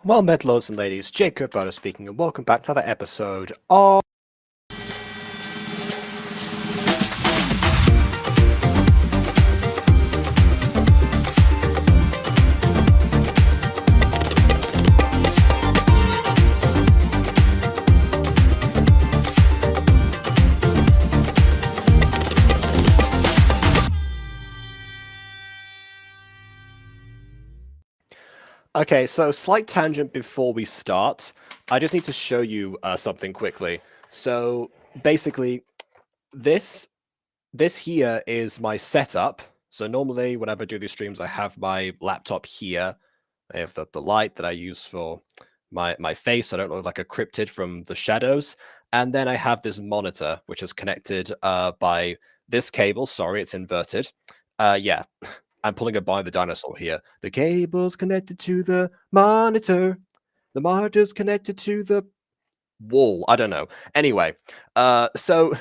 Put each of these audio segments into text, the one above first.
Well met, lords and ladies, Jacob Bono speaking, and welcome back to another episode of... Okay, so slight tangent before we start. I just need to show you something quickly. So basically, this here is my setup. So normally, whenever I do these streams, I have my laptop here. I have the light that I use for my face, so I don't look like a cryptid from the shadows. And then I have this monitor, which is connected by this cable. Sorry, it's inverted. Yeah. I'm pulling a Buy the Dinosaur here. The cable's connected to the monitor. The monitor's connected to the wall. I don't know. Anyway, so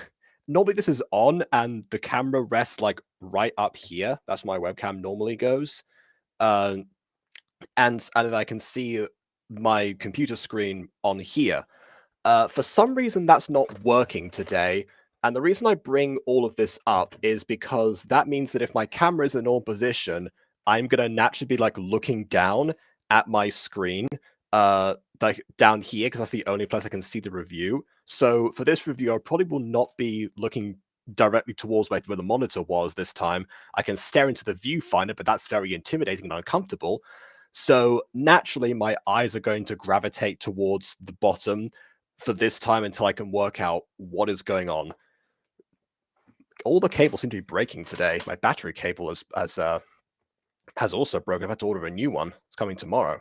normally this is on and the camera rests like right up here. That's where my webcam normally goes. And I can see my computer screen on here. For some reason, that's not working today. And the reason I bring all of this up is because that means that if my camera is in all position, I'm going to naturally be like looking down at my screen, like down here, because that's the only place I can see the review. So for this review, I probably will not be looking directly towards where the monitor was this time. I can stare into the viewfinder, but that's very intimidating and uncomfortable. So naturally, my eyes are going to gravitate towards the bottom for this time until I can work out what is going on. All the cables seem to be breaking today. My battery cable has also broken. I've had to order a new one. It's coming tomorrow.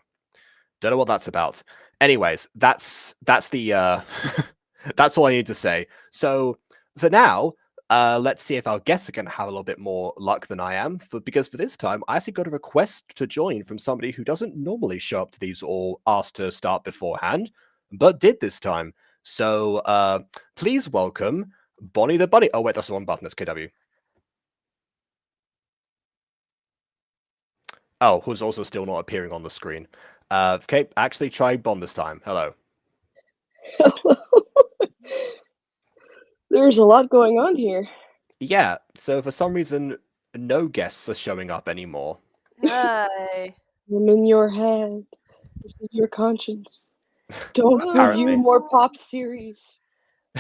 Don't know what that's about. Anyways, that's the that's all I need to say. So for now, let's see if our guests are going to have a little bit more luck than I am. Because for this time, I actually got a request to join from somebody who doesn't normally show up to these or ask to start beforehand, but did this time. So please welcome Bonnie the Bunny. Oh wait, that's the wrong button. That's KW. Oh, who's also still not appearing on the screen. Okay, actually try Bond this time. Hello. Hello. There's a lot going on here. Yeah, so for some reason, no guests are showing up anymore. Hi. I'm in your head. This is your conscience. Don't Apparently. review more pop series.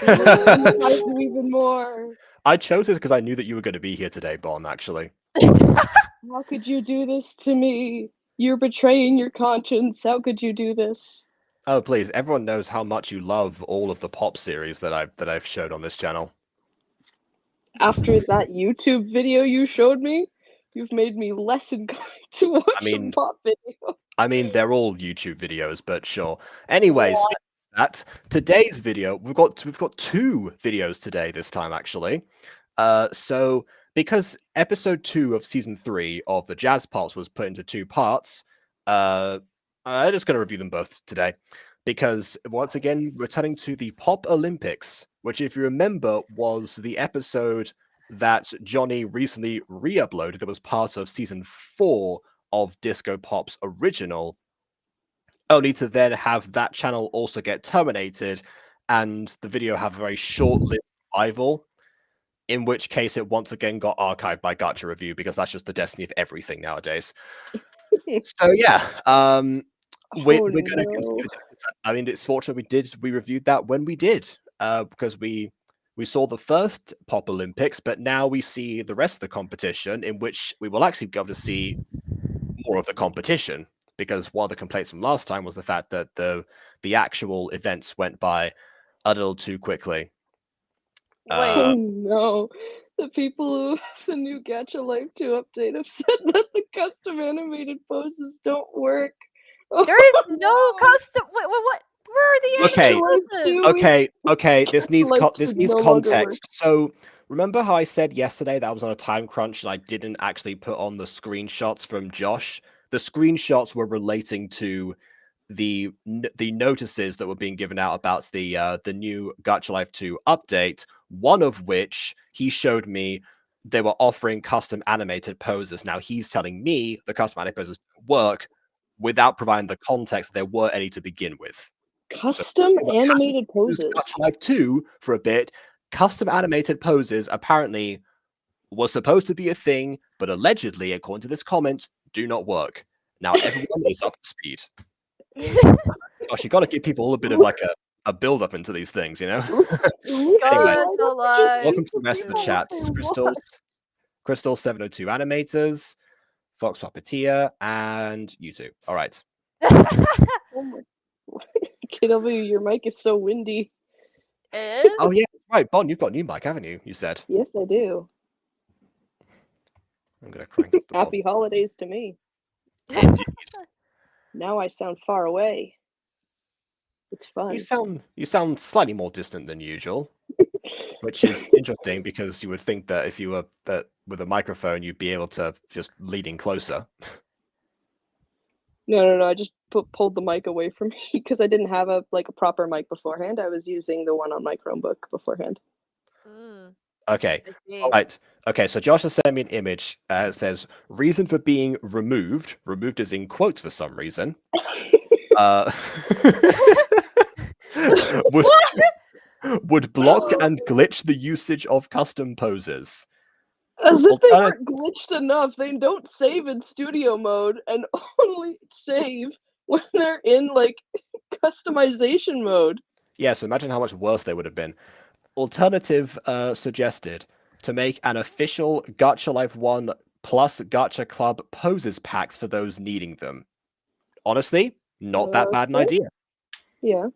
You will even more. I chose it because I knew that you were going to be here today, Bon, actually. How could you do this to me? You're betraying your conscience. How could you do this? Oh, please, everyone knows how much you love all of the pop series that I've showed on this channel. After that YouTube video you showed me, you've made me less inclined to watch a pop video. I mean, they're all YouTube videos, but sure. Anyways, that today's video, we've got 2 videos today this time actually. So because episode 2 of season 3 of the Jazz Parts was put into 2 parts, I'm just going to review them both today. Because once again, returning to the Pop Olympics, which, if you remember, was the episode that Jonny recently re-uploaded that was part of season 4 of Disco Pop's original, only to then have that channel also get terminated and the video have a very short-lived revival, in which case it once again got archived by Gacha Review, because that's just the destiny of everything nowadays. So yeah, we're going to continue that. I mean, it's fortunate we reviewed that when we did, because we saw the first Pop Olympics, but now we see the rest of the competition, in which we will actually be able to see more of the competition. Because one of the complaints from last time was the fact that the actual events went by a little too quickly. Oh no. The people who have the new Gacha Life 2 update have said that the custom animated poses don't work. There is no custom. What? Where are the Okay. This needs no context. So remember how I said yesterday that I was on a time crunch and I didn't actually put on the screenshots from Josh? The screenshots were relating to the notices that were being given out about the new Gacha Life 2 update. One of which he showed me they were offering custom animated poses. Now he's telling me the custom animated poses don't work without providing the context that there were any to begin with. Custom animated poses. Gacha Life 2 for a bit. Custom animated poses apparently was supposed to be a thing, but allegedly, according to this comment, do not work. Now everyone is up to speed. Gosh, you got to give people a little bit of like a build up into these things, you know. Anyway, welcome to the rest of the chat. Crystal 702 animators, Fox Puppeteer, and you two. All right. KW, your mic is so windy. Oh yeah, right, Bon, you've got a new mic, haven't you? You said. Yes, I do. I'm gonna crank up the Happy holidays to me. Now I sound far away. It's fun. You sound slightly more distant than usual, which is interesting because you would think that if you were with a microphone, you'd be able to just lean in closer. No. I just pulled the mic away from me because I didn't have a proper mic beforehand. I was using the one on my Chromebook beforehand. Okay. All right. Okay. So Josh has sent me an image. It says reason for being removed. Removed is in quotes for some reason. Would block and glitch the usage of custom poses. As if they weren't glitched enough, they don't save in studio mode and only save when they're in customization mode. Yeah, so imagine how much worse they would have been. Alternative suggested to make an official Gacha Life 1 plus Gacha Club poses packs for those needing them. Honestly, not that bad an Okay. idea. Yeah.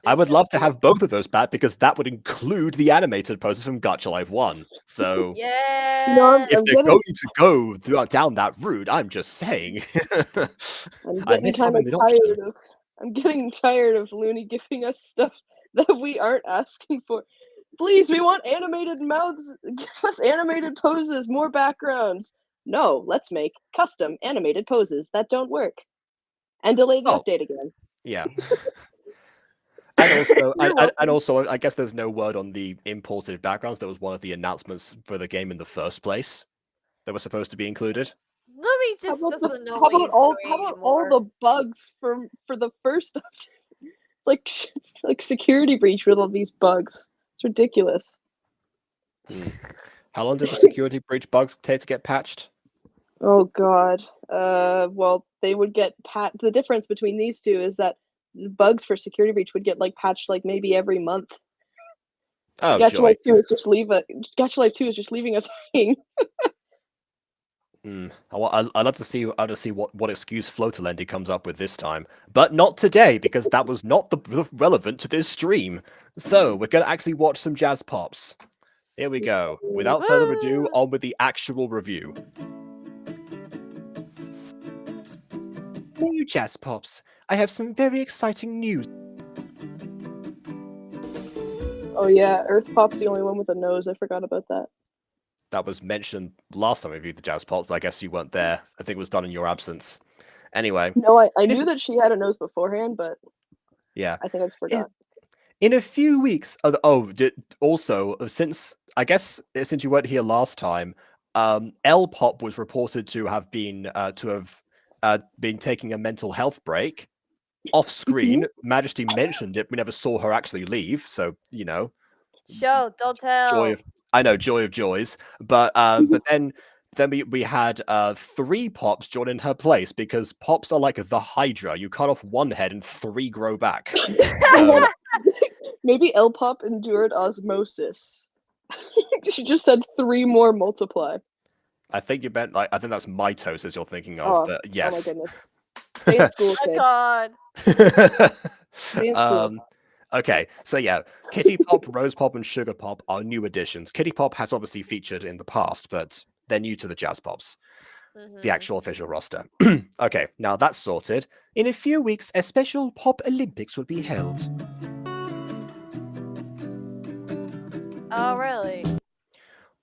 I would love to have both of those back because that would include the animated poses from Gacha Life 1. So Yeah. if they're going to go down that route, I'm just saying. I'm I getting miss kind having of the option. tired of. I'm getting tired of Looney giving us stuff that we aren't asking for. Please, we want animated mouths. Give us animated poses, more backgrounds. No, let's make custom animated poses that don't work. And delay the Oh. update again. Yeah. And also, You're welcome. I guess there's no word on the imported backgrounds. That was one of the announcements for the game in the first place that was supposed to be included. Louis just How about, doesn't know how what about he's all doing how about anymore. all the bugs for the first update? It's like security breach with all these bugs. It's ridiculous. How long did the security breach bugs take to get patched? Oh god. Well, they would get the difference between these two is that the bugs for security breach would get like patched like maybe every month. Oh, Gacha joy. Life 2 is just leaving us hanging. I'd love to see what excuse Floaterlendy comes up with this time, but not today because that was not the relevant to this stream. So we're gonna actually watch some jazz pops. Here we go. Without further ado, on with the actual review. Hello, jazz pops. I have some very exciting news. Oh yeah, Earth Pop's the only one with a nose. I forgot about that. That was mentioned last time we reviewed the jazz pops, but I guess you weren't there. I think it was done in your absence. Anyway. No, I knew that she had a nose beforehand, but yeah, I think I just forgot. In a few weeks. Also, since you weren't here last time, L Pop was reported to have been been taking a mental health break. Off screen, Majesty mentioned it. We never saw her actually leave, so you know. Show, don't tell. Joy of joys. But then we had 3 Pops join in her place because Pops are like the Hydra. You cut off one head and 3 grow back. So, maybe L Pop endured osmosis. She just said 3 more multiply. I think you meant I think that's mitosis you're thinking of, but yes. Oh my goodness. Stay in school, kid. God. Stay in school. Okay, so yeah, Kitty Pop, Rose Pop, and Sugar Pop are new additions. Kitty Pop has obviously featured in the past, but they're new to the Jazz Pops, the actual official roster. Okay, now that's sorted. In a few weeks, a special Pop Olympics will be held. Oh, really?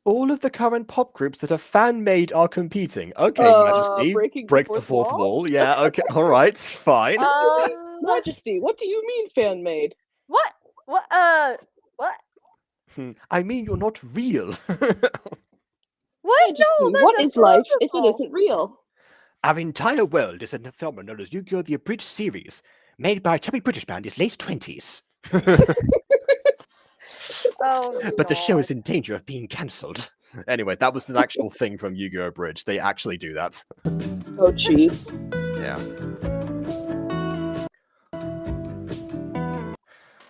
All of the current pop groups that are fan-made are competing. Okay, Majesty. Break the fourth wall. Yeah, okay, alright, fine. Majesty, what do you mean fan-made? What? What? I mean, you're not real. What? Majesty, No, that's what is life if it impossible. isn't real? Our entire world is a phenomenon known as Yu-Gi-Oh! The Abridged series, made by a chubby British man in his late 20s. Oh, but the show God. is in danger of being cancelled. Anyway, that was an actual thing from Yu-Gi-Oh! Abridged. They actually do that. Oh, jeez. Yeah.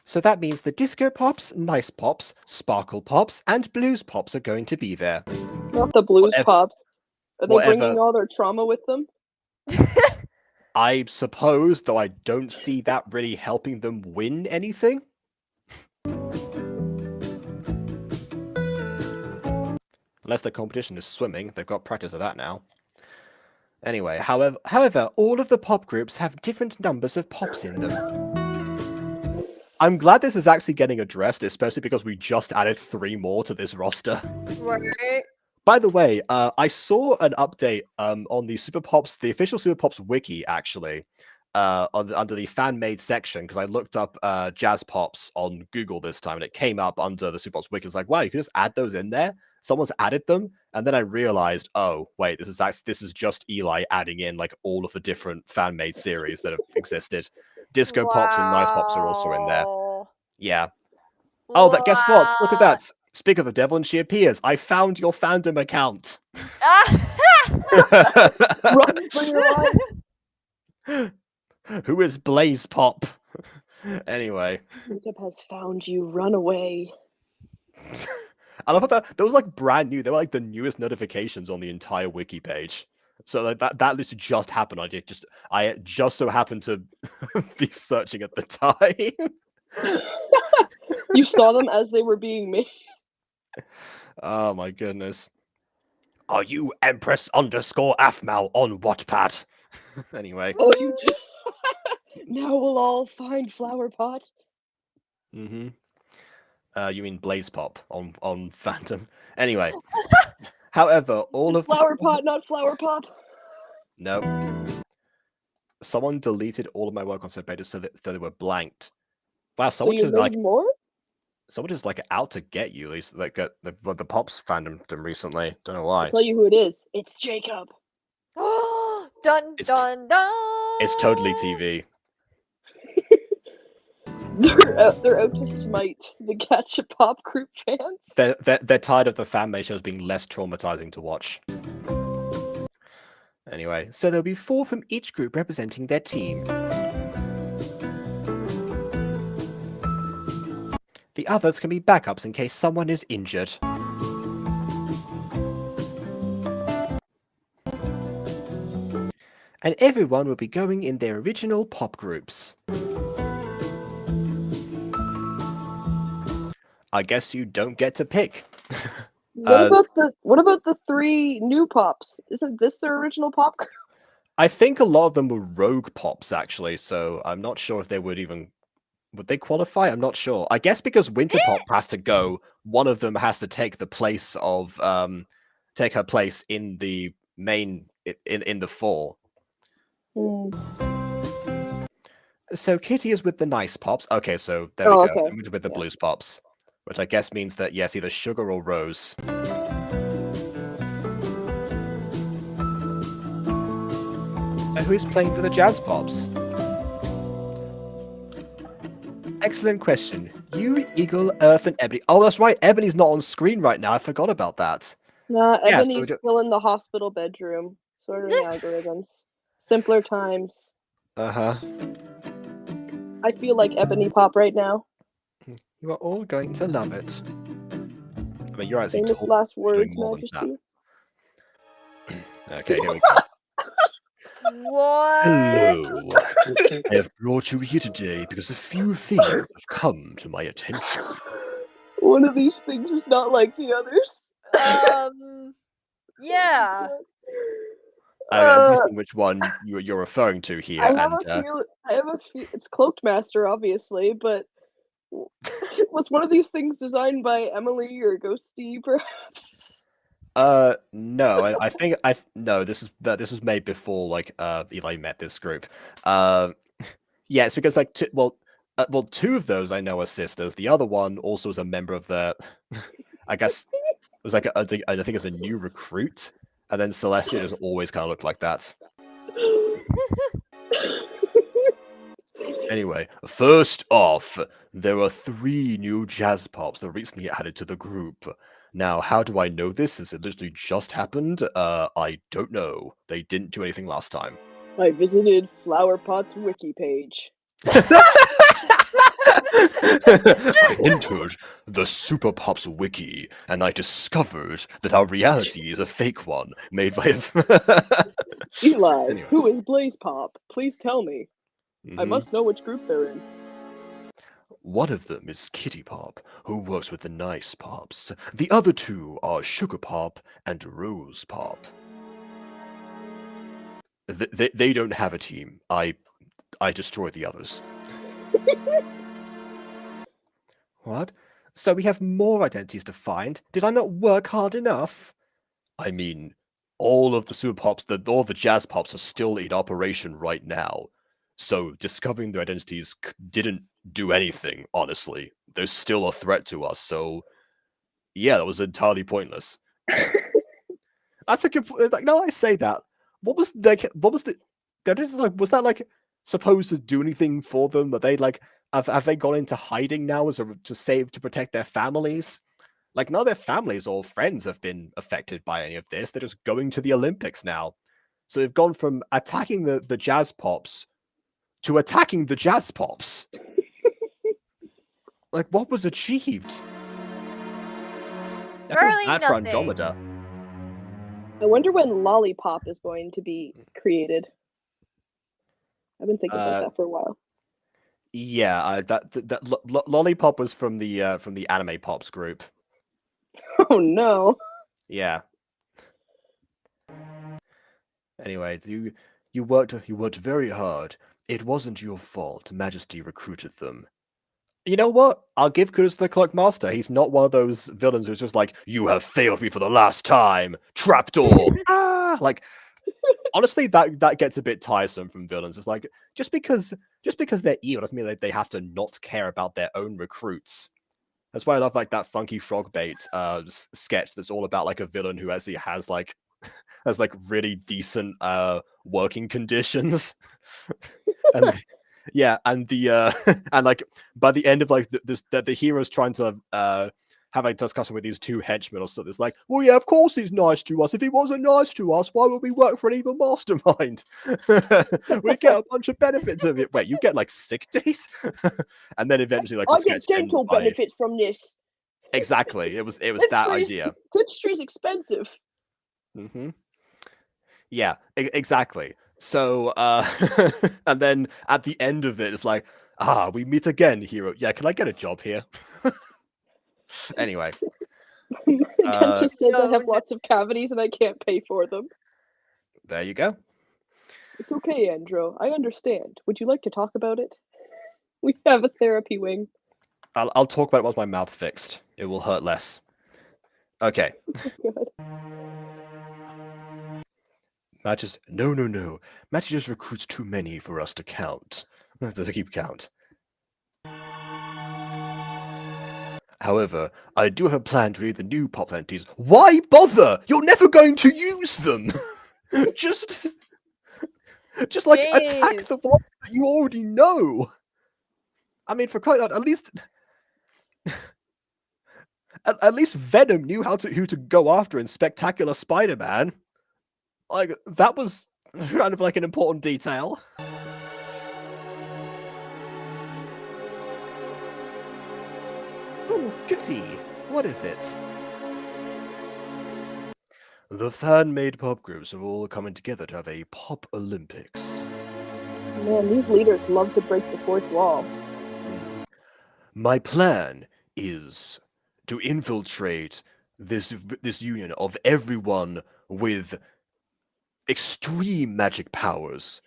So that means the Disco Pops, Nice Pops, Sparkle Pops, and Blues Pops are going to be there. Not the Blues Pops. Are they bringing all their trauma with them? I suppose, though I don't see that really helping them win anything. Unless their competition is swimming, they've got practice of that now. Anyway, however, all of the pop groups have different numbers of pops in them. I'm glad this is actually getting addressed, especially because we just added 3 more to this roster. Right. By the way, I saw an update on the Super Pops, the official Super Pops wiki, actually, under the fan-made section, because I looked up Jazz Pops on Google this time, and it came up under the Super Pops wiki. It's like, wow, you can just add those in there? Someone's added them, and then I realized, oh, wait, this is just Eli adding in, like, all of the different fan-made series that have existed. Disco Pops and Nice Pops are also in there. Yeah. Oh, but guess what? Look at that. Speak of the devil, and she appears. I found your fandom account. Run for your life. Who is Blaze Pop? Anyway, Jacob has found you. Run away. I love that those like brand new. They were like the newest notifications on the entire wiki page. So like that literally just happened. I just so happened to be searching at the time. You saw them as they were being made. Oh my goodness. Are you Empress_Afmal on Wattpad? Anyway. Oh, you just. Now we'll all find Flower Pot. Mm-hmm. You mean Blaze Pop on Phantom? Anyway. However, all of Flower Pot, not Flower Pop. No. Someone deleted all of my work on said pages so they were blanked. Wow, So you made more? someone is like out to get you. At least like the Pops fandom recently. Don't know why. I'll tell you who it is. It's Jacob. Dun dun dun. It's totally TV. They're out to smite the Gacha Pop group fans. They're tired of the fan-made shows being less traumatizing to watch. Anyway, so there'll be 4 from each group representing their team. The others can be backups in case someone is injured. And everyone will be going in their original pop groups. I guess you don't get to pick. What about the 3 new pops? Isn't this their original pop group? I think a lot of them were rogue pops actually, so I'm not sure if they would they qualify? I'm not sure. I guess because Winter Pop has to go, one of them has to take the place of take her place in the main in the 4. So Kitty is with the nice pops. Okay, so there we go. Okay. With the blues pops, which I guess means that yes, either Sugar or Rose. And who's playing for the Jazz Pops? Excellent question. You, Eagle, Earth, and Ebony. Oh, that's right. Ebony's not on screen right now. I forgot about that. Nah, Yeah, so Ebony's still in the hospital bedroom, sorting algorithms. Simpler times. Uh-huh. I feel like Ebony Pop right now. You are all going to love it. I mean, you're actually Famous last words, more than Majesty. Okay, here we go. What? Hello. I have brought you here today because a few things have come to my attention. One of these things is not like the others. Yeah. I'm guessing which one you're referring to here. I have a feel. It's Cloaked Master, obviously, but was one of these things designed by Emily or Ghosty, perhaps? No. I think no. This was made before like Eli met this group. Yeah, it's because like two of those I know are sisters. The other one also is a member of the. I guess it was like I think it's a new recruit, and then Celestia just always kind of looked like that. Anyway, first off, there are 3 new Jazz Pops that recently added to the group. Now, how do I know this since it literally just happened? I don't know. They didn't do anything last time. I visited Flower Pot's wiki page. I entered the Super Pops wiki, and I discovered that our reality is a fake one, made by Eli, Anyway. who is Blaze Pop? Please tell me. I must know which group they're in. One of them is Kitty Pop, who works with the nice Pops. The other 2 are Sugar Pop and Rose Pop. They don't have a team. I destroyed the others. What? So we have more identities to find? Did I not work hard enough? I mean, all of the Super Pops, all the Jazz Pops are still in operation right now. So discovering their identities didn't do anything, honestly. They're still a threat to us, so yeah, that was entirely pointless. That's a good like now I say that. Was that like supposed to do anything for them? Are they like have they gone into hiding now to protect their families? Like none of their families or friends have been affected by any of this. They're just going to the Olympics now. So they've gone from attacking the Jazz Pops to attacking the Jazz Pops. Like, what was achieved? I feel Barely bad for nothing. Andromeda. I wonder when Lollipop is going to be created. I've been thinking about that for a while. Yeah, Lollipop was from the Anime Pops group. Oh no. Yeah. Anyway, you worked very hard. It wasn't your fault. Majesty recruited them. You know what? I'll give kudos to the Clock Master. He's not one of those villains who's just like, "You have failed me for the last time." Trapdoor. Like, honestly, that gets a bit tiresome from villains. It's like just because they're evil doesn't mean that they have to not care about their own recruits. That's why I love like that Funky Frog Bait sketch that's all about like a villain who actually has like really decent working conditions. And yeah, and the and like by the end of like the hero's trying to have a discussion with these two henchmen or something. It's like, well, yeah, of course he's nice to us. If he wasn't nice to us, why would we work for an evil mastermind? We get a bunch of benefits of it. Wait, you get like sick days, and then eventually like the I get sketch ends dental by benefits from this. exactly. It was that idea. Dentistry's expensive. Mm-hmm. Yeah, exactly. So, and then at the end of it, it's like, we meet again, hero. Yeah, can I get a job here? Anyway. Dentist says I have no. lots of cavities and I can't pay for them. There you go. It's okay, Andro. I understand. Would you like to talk about it? We have a therapy wing. I'll talk about it once my mouth's fixed. It will hurt less. Okay. God. Matt just, no. Matt just recruits too many for us to count. To keep count. However, I do have a plan to create the new pop entities. Why bother? You're never going to use them! just like attack Jeez. the ones that you already know. I mean, for quite that, at least Venom knew who to go after in Spectacular Spider-Man. Like that was kind of like an important detail. Oh, goody. What is it? The fan-made pop groups are all coming together to have a pop Olympics. Man, these leaders love to break the fourth wall. My plan is to infiltrate this union of everyone with extreme magic powers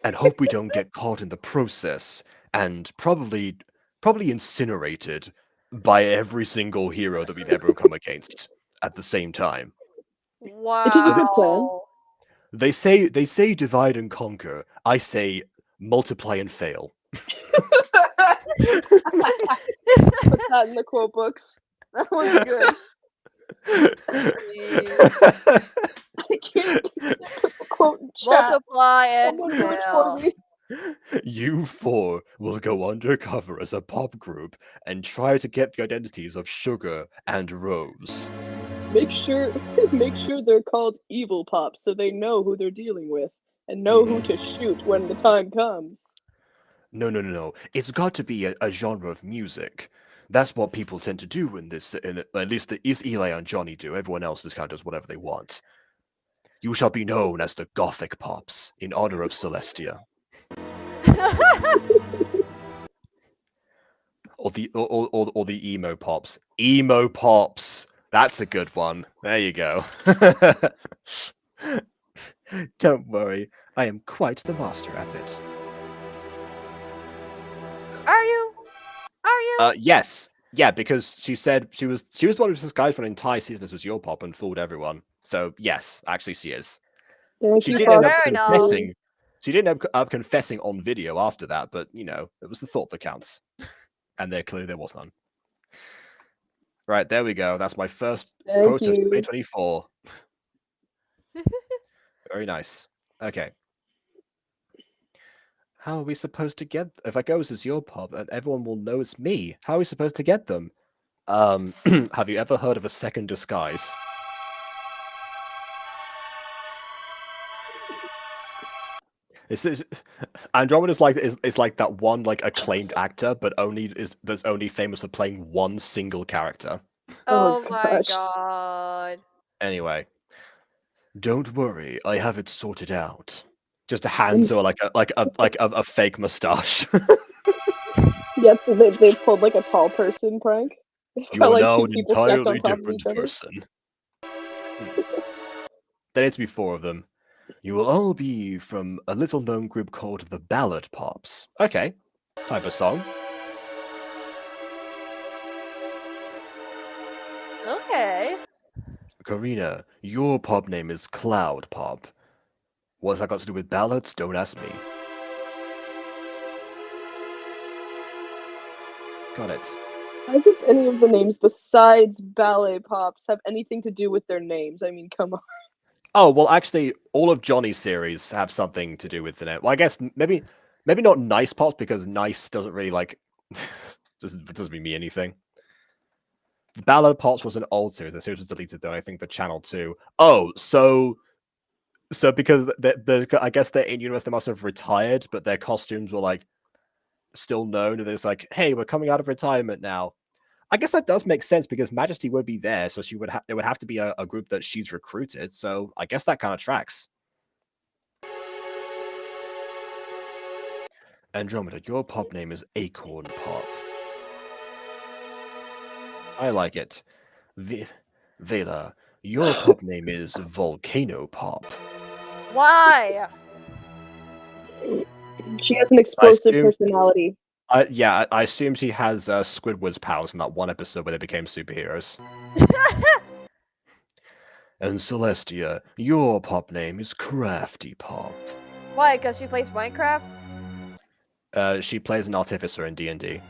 and hope we don't get caught in the process and probably incinerated by every single hero that we've ever come against at the same time. Wow. It is a good plan. They say divide and conquer. I say multiply and fail. Put that in the quote books. That one's good. I can't put the quote in chat. Multiply and Someone do it for fail. me. You four will go undercover as a pop group and try to get the identities of Sugar and Rose. Make sure they're called evil pops so they know who they're dealing with and know who to shoot when the time comes. No. It's got to be a genre of music. That's what people tend to do in this. At least Eli and Jonny do. Everyone else just kind of does whatever they want. You shall be known as the Gothic Pops in honor of Celestia. Or the emo pops. Emo pops. That's a good one. There you go. Don't worry, I am quite the master at it. Are you? Yes. Yeah, because she said she was the one who was disguised for an entire season as your pop and fooled everyone. So yes, actually she is. Thank She you, did end Fox. up Fair enough. confessing. She didn't end up confessing on video after that, but you know, it was the thought that counts. And clearly there was none. Right, there we go. That's my first Thank quote of you. 2024. Very nice. Okay. How are we supposed to get... If I go as your pop, everyone will know it's me. How are we supposed to get them? Have you ever heard of a second disguise? Andromeda's is like that one like acclaimed actor, but that's only famous for playing one single character. Oh Oh, my gosh. god. Anyway, don't worry, I have it sorted out. Just a hands or like a fake mustache. Yep, so they pulled like a tall person prank. They've You got are like now two an people stacked on entirely top of different each other. person. There needs to be 4 of them. You will all be from a little known group called the Ballad Pops. Okay, type of song. Okay. Karina, your pop name is Cloud Pop. What's that got to do with ballads? Don't ask me. Got it. As if any of the names besides Ballet Pops have anything to do with their names. I mean, come on. Oh, well, actually, all of Johnny's series have something to do with the name. Well, I guess maybe not Nice Pops, because Nice doesn't really, like, doesn't mean anything. The Ballad Pops was an old series. The series was deleted, though, I think the channel too. Oh, so because I guess they're in universe, they must have retired, but their costumes were, like, still known, and it's like, hey, we're coming out of retirement now. I guess that does make sense, because Majesty would be there, so it would have to be a group that she's recruited. So I guess that kind of tracks. Andromeda, your pop name is Acorn Pop. I like it. Vela, your pop name is Volcano Pop. Why? She has an explosive assume- personality. Yeah, I assume she has Squidward's powers in that one episode where they became superheroes. And Celestia, your pop name is Crafty Pop. Why? Because she plays Minecraft? She plays an artificer in D&D.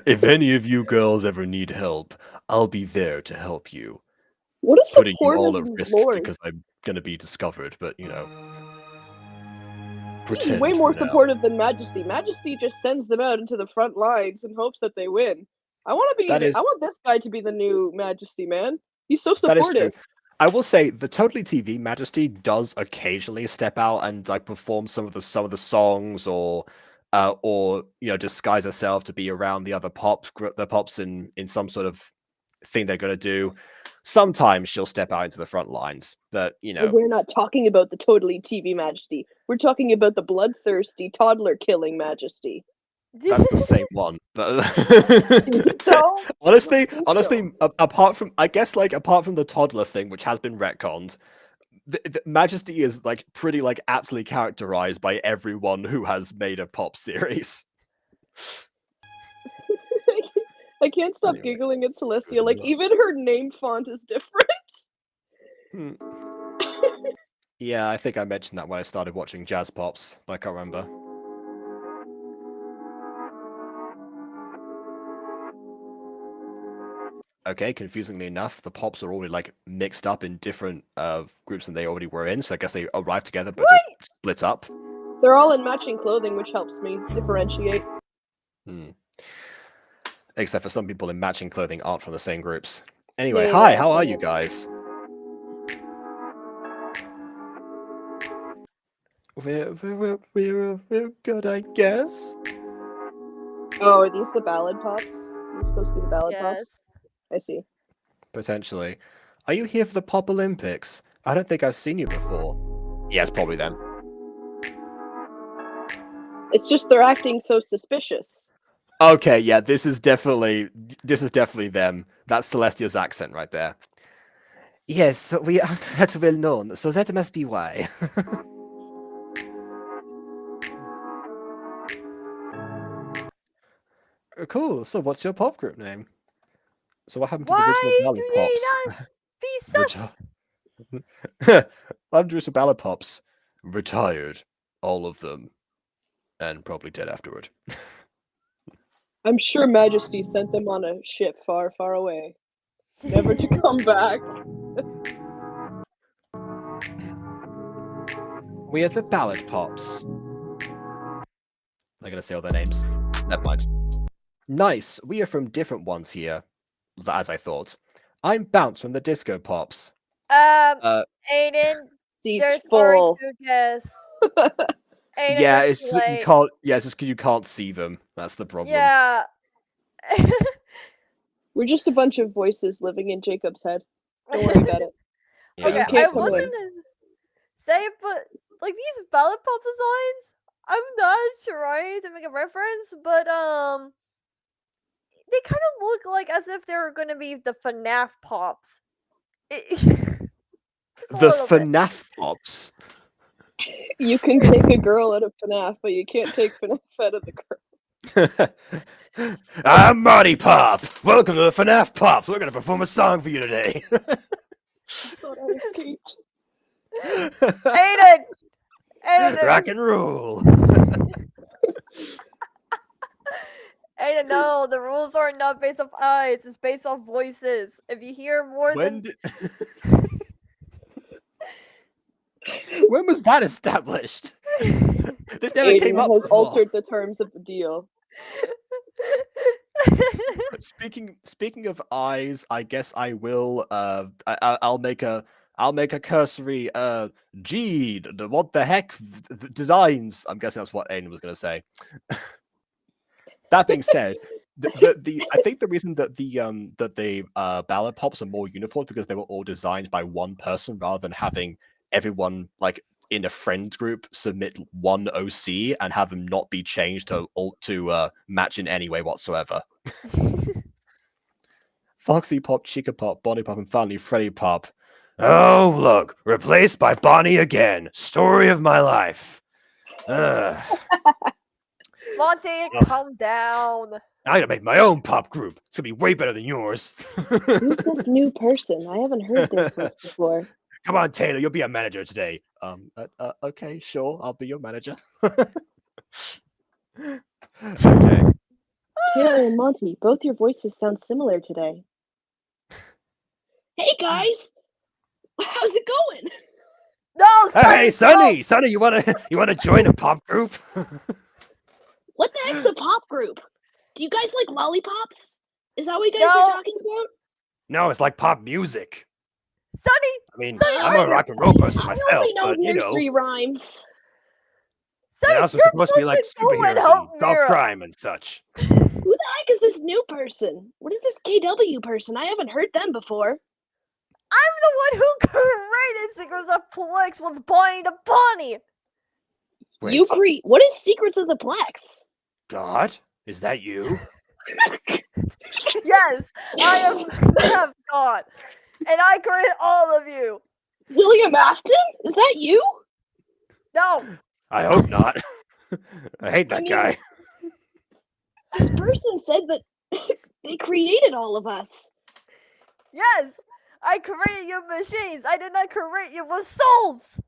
If any of you girls ever need help, I'll be there to help you. What a Putting you all supportive at risk lord. because I'm gonna be discovered, but you know. He's Pretend way more for now. supportive than Majesty. Majesty just sends them out into the front lines in hopes that they win. I want this guy to be the new Majesty, man. He's so That is true. supportive. I will say the Totally TV Majesty does occasionally step out and like perform some of the songs, or disguise herself to be around the other pops in some sort of thing they're gonna do. Sometimes she'll step out into the front lines, but But we're not talking about the Totally TV Majesty. We're talking about the bloodthirsty toddler killing Majesty. that's the same one. But Is it though? honestly, I don't think so. apart from the toddler thing, which has been retconned, the Majesty is like pretty like aptly characterized by everyone who has made a pop series. I can't stop Anyway. giggling at Celestia. Like, even her name font is different. Yeah, I think I mentioned that when I started watching Jazz Pops, but I can't remember. Okay, confusingly enough, the Pops are already like mixed up in different groups than they already were in, so I guess they arrived together but just split up. They're all in matching clothing, which helps me differentiate. Except for some people in matching clothing aren't from the same groups. Anyway, Yeah, hi, how are you guys? We're good, I guess. Oh, are these the Ballad Pops? You're supposed to be the Ballad Pops? Yes. I see. Potentially. Are you here for the Pop Olympics? I don't think I've seen you before. Yeah, it's probably them. It's just they're acting so suspicious. Okay, yeah, this is definitely them. That's Celestia's accent right there. Yes, we are that well known, so that must be why. Cool. So, what's your pop group name? So, what happened to the original Why Ballad do they Pops? not be sus? What happened to original Ballad Pops? Retired, all of them, and probably dead afterward. I'm sure Majesty sent them on a ship far, far away, never to come back. We are the Ballad Pops. I'm gonna say all their names. Never mind. Nice. We are from different ones here, as I thought. I'm Bounce from the Disco Pops. Aiden, Seats There's full. already 2 guests. Aiden, Yeah, you're it's just, you late. can't. Yeah, it's just 'cause you can't see them. That's the problem. Yeah. We're just a bunch of voices living in Jacob's head. Don't worry about it. Yeah, Okay, I can't come was in. gonna say, but like these ballot pop designs, I'm not trying to make a reference, but they kind of look like as if they were gonna be the FNAF pops. Just a The little bit. FNAF pops. You can take a girl out of FNAF, but you can't take FNAF out of the girl. I'm Marty Pop. Welcome to the FNAF Pops. We're gonna perform a song for you today. I thought I escaped. Aiden! Aiden, Rock and roll. Aiden, no, the rules are not based off eyes, it's based off voices. If you hear more When than when was that established? This never came Aiden up has before. altered the terms of the deal. Speaking of eyes, I guess I will. I'll make a cursory. What the heck designs? I'm guessing that's what Aiden was gonna say. That being said, I think the reason that the ballot pops are more uniform because they were all designed by one person rather than having everyone like in a friend group submit one OC and have them not be changed to match in any way whatsoever. Foxy Pop, Chica Pop, Bonnie Pop, and finally Freddy Pop. Oh, look, replaced by Bonnie again. Story of my life. Ugh. Monty, calm down. I'm gonna make my own pop group. It's gonna be way better than yours. Who's this new person? I haven't heard their voice before. Come on, Taylor, you'll be a manager today. Okay, sure, I'll be your manager. Okay. Taylor and Monty, both your voices sound similar today. Hey guys! How's it going? No, Hey, Sonny! Sonny! Sonny, you wanna join a pop group? What the heck's a pop group? Do you guys like lollipops? Is that what you guys No. are talking about? No, it's like pop music. Sonny! I mean, Sonny, I'm a rock and roll person I myself, only know but you know, nursery rhymes. Sonny, they're also you're supposed to be like supposed to go and superheroes and help solve Mira. crime and such. Who the heck is this new person? What is this KW person? I haven't heard them before. I'm the one who created Secrets of Plex with Bonnie to Bonnie. Wait, You create. What is Secrets of the Plex? God? Is that you? Yes, I am God. And I created all of you. William Afton? Is that you? No. I hope not. I hate that I mean- guy. This person said that they created all of us. Yes, I created you machines. I did not create you with souls.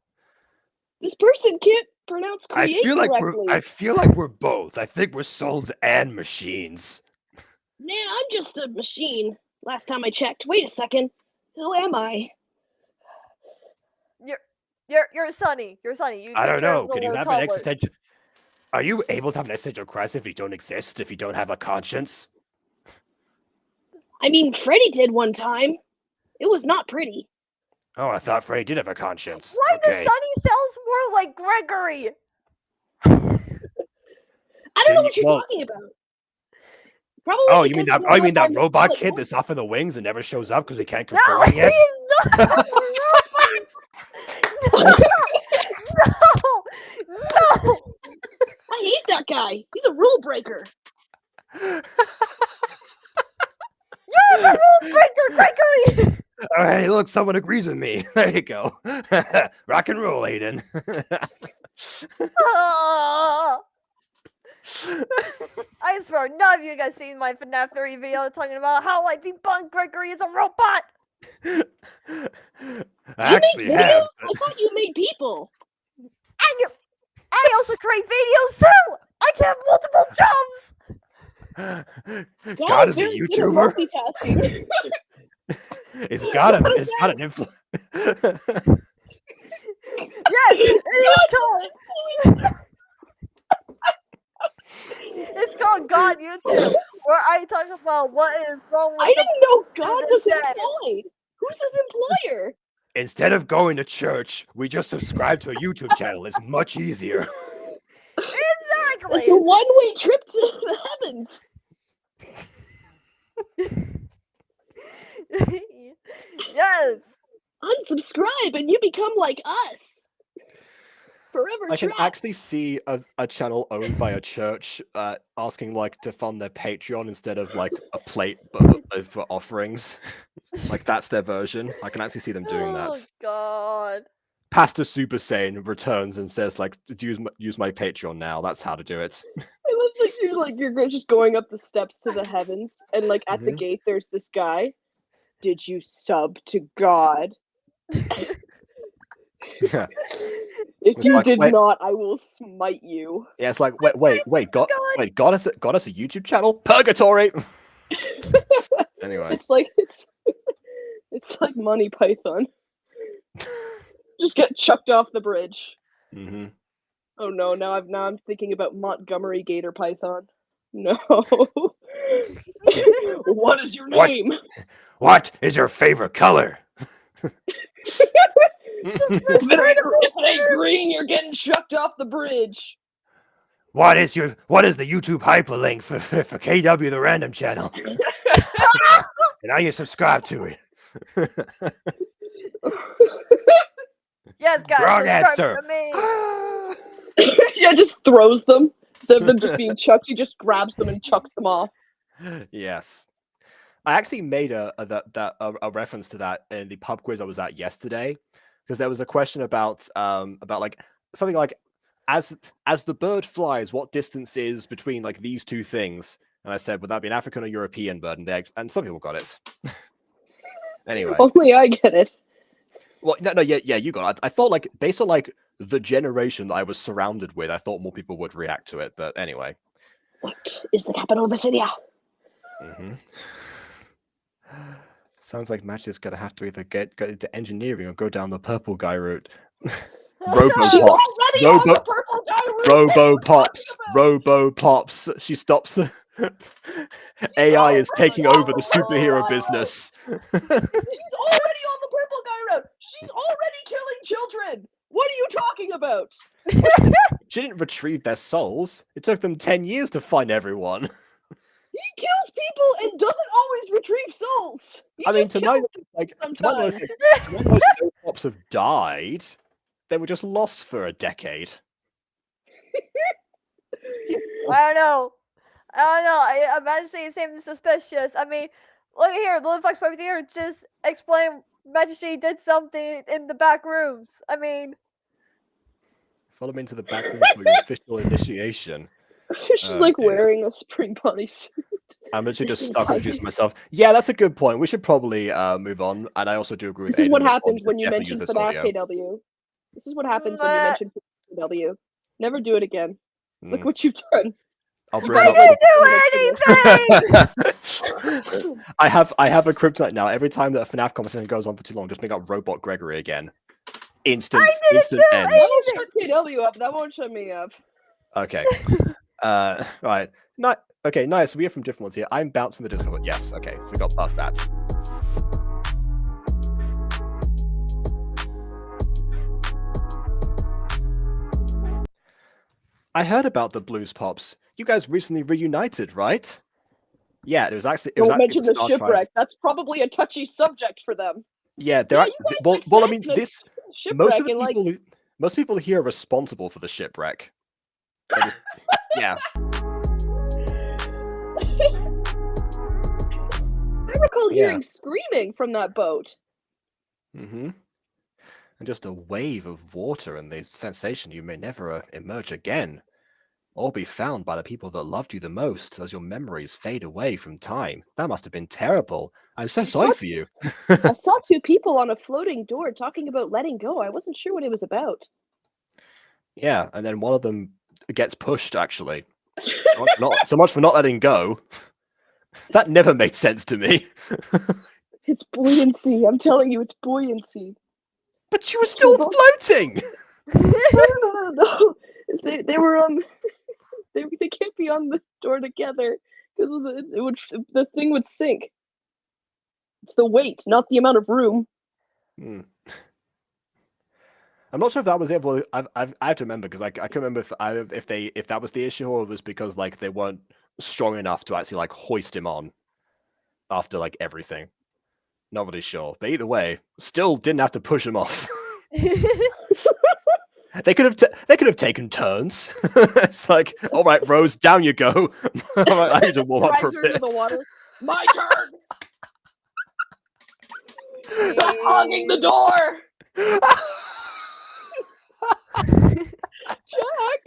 This person can't pronounce I create correctly. I feel like we're both. I think we're souls and machines. Nah, I'm just a machine. Last time I checked. Wait a second. Who am I? You're Sonny. You're Sonny. You I take don't care know. of the Can you little have an toddlers. existential? Are you able to have an existential crisis if you don't exist? If you don't have a conscience? I mean, Freddy did one time. It was not pretty. Oh, I thought Freddy did have a conscience. Why Okay. does Sonny sounds more like Gregory? I don't know Didn't- what you're well- talking about. Probably. Oh, you mean because that? we're Oh, you mean like that on robot the kid that's off in the wings and never shows up because we can't No, confirm it he yet? is not a robot. No. I hate that guy. He's a rule breaker. You're the rule breaker, Gregory. Oh, hey, look, someone agrees with me. There you go. Rock and roll, Aiden. Ah. I swear, none of you guys seen my FNAF 3 video talking about how I debunk Gregory is a robot. I actually have. I thought you made people. I also create videos too. I can have multiple jobs. God is a very good at YouTuber. multitasking. It's got an influence. Yes, it is called. It's called God YouTube, where I talk about what is wrong with I didn't know God was dead. employed. Who's his employer? Instead of going to church, we just subscribe to a YouTube channel. It's much easier. Exactly. It's a one-way trip to the heavens. Yes. Unsubscribe and you become like us. Forever I can trapped. actually see a channel owned by a church asking like to fund their Patreon instead of like a plate for offerings. Like that's their version. I can actually see them doing Oh that. God. Pastor Super Saiyan returns and says like, use my Patreon now. That's how to do it. I love like you're just going up the steps to the heavens, and like at the gate there's this guy. Did you sub to God? Yeah. If It's you like, did wait- not, I will smite you. Yeah, it's like wait, God has a YouTube channel? Purgatory. Anyway, It's like it's like Monty Python. Just get chucked off the bridge. mm-hmm. Oh no! Now I'm thinking about Montgomery Gator Python. No. What is your What? name? What is your favorite color? If it ain't green, you're getting chucked off the bridge. What is the YouTube hyperlink for KW the Random Channel? And now you subscribe to it. Yes, guys. Wrong Subscribe answer. to me. Yeah, just throws them. Instead of them just being chucked, he just grabs them and chucks them off. Yes. I actually made a reference to that in the pub quiz I was at yesterday, because there was a question about like something like as the bird flies, what distance is between like these two things? And I said, would that be an African or European bird? And some people got it. Anyway. Only I get it. Well, no, yeah, you got it. I thought like based on like the generation that I was surrounded with, I thought more people would react to it. But anyway. What is the capital of Abyssinia? Mm-hmm. Sounds like Match is gonna have to either get into engineering or go down the purple guy route. Robo She's Pops. already on the purple guy route. Robo Pops. Robo Pops. She stops. AI is taking over the superhero business. She's already on the purple guy route. She's already killing children. What are you talking about? She didn't retrieve their souls. It took them 10 years to find everyone. He kills people and doesn't always retrieve souls. I mean, to my knowledge, no Pops have died. They were just lost for a decade. I don't know. I'm actually seem suspicious. I mean, look here, the Fox Puppet here just explained Majesty did something in the back rooms. I mean, follow me into the back room for your official initiation. She's like wearing a spring bodysuit. I'm literally just stuck introducing myself. Yeah, that's a good point. We should probably move on. And I also do agree with This is what Aiden happens when you mention FNAF KW. This is what happens when you mention KW. Never do it again. Look what you've done. I'll bring up. anything. I have a kryptonite now. Every time that a FNAF conversation goes on for too long, just make up Robot Gregory again. Instant end. That won't shut KW up. That won't shut me up. Okay. Right. Okay, nice. We are from different ones here. I'm bouncing the Discord. Yes, okay. We got past that. I heard about the Blues Pops. You guys recently reunited, right? Yeah, it was actually. Don't mention the shipwreck. That's probably a touchy subject for them. Yeah, they're. Well, I mean, this. Most of the people, most people here are responsible for the shipwreck. Just, yeah. I recall hearing screaming from that boat. Mm-hmm. And just a wave of water and the sensation you may never emerge again, or be found by the people that loved you the most as your memories fade away from time. That must have been terrible. I'm so sorry for you. I saw two people on a floating door talking about letting go. I wasn't sure what it was about. Yeah, and then one of them gets pushed, actually. Not so much for not letting go. That never made sense to me. It's buoyancy. I'm telling you, it's buoyancy. But you were still floating. No. They were on. They can't be on the door together because the thing would sink. It's the weight, not the amount of room. Hmm. I'm not sure if that was it. Well, I have to remember because I can't remember if that was the issue or it was because like they weren't strong enough to actually like hoist him on after like everything. Not really sure, but either way, still didn't have to push him off. They could have taken turns. It's like, all right, Rose, down you go. All right, I need to warm up for a Drives her into bit. the water. My turn. Stop hogging the door, Jack.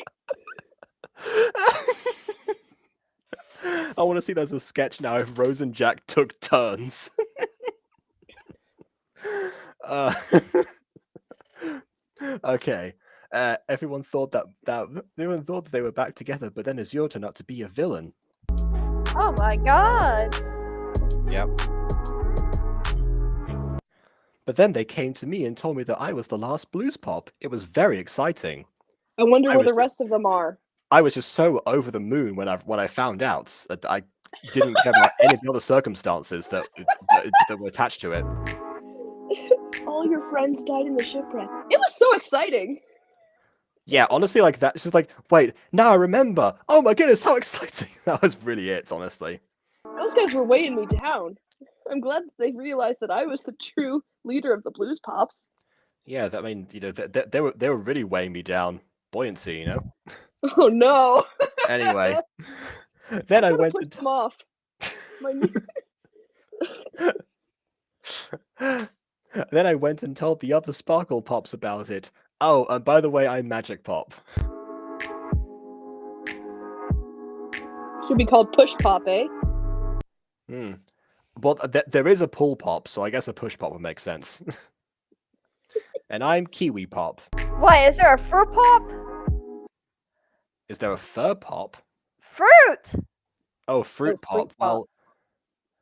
I want to see there's a sketch now if Rose and Jack took turns. Okay. Everyone thought that everyone thought that they were back together, but then Azure turned out to be a villain. Oh my god. Yep. But then they came to me and told me that I was the last blues pop. It was very exciting. I wonder where was the rest of them are. I was just so over the moon when I found out that I didn't care about any of the other circumstances that were attached to it. All your friends died in the shipwreck. It was so exciting. Yeah, honestly, like that. It's just like, wait, now I remember. Oh my goodness, how exciting! That was really it, honestly. Those guys were weighing me down. I'm glad that they realized that I was the true leader of the Blues Pops. Yeah, I mean, you know, they were really weighing me down. Buoyancy, you know. Oh no! Anyway, then I went Put them off. Then I went and told the other Sparkle Pops about it. Oh, and by the way, I'm Magic Pop. Should be called Push Pop, eh? Hmm. Well, there is a Pull Pop, so I guess a Push Pop would make sense. And I'm Kiwi Pop. Wait, is there a fruit pop? Is there a Fur Pop? Fruit! Oh, Fruit Pop. Fruit Pop. Well,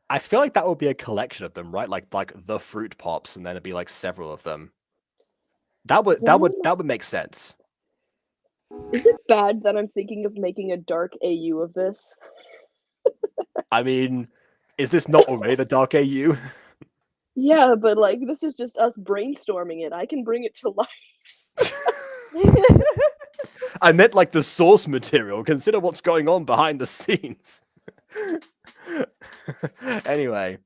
I feel like that would be a collection of them, right? Like the Fruit Pops, and then it'd be like several of them. That would make sense. Is it bad that I'm thinking of making a dark AU of this? I mean, is this not already the Dark AU? Yeah, but like this is just us brainstorming it. I can bring it to life. I meant like the source material. Consider what's going on behind the scenes. Anyway,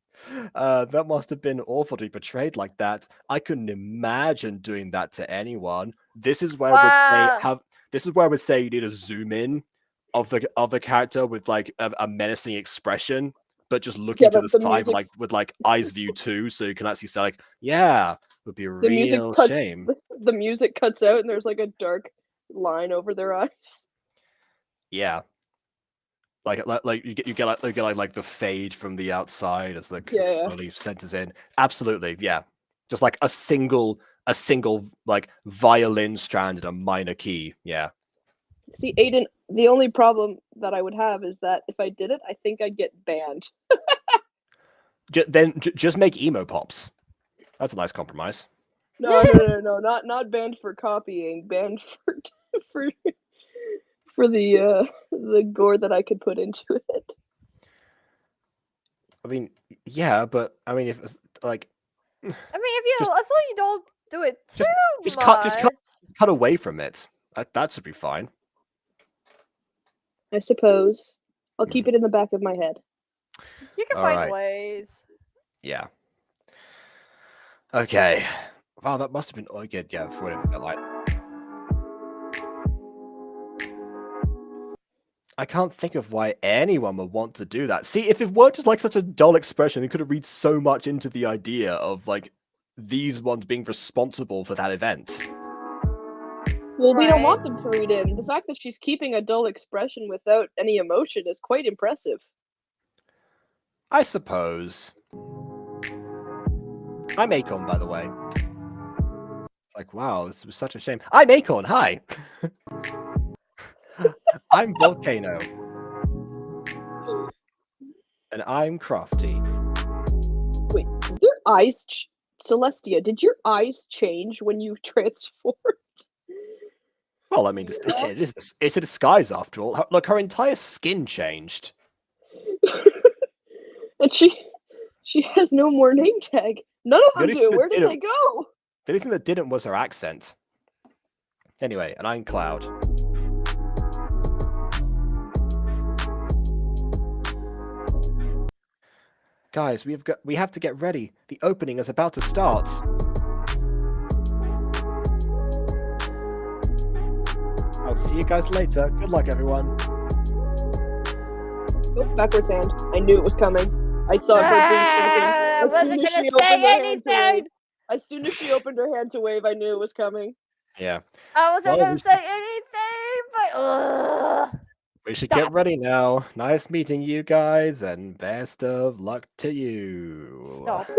that must have been awful to be portrayed like that. I couldn't imagine doing that to anyone. This is where I would say you need a zoom in of the character with like a menacing expression, but just looking to the side with like eyes view too, so you can actually say like, yeah, would be a real shame. The music cuts out and there's like a dark line over their eyes. Yeah. Like you get like the fade from the outside as the slowly centers in. Absolutely, yeah. Just like a single like violin strand and a minor key. Yeah. See, Aiden, the only problem that I would have is that if I did it, I think I'd get banned. Just make emo pops. That's a nice compromise. No, not banned for copying, banned for the gore that I could put into it. I mean, yeah, but I mean, if like, I mean, as long as you don't do it too much, just cut away from it. That should be fine. I suppose I'll keep it in the back of my head. You can find ways. Yeah. Okay. Wow, that must have been good. Yeah, for whatever they're like. I can't think of why anyone would want to do that. See, if it weren't just like such a dull expression, it could have read so much into the idea of like these ones being responsible for that event. Well, we don't want them to read in. The fact that she's keeping a dull expression without any emotion is quite impressive. I suppose. I'm Acorn, by the way. It's like, wow, this was such a shame. I'm Acorn, hi! I'm Volcano. And I'm Crafty. Wait, your eyes... Celestia, did your eyes change when you transformed? Well, I mean, it's a disguise after all. Look, her entire skin changed. And she has no more name tag. None of The them only thing do. that Where did didn't- they go? The only thing that didn't was her accent. Anyway, and I'm Cloud. Guys, we have to get ready. The opening is about to start. I'll see you guys later. Good luck, everyone. Oh, backwards hand. I knew it was coming. I saw her being shaken. I As soon wasn't as gonna she say opened her hand to wave. anything. As soon as she opened her hand to wave, I knew it was coming. Yeah. I wasn't Well, gonna say anything, but We should Stop. get ready now. Nice meeting you guys, and best of luck to you. stop with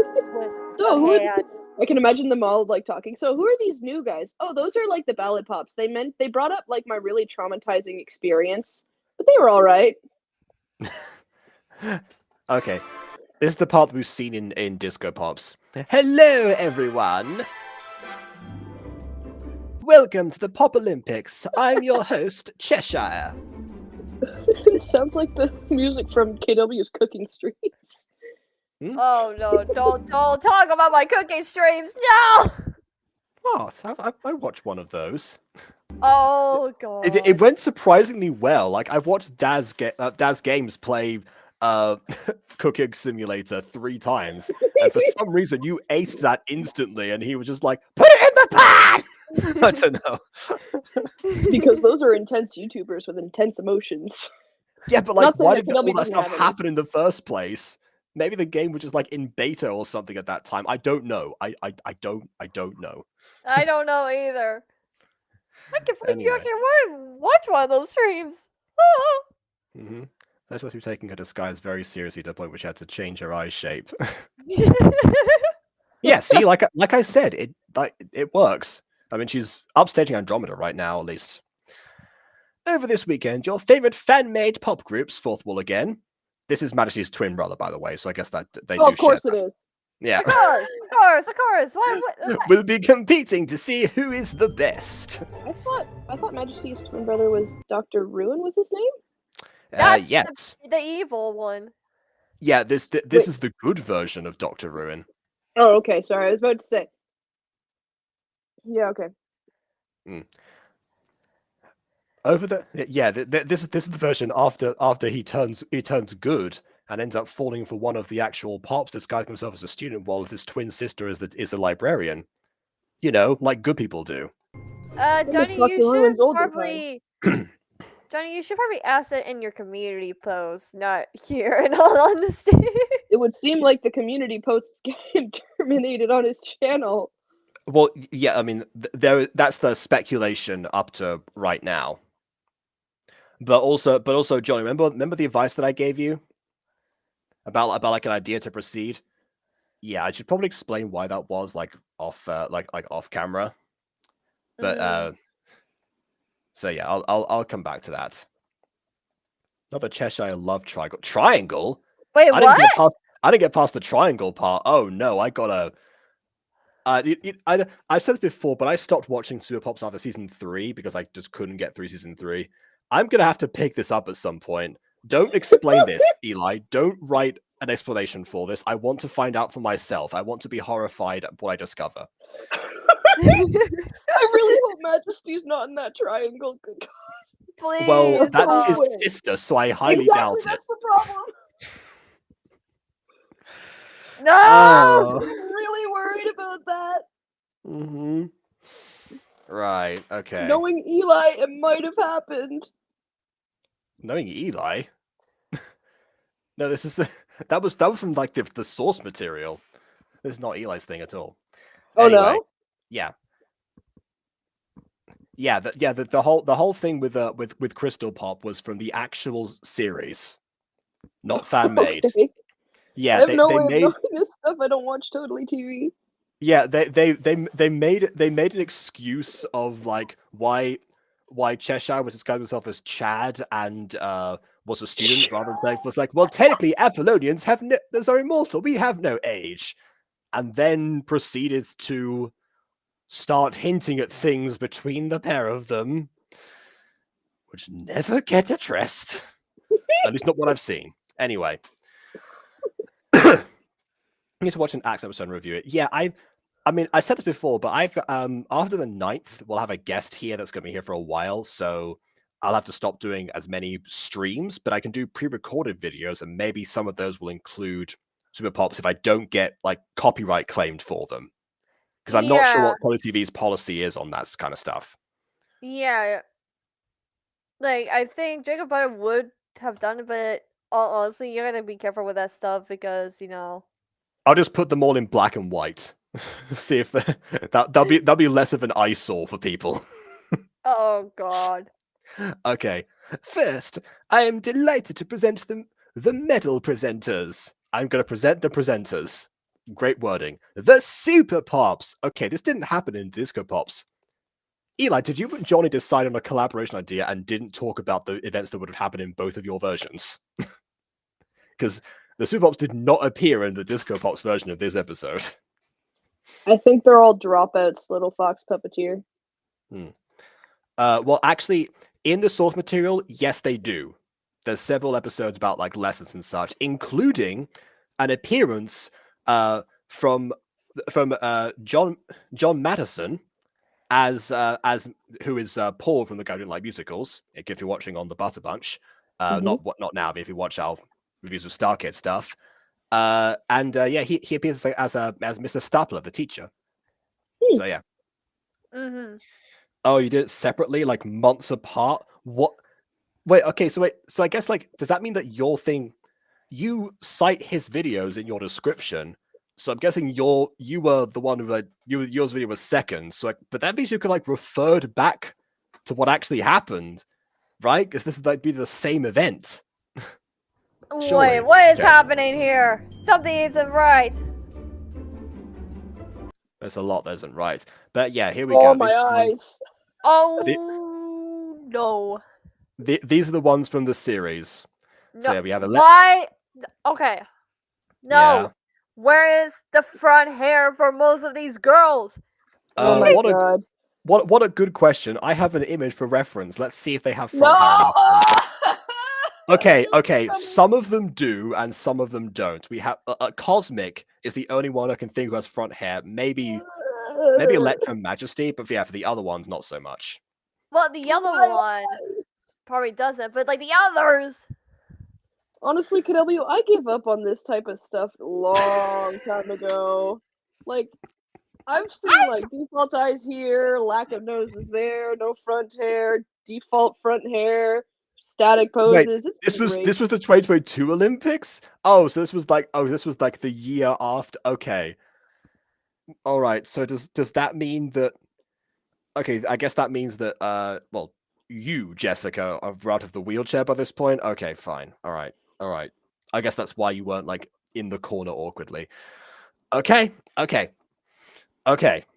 So the who are hand. I can imagine them all like talking. So who are these new guys? Oh, those are like the ballad pops. They brought up like my really traumatizing experience, but they were all right. Okay. This is the part we've seen in Disco Pops. Hello, everyone. Welcome to the Pop Olympics. I'm your host, Cheshire. It sounds like the music from KW's cooking streams. Oh no! Don't talk about my cooking streams. No. Oh, so I watched one of those. Oh god. It went surprisingly well. Like I've watched Daz Games play Cooking Simulator 3 times, and for some reason you aced that instantly, and he was just like, "Put it in the pan!" I don't know. Because those are intense YouTubers with intense emotions. Yeah, but like, Not saying why that did all KW that doesn't stuff have any. happen in the first place? Maybe the game was just like in beta or something at that time. I don't know. I don't know. I don't know either. I can't believe you Anyway. actually watch one of those streams. Mm-hmm. They're supposed to be taking her disguise very seriously to the point where she had to change her eye shape. Yeah, see, like I said, it works. I mean, she's upstaging Andromeda right now, at least. Over this weekend, your favorite fan-made pop groups, Fourth Wall again. This is Majesty's twin brother, by the way, so I guess that they do Oh, of course share it that. is. Yeah. Of course. Why? We'll be competing to see who is the best. I thought Majesty's twin brother was Dr. Ruin was his name? That's Yes. the evil one. Yeah, this is the good version of Dr. Ruin. Oh, okay. Sorry, I was about to say. Yeah, okay. This is the version after he turns good and ends up falling for one of the actual pops, disguising himself as a student while his twin sister is a librarian. You know, like good people do. Johnny, Dr. you should Ruin's old probably. Johnny, you should probably ask it in your community post, not here. In all honesty. It would seem like the community posts get him terminated on his channel. Well, yeah, I mean, that's the speculation up to right now. But also, Johnny, remember the advice that I gave you about like an idea to proceed? Yeah, I should probably explain why that was like off off camera. But so yeah, I'll come back to that. Not that Cheshire love triangle. Wait, what? I didn't get past the triangle part. Oh no, I gotta. I've said this before, but I stopped watching Super Pops after season 3 because I just couldn't get through season 3. I'm gonna have to pick this up at some point. Don't explain this, Eli. Don't write an explanation for this. I want to find out for myself. I want to be horrified at what I discover. I really hope Majesty's not in that triangle. Good God. Please. Well, that's his no. sister, so I highly doubt it. That's the problem. No. Oh. I'm really worried about that. Mm-hmm. Right. Okay. Knowing Eli, it might have happened. Knowing Eli. No, this is that was from like the source material. This is not Eli's thing at all. Oh Anyway, no. Yeah. The whole thing with Crystal Pop was from the actual series, not fan made. Okay. Yeah, I have no they way made of knowing this stuff. I don't watch Totally TV. yeah they made an excuse of like why Cheshire was disguising himself as Chad and was a student rather than saying was like, well, technically Apollonians are immortal. We have no age, and then proceeded to start hinting at things between the pair of them, which never get addressed. At least not what I've seen. Anyway. need to watch an Axe episode and review it. Yeah, I mean, I said this before, but I've after the 9th, we'll have a guest here that's going to be here for a while, so I'll have to stop doing as many streams, but I can do pre-recorded videos, and maybe some of those will include Super Pops if I don't get like copyright claimed for them, because I'm not sure Yeah. what Poly TV's policy is on that kind of stuff. Yeah. Like, I think Jacob Butter would have done it, but honestly, you gotta be careful with that stuff because, you know. I'll just put them all in black and white. See if that'll be less of an eyesore for people. Oh, God. Okay. First, I am delighted to present the medal presenters. I'm going to present the presenters. Great wording. The Super Pops. Okay, this didn't happen in Disco Pops. Eli, did you and Johnny decide on a collaboration idea and didn't talk about the events that would have happened in both of your versions? Because the Super Pops did not appear in the Disco Pops version of this episode. I think they're all dropouts, Little Fox Puppeteer. Well, actually, in the source material, yes, they do. There's several episodes about like lessons and such, including an appearance from John Madison as who is Paul from the Guy Who Didn't Like Musicals. If you're watching on the Butter Bunch, not now, but if you watch our reviews of Star Kid stuff, yeah, he appears as Mr. Stapler, the teacher. So yeah. Mm-hmm. Oh, you did it separately, like months apart? What? Wait, okay, so I guess, like, does that mean that you cite his videos in your description, so I'm guessing you were the one who, yours video was second, so, like, but that means you could, like, referred back to what actually happened, right? Because this would, like, be the same event. Surely. Wait, what is Okay. happening here? Something isn't right. There's a lot that isn't right. But yeah, here we Oh, go. my These are the ones- eyes. Oh, no. these are the ones from the series. No. So yeah, we have Why? Okay. No. Yeah. Where is the front hair for most of these girls? Oh my what a god. what a good question. I have an image for reference. Let's see if they have front hair. No! Okay. Some of them do, and some of them don't. We have Cosmic is the only one I can think who has front hair. Maybe Electro Majesty, but yeah, for the other ones, not so much. Well, the other one probably doesn't, but like the others. Honestly, KW, I gave up on this type of stuff a long time ago. Like, I've seen like default eyes here, lack of noses there, no front hair, default front hair, static poses. It's This was great. the 2022 Olympics. Oh, so this was like the year after. Okay, all right. So does that mean that? Okay, I guess that means that. Well, you, Jessica, are out of the wheelchair by this point. Okay, fine. All right. I guess that's why you weren't like in the corner awkwardly. Okay.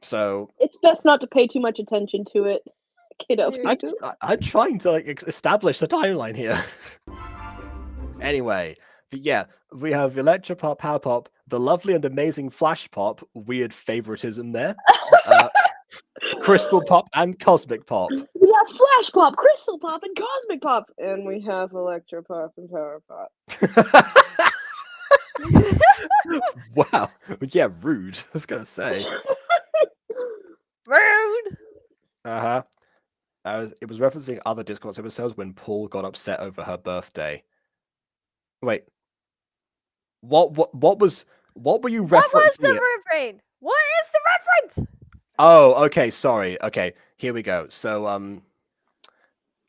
So It's best not to pay too much attention to it, KW. I'm trying to like establish the timeline here. Anyway, yeah, we have Electro Pop, Power Pop, the lovely and amazing Flash Pop, weird favoritism there, Crystal Pop, and Cosmic Pop. We have Flash Pop, Crystal Pop, and Cosmic Pop, and we have Electro Pop and Power Pop. Wow. Yeah, rude. I was gonna say. Rude. It was referencing other Discord episodes when Paul got upset over her birthday. Wait. What were you referencing? What was the refrain? What is the reference? Oh, okay, sorry. Okay, here we go. So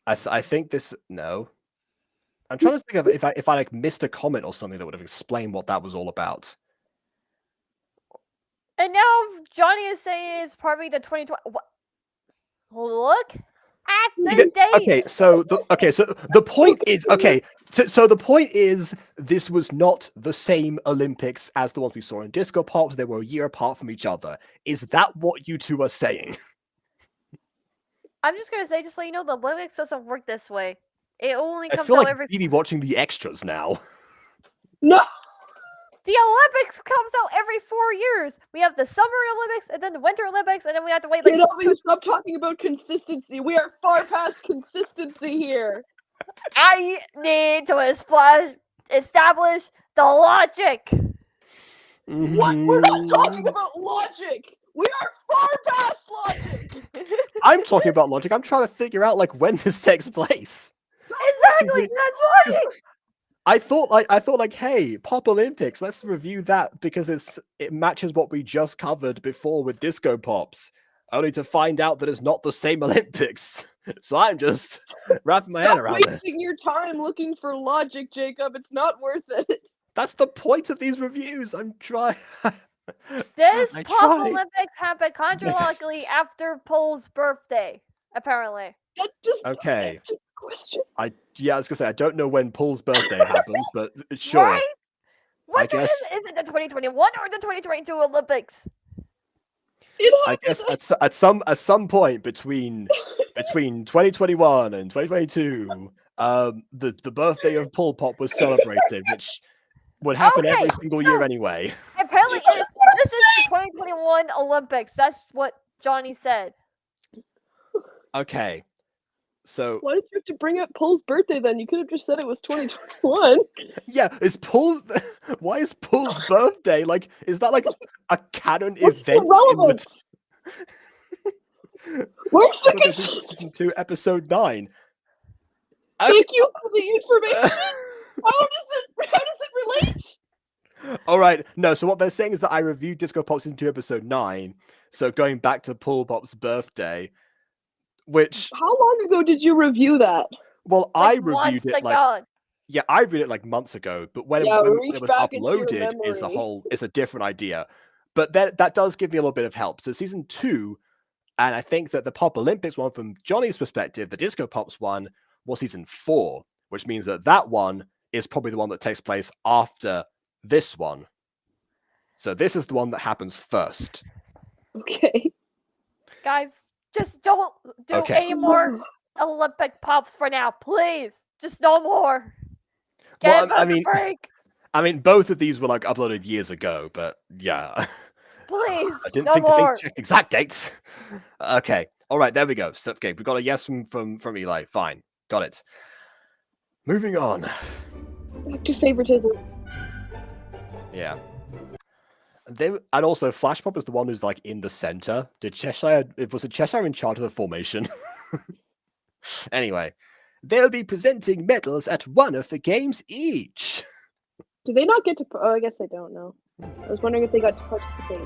I think this no. I'm trying to think of if I like missed a comment or something that would have explained what that was all about. And now Johnny is saying it's probably the 2020. What? Look at the dates. Okay, so the point is So the point is this was not the same Olympics as the ones we saw in Disco Pops. They were a year apart from each other. Is that what you two are saying? I'm just gonna say, just so you know, the Olympics doesn't work this way. It only comes I feel out like every. maybe watching the extras now. No! The Olympics comes out every 4 years. We have the Summer Olympics, and then the Winter Olympics, and then we have to wait like. KW, stop talking about consistency. We are far past consistency here. I need to establish the logic. What? We're not talking Mhm. about logic. We are far past logic. I'm talking about logic. I'm trying to figure out like when this takes place. Exactly, that's logic. I thought like, hey, Pop Olympics, let's review that because it matches what we just covered before with Disco Pops. Only to find out that it's not the same Olympics. So I'm just wrapping my head Stop around this. wasting your time looking for logic, Jacob. It's not worth it. That's the point of these reviews. I'm trying. This I Pop try. Olympics happened chronologically Yes. after Pole's birthday, apparently. That does not Okay. answer the question. I was gonna say I don't know when Paul's birthday happens, but sure. Right? I Which one guess is it the 2021 or the 2022 Olympics? I guess at some point between 2021 and 2022, the birthday of Paul Pop was celebrated, which would happen every Okay, single so year anyway. apparently this is the 2021 Olympics. That's what Johnny said. Okay. So Why did you have to bring up Paul's birthday then? You could have just said it was 2021. yeah, is Paul why is Paul's birthday like is that like a canon What's event the relevance? Where's the season consistency? 2 episode 9? Thank you for the information. How does it relate? All right. No, so what they're saying is that I reviewed Disco Pop Season 2 episode 9. So going back to Paul Pop's birthday, which How long ago did you review that? well, Like, I reviewed it like God. yeah, I reviewed it like months ago, but when Yeah, it reach was back into your uploaded memory. is a different idea. But that does give me a little bit of help. So season 2, and I think that the Pop Olympics one from Johnny's perspective, the Disco Pops one was season 4, which means that one is probably the one that takes place after this one. So this is the one that happens first. Okay. Guys, just don't do Okay. any more Olympic pops for now, please. Just no more. Well, Get a break. I mean, both of these were like uploaded years ago, but yeah. Please, I didn't no think more. to check exact dates. Okay. All right, there we go. So, okay, we got a yes from Eli. Fine. Got it. Moving on. Back to favoritism. Yeah. And also Flash Pop is the one who's like in the center. Was it Cheshire in charge of the formation? Anyway, they'll be presenting medals at one of the games each. Do they not get to? Oh, I guess they don't know. I was wondering if they got to participate.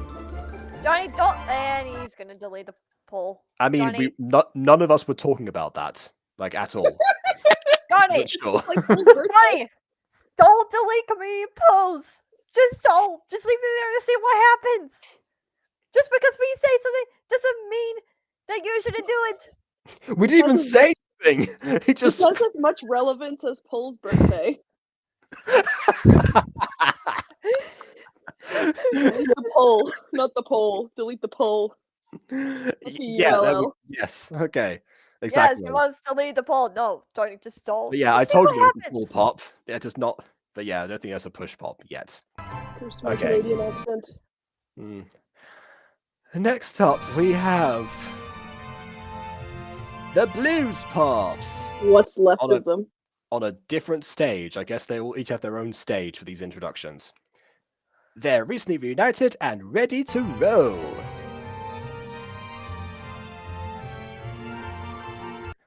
Johnny, don't. And he's gonna delete the poll. I mean, Johnny. none of us were talking about that, like at all. Johnny, Sure. Like Paul's birthday. Johnny, don't delete community posts. Just don't. Just leave it there to see what happens. Just because we say something doesn't mean that you shouldn't do it. We didn't even say anything. He just It has as much relevance as Paul's birthday. Delete the poll, not the poll. Delete the poll. Yeah. Yes. Okay. Exactly. Yes, you must delete the poll. No, Johnny, just don't. But yeah, just I see told what you it was a happens. full pop. Yeah, just not. But yeah, I don't think that's a push pop yet. Here's my Okay. Canadian accent. Next up, we have the Blues Pops. What's left of them? On a different stage. I guess they will each have their own stage for these introductions. They're recently reunited and ready to roll.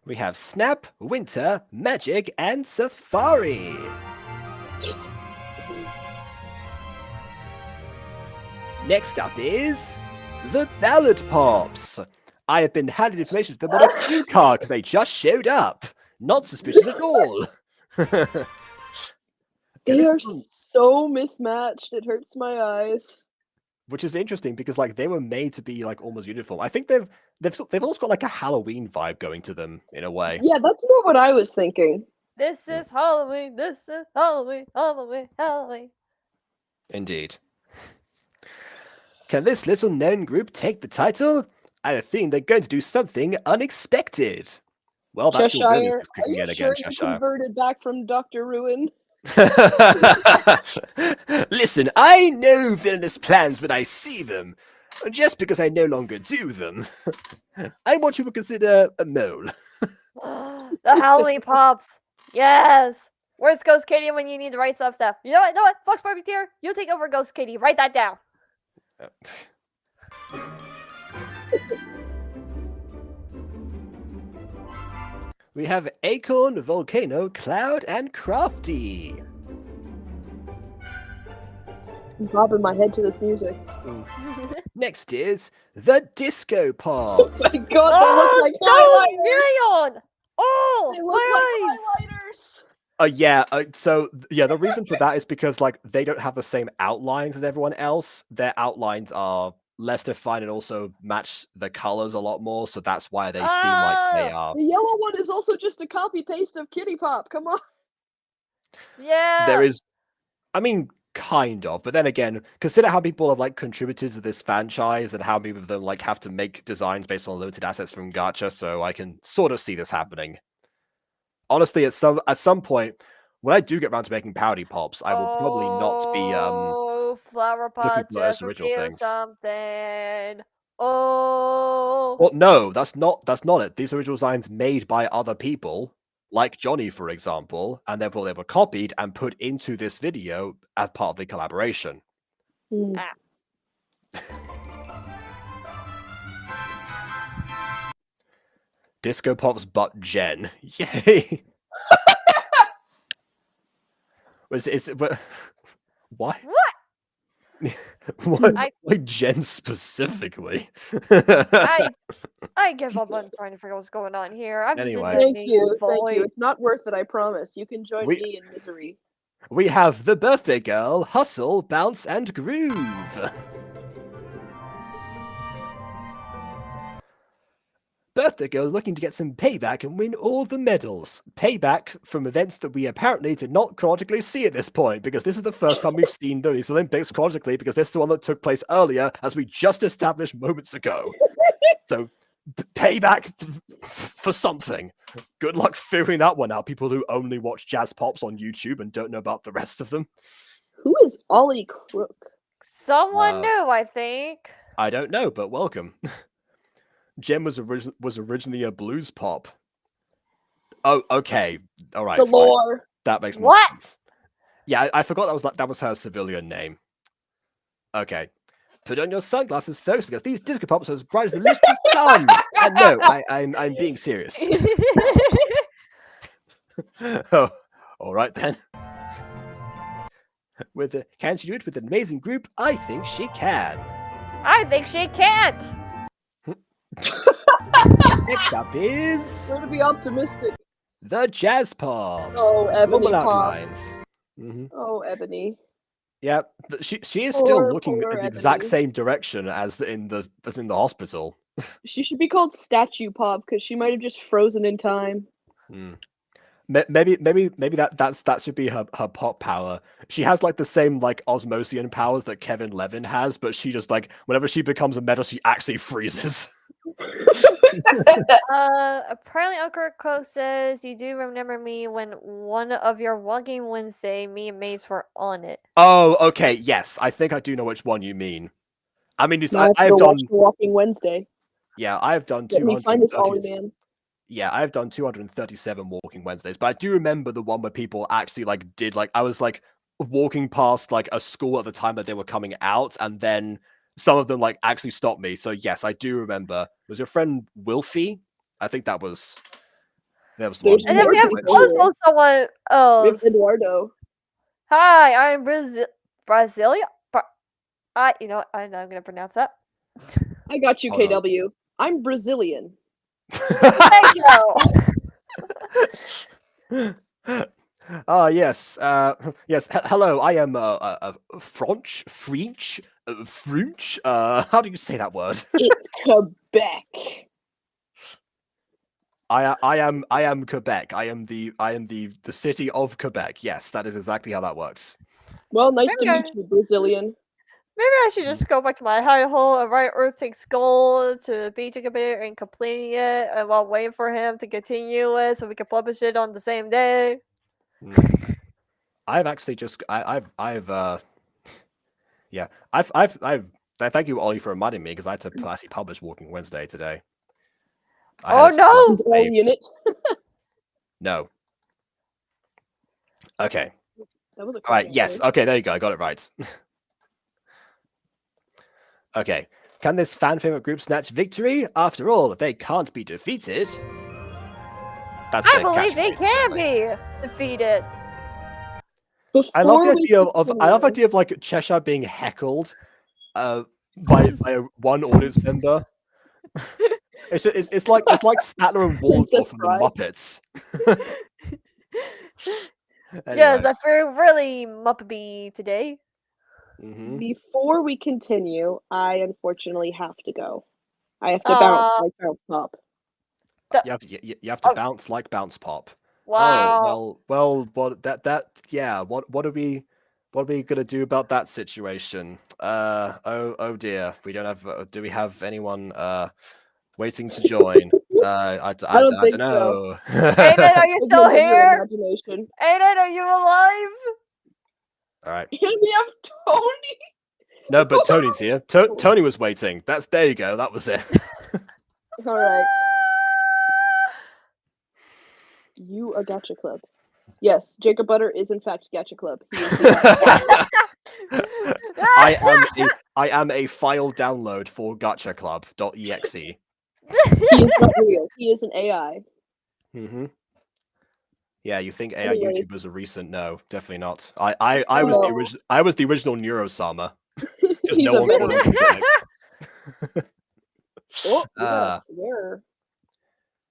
We have Snap, Winter, Magic, and Safari. Next up is the Ballad Pops. I have been handed information to them on a cue card because they just showed up. Not suspicious at all. They are so mismatched. It hurts my eyes. Which is interesting because like they were made to be like almost uniform. I think they've also got like a Halloween vibe going to them in a way. Yeah, that's more what I was thinking. This is Halloween. This is Halloween. Halloween. Halloween. Indeed. Can this little known group take the title? I have a feeling they're going to do something unexpected. Well, that's your Cheshire, is kicking in are you again, sure you Cheshire. converted back from Dr. Ruin? Listen, I know villainous plans when I see them. Just because I no longer do them. I'm what you would consider a mole. The Halloween Pops. Yes. Where's Ghost Kitty when you need to write stuff? You know what? Fox Puppeteer, you take over Ghost Kitty. Write that down. We have Acorn, Volcano, Cloud, and Crafty. I'm bobbing my head to this music. Next is the Disco Pops. Oh my god, they look like highlighters! Leon! Oh, They look please! like highlighters! The reason for that is because like they don't have the same outlines as everyone else. Their outlines are less defined and also match the colors a lot more, so that's why they seem like they are. The yellow one is also just a copy paste of Kitty Pop. Come on. Yeah. There is, I mean, kind of, but then again, consider how people have like contributed to this franchise and how many of them like have to make designs based on limited assets from Gacha, so I can sort of see this happening. Honestly, at some point, when I do get around to making Pouty Pops, I will probably not be Flower looking Pot for those just original revealed things. something. Oh. Well, no, that's not it. These original designs made by other people, like Jonny, for example, and therefore they were copied and put into this video as part of the collaboration. Disco Pop's butt Jen. Yay! Why? What? Why Jen specifically? I give up on trying to figure out what's going on here. I'm Anyway. just in Thank you. void. Thank you. It's not worth it, I promise. You can join me in misery. We have the birthday girl, Hustle, Bounce, and Groove. Birthday girl looking to get some payback and win all the medals. Payback from events that we apparently did not chronologically see at this point, because this is the first time we've seen these Olympics chronologically, because this is the one that took place earlier, as we just established moments ago. So, payback for something. Good luck figuring that one out, people who only watch Jazz Pops on YouTube and don't know about the rest of them. Who is Ollie Crook? Someone new, I think. I don't know, but welcome. Jem was originally a blues pop. Oh, okay. All right. The lore. Fine. That makes more sense. Yeah, I forgot that was her civilian name. Okay. Put on your sunglasses, folks, because these disco pops are as bright as the little sun. And no, I'm being serious. Oh, all right then. Can she do it with an amazing group? I think she can. I think she can't. Next up is We're to be optimistic. the Jazz Pops. Oh, Ebony Normal Pop. outlines. Oh, Ebony. Yeah, she is still looking poor in the exact Ebony. same direction as in the hospital. She should be called Statue Pop because she might have just frozen in time. Maybe that should be her pop power. She has like the same like Osmosian powers that Kevin Levin has, but she just like whenever she becomes a metal, she actually freezes. Apparently Uncle Crow says you do remember me when one of your Walking Wednesday, me and Mace were on it. Oh, okay, yes, I think I do know which one you mean. I mean, I have done Walking Wednesday. Yeah, I have done 230. Let me find this Ollie man. Yeah, I've done 237 Walking Wednesdays, but I do remember the one where people actually like did like I was like walking past like a school at the time that they were coming out, and then some of them like actually stopped me. So yes, I do remember. Was your friend Wilfie? I think that was the one. And then we have also someone else. We have Eduardo. Hi, I'm Brasilia. You know what? I'm gonna pronounce that. I got you, KW. I'm Brazilian. Thank you. Yes. Yes. Hello. I am French. How do you say that word? It's Quebec. I am Quebec. I am the city of Quebec. Yes, that is exactly how that works. Well, nice to meet you, Brazilian. Maybe I should just go back to my high hole and write Earth Takes Gold to the beach computer and completing it, and while waiting for him to continue it so we can publish it on the same day. I've actually just I've thank you, Ollie, for reminding me because I had to actually publish Walking Wednesday today. Oh no! Is Ollie in it? No. Okay. That was a All right. quick Yes. answer. Okay. There you go. I got it right. Okay. Can this fan favorite group snatch victory? After all, they can't be defeated. That's I their believe they catchphrase, can apparently. be defeated. I love the Before we idea of I love the continue- idea of like Cheshire being heckled by one audience member. It's like Statler and Princess Waldorf from the Bride. Muppets. Yes, Anyway. I feel really muppety today. Mhm. Before we continue, I unfortunately have to go. I have to bounce like bounce pop. You have to Oh. bounce like bounce pop. Wow. Well, what yeah, what are we gonna do about that situation? Oh dear, we don't have. Do we have anyone waiting to join? I don't don't think so. know. Aiden, are you Maybe still a little here? Imagination. Aiden, are you alive? All right. And we have Tony. No, but Tony's here. Tony was waiting. There you go. That was it. All right. You a Gacha Club? Yes, Jacob Butter is in fact Gacha Club. He is the I am a file download for gachaclub.exe. He is not real. He is an AI. Mm-hmm. Yeah, you think AI Anyways. YouTubers are recent? No, definitely not. I was the original Neurosama. Just He's no a one called veteran. him Phoenix. Oh, you gotta swear.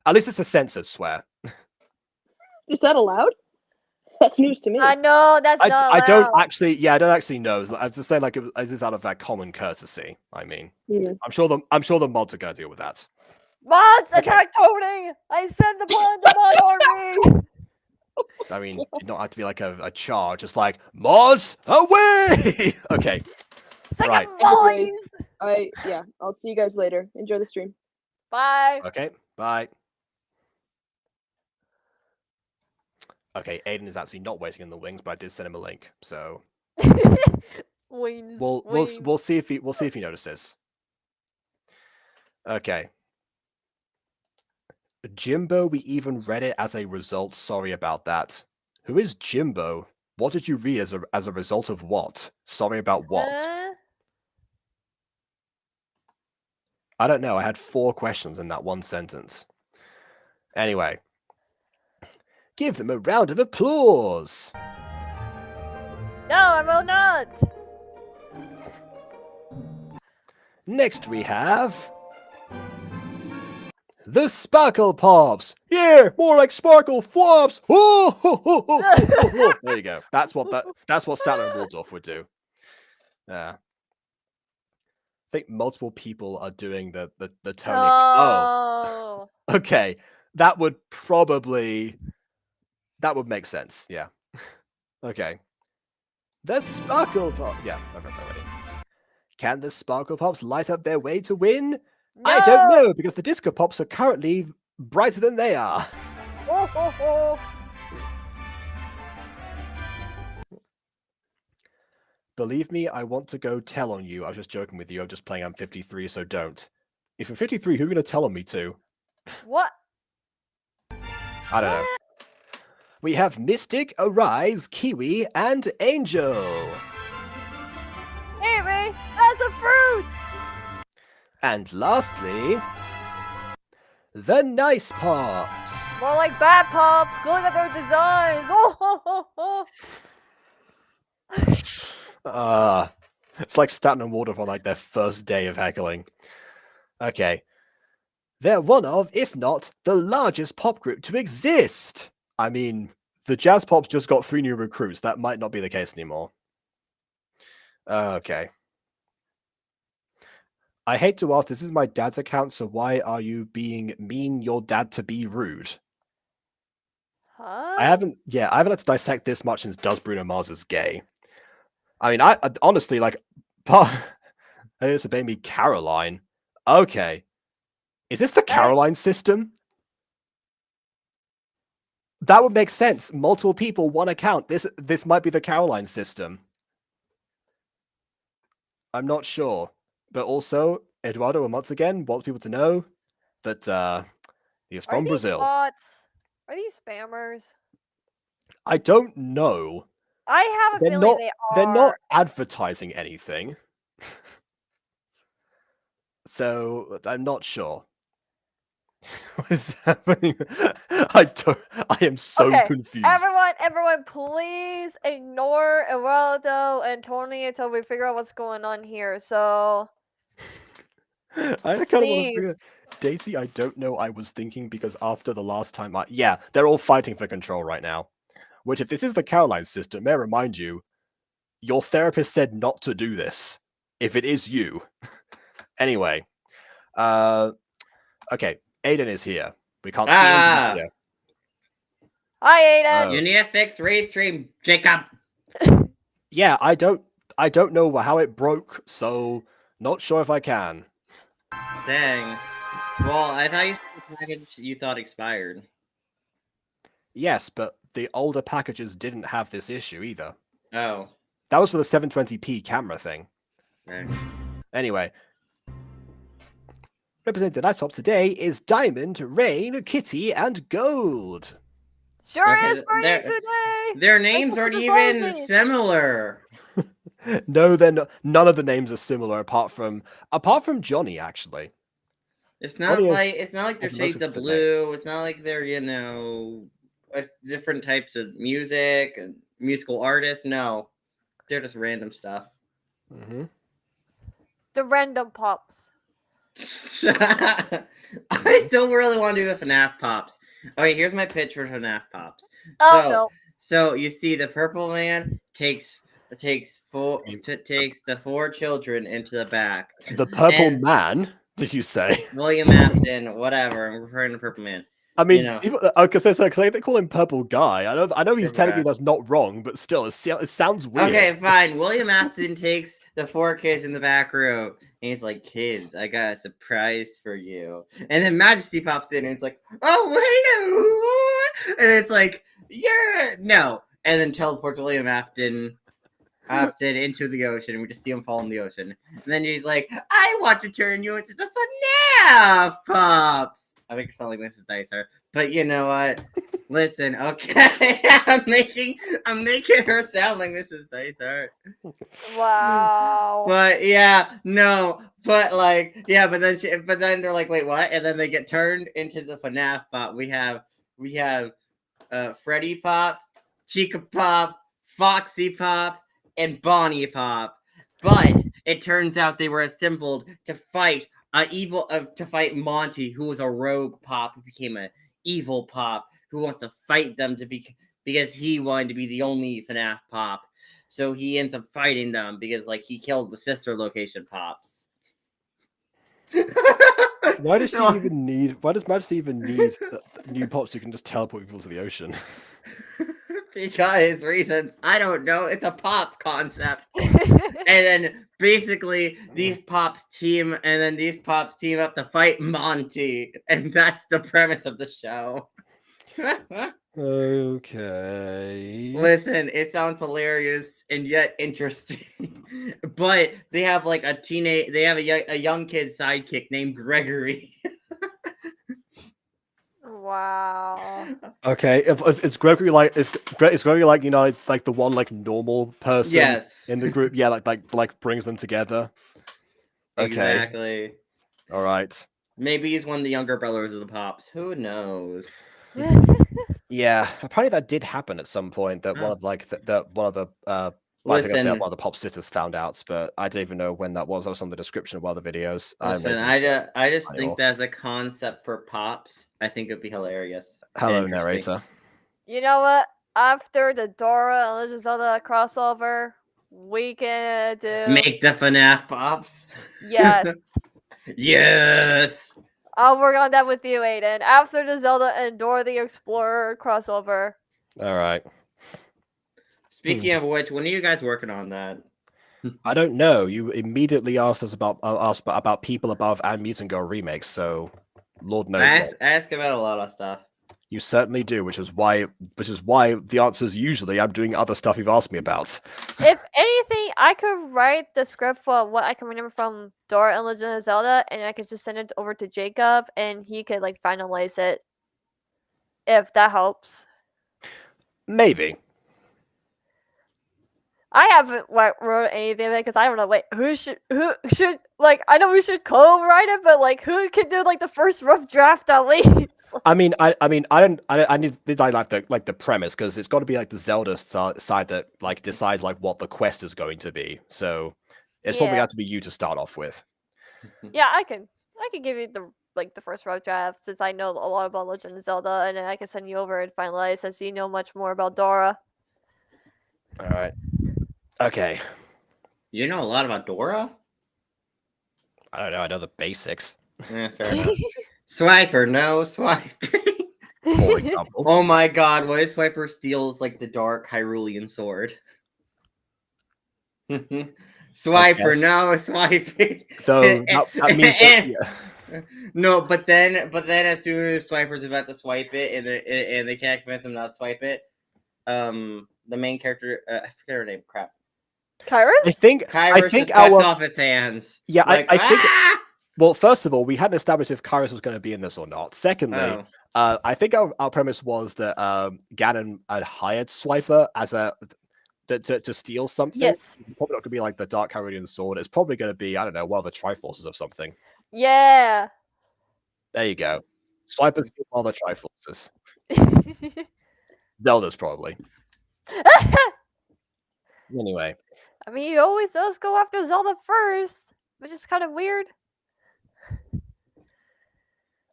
At least it's a censored swear. Is that allowed? That's news to me. No, that's not I don't allowed. actually. Yeah, I don't actually know. I was just saying, like, it's just out of that common courtesy. I mean, Hmm. I'm sure the mods are gonna deal with that. Mods, Okay. attack Tony! I sent the mod army! I mean, you don't have to be like a char, just like mods away. Okay. Second Right. volleys! I'll see you guys later. Enjoy the stream. Bye. Okay. Bye. Okay, Aiden is actually not waiting in the wings, but I did send him a link, so Wings. we'll see if he notices. Okay. Jimbo, we even read it as a result. Sorry about that. Who is Jimbo? What did you read as a result of what? Sorry about what? I don't know. I had 4 questions in that one sentence. Anyway. Give them a round of applause. No, I will not. Next we have the Sparkle Pops. Yeah, more like Sparkle Flops. Oh, ho, ho, ho, ho, ho. There you go. That's what Statler and Waldorf would do. I think multiple people are doing the Tony. Oh. Okay. That would make sense. Yeah. Okay. The Sparkle Pop. Yeah, I've read that already. Can the Sparkle Pops light up their way to win? No. I don't know, because the Disco Pops are currently brighter than they are. Believe me, I want to go tell on you. I was just joking with you. I'm just playing I'm 53, so don't. If you're 53, who are you going to tell on me to? What? I don't know. We have Mystic, Arise, Kiwi, and Angel. Amy, that's a fruit! And lastly, the Nice Pops. More like bad pops. Look at their designs. It's like Statler and Waldorf on like their first day of heckling. Okay. They're one of, if not, the largest pop group to exist. I mean, the Jazz Pops just got 3 new recruits. That might not be the case anymore. Okay. I hate to ask, this is my dad's account, so why are you being mean your dad to be rude? Huh? I haven't had to dissect this much since Does Bruno Mars is gay. I mean, I honestly, like, it's a baby Caroline. Okay. Is this the Caroline system? That would make sense. Multiple people, one account. This might be the Caroline system. I'm not sure. But also, Eduardo once again wants people to know that he is from Brazil. Bots? Are these spammers? I don't know. I have a They're feeling not. they They're not are. advertising anything. So I'm not sure. What is happening? I am so Okay, confused. everyone, please ignore Geraldo and Tony until we figure out what's going on here. So, I kind of want to please. figure. Daisy, I don't know. I was thinking because after the last time, yeah, they're all fighting for control right now. Which, if this is the Caroline system, may I remind you, your therapist said not to do this. If it is you, anyway. Okay, Aiden is here. We can't see him here. Hi, Aiden. Oh. You need to fix Restream, Jacob. Yeah, I don't know how it broke, so not sure if I can. Dang. Well, I thought you said the package you thought expired. Yes, but the older packages didn't have this issue either. Oh. That was for the 720p camera thing. Right. Anyway. Representing the Nice Pop today is Diamond, Rain, Kitty, and Gold. Sure Okay, is for you today. Their names aren't even Spicy. similar. No, then none of the names are similar apart from Jonny, actually. It's not Johnny like they're the most shades of consistent name. blue. It's not like they're different types of music and musical artists. No, they're just random stuff. Mm-hmm. The random pops. I still really want to do the FNAF pops. Okay, here's my pitch for FNAF pops. Oh no. So you see, the purple man takes the 4 children into the back. The purple man, did you say? William Afton, whatever. I'm referring to Purple Man. I mean, You know. because they call him Purple Guy. I know he's Purple technically Guy. that's not wrong, but still, it sounds weird. Okay, fine. William Afton takes the 4 kids in the back room, and he's like, "Kids, I got a surprise for you." And then Majesty pops in, and it's like, "Oh, wait!" And it's like, "Yeah, no." And then teleports William Afton into the ocean, and we just see him fall in the ocean. And then he's like, "I want to turn you into the FNAF pops." I make it sound like Mrs. Dicer, but you know what? Listen, okay, I'm making her sound like Mrs. Dicer. Wow. But yeah, no, but like, yeah, but then they're like, wait, what? And then they get turned into the FNAF pop. We have Freddy Pop, Chica Pop, Foxy Pop, and Bonnie Pop. But it turns out they were assembled to fight to fight Monty, who was a rogue pop who became an evil pop who wants to fight them because he wanted to be the only FNAF pop. So he ends up fighting them because he killed the sister location pops. Why does Majesty even need new pops who can just teleport people to the ocean? Because reasons, I don't know. It's a pop concept. And then basically these pops team up to fight Monty. And that's the premise of the show. Okay. Listen, it sounds hilarious and yet interesting. But they have a young kid sidekick named Gregory. Wow. Okay, is Gregory like is Gregory like like the one normal person Yes. in the group? Yeah, like brings them together. Okay. Exactly. All right. Maybe he's one of the younger brothers of the Pops. Who knows? Yeah, apparently that did happen at some point. That one of one of the one of the Pop sisters found out, but I don't even know when that was. That was on the description of one of the videos. Listen, I just think that as a concept for Pops, I think it'd be hilarious. Hello, narrator. You know what? After the Dora and Legend of Zelda crossover, we can make the FNAF Pops. Yes. Yes. I'll work on that with you, Aiden. After the Zelda and Dora the Explorer crossover. All right. Speaking of which, when are you guys working on that? I don't know. You immediately asked us about People Above and Mutant Girl remakes, so Lord knows. I ask about a lot of stuff. You certainly do, which is why the answer is usually I'm doing other stuff you've asked me about. If anything, I could write the script for what I can remember from Dora and Legend of Zelda, and I could just send it over to Jacob, and he could finalize it. If that helps. Maybe. I haven't wrote anything because I don't know. Like, who should like? I know we should co-write it, but like, who can do like the first rough draft at least? I need like the premise because it's got to be like the Zelda side that like decides like what the quest is going to be. So it's probably Yeah. got to be you to start off with. Yeah, I can give you the first rough draft since I know a lot about Legend of Zelda, and then I can send you over and finalize since you know much more about Dora. All right. Okay. You know a lot about Dora? I don't know. I know the basics. Yeah, fair enough. Swiper, no swiper. For example. Oh my god, what if Swiper steals like the dark Hyrulean sword? Swiper, guess. no swiping. So that means that, yeah. No, but then as soon as Swiper's about to swipe it and they can't convince him not to swipe it, the main character, I forget her name, crap. Kyrus? I think just cuts off his hands. Yeah, like, I think. "Ah!" Well, first of all, we hadn't established if Kyrus was going to be in this or not. Secondly, Oh. I think our premise was that Ganon had hired Swiper as to steal something. Yes. It's probably not going to be like the Dark Hyrulean sword. It's probably going to be, I don't know, one of the Triforces or something. Yeah. There you go. Swiper's steal one of the Triforces. Zelda's probably. Anyway. I mean, he always does go after Zelda first, which is kind of weird.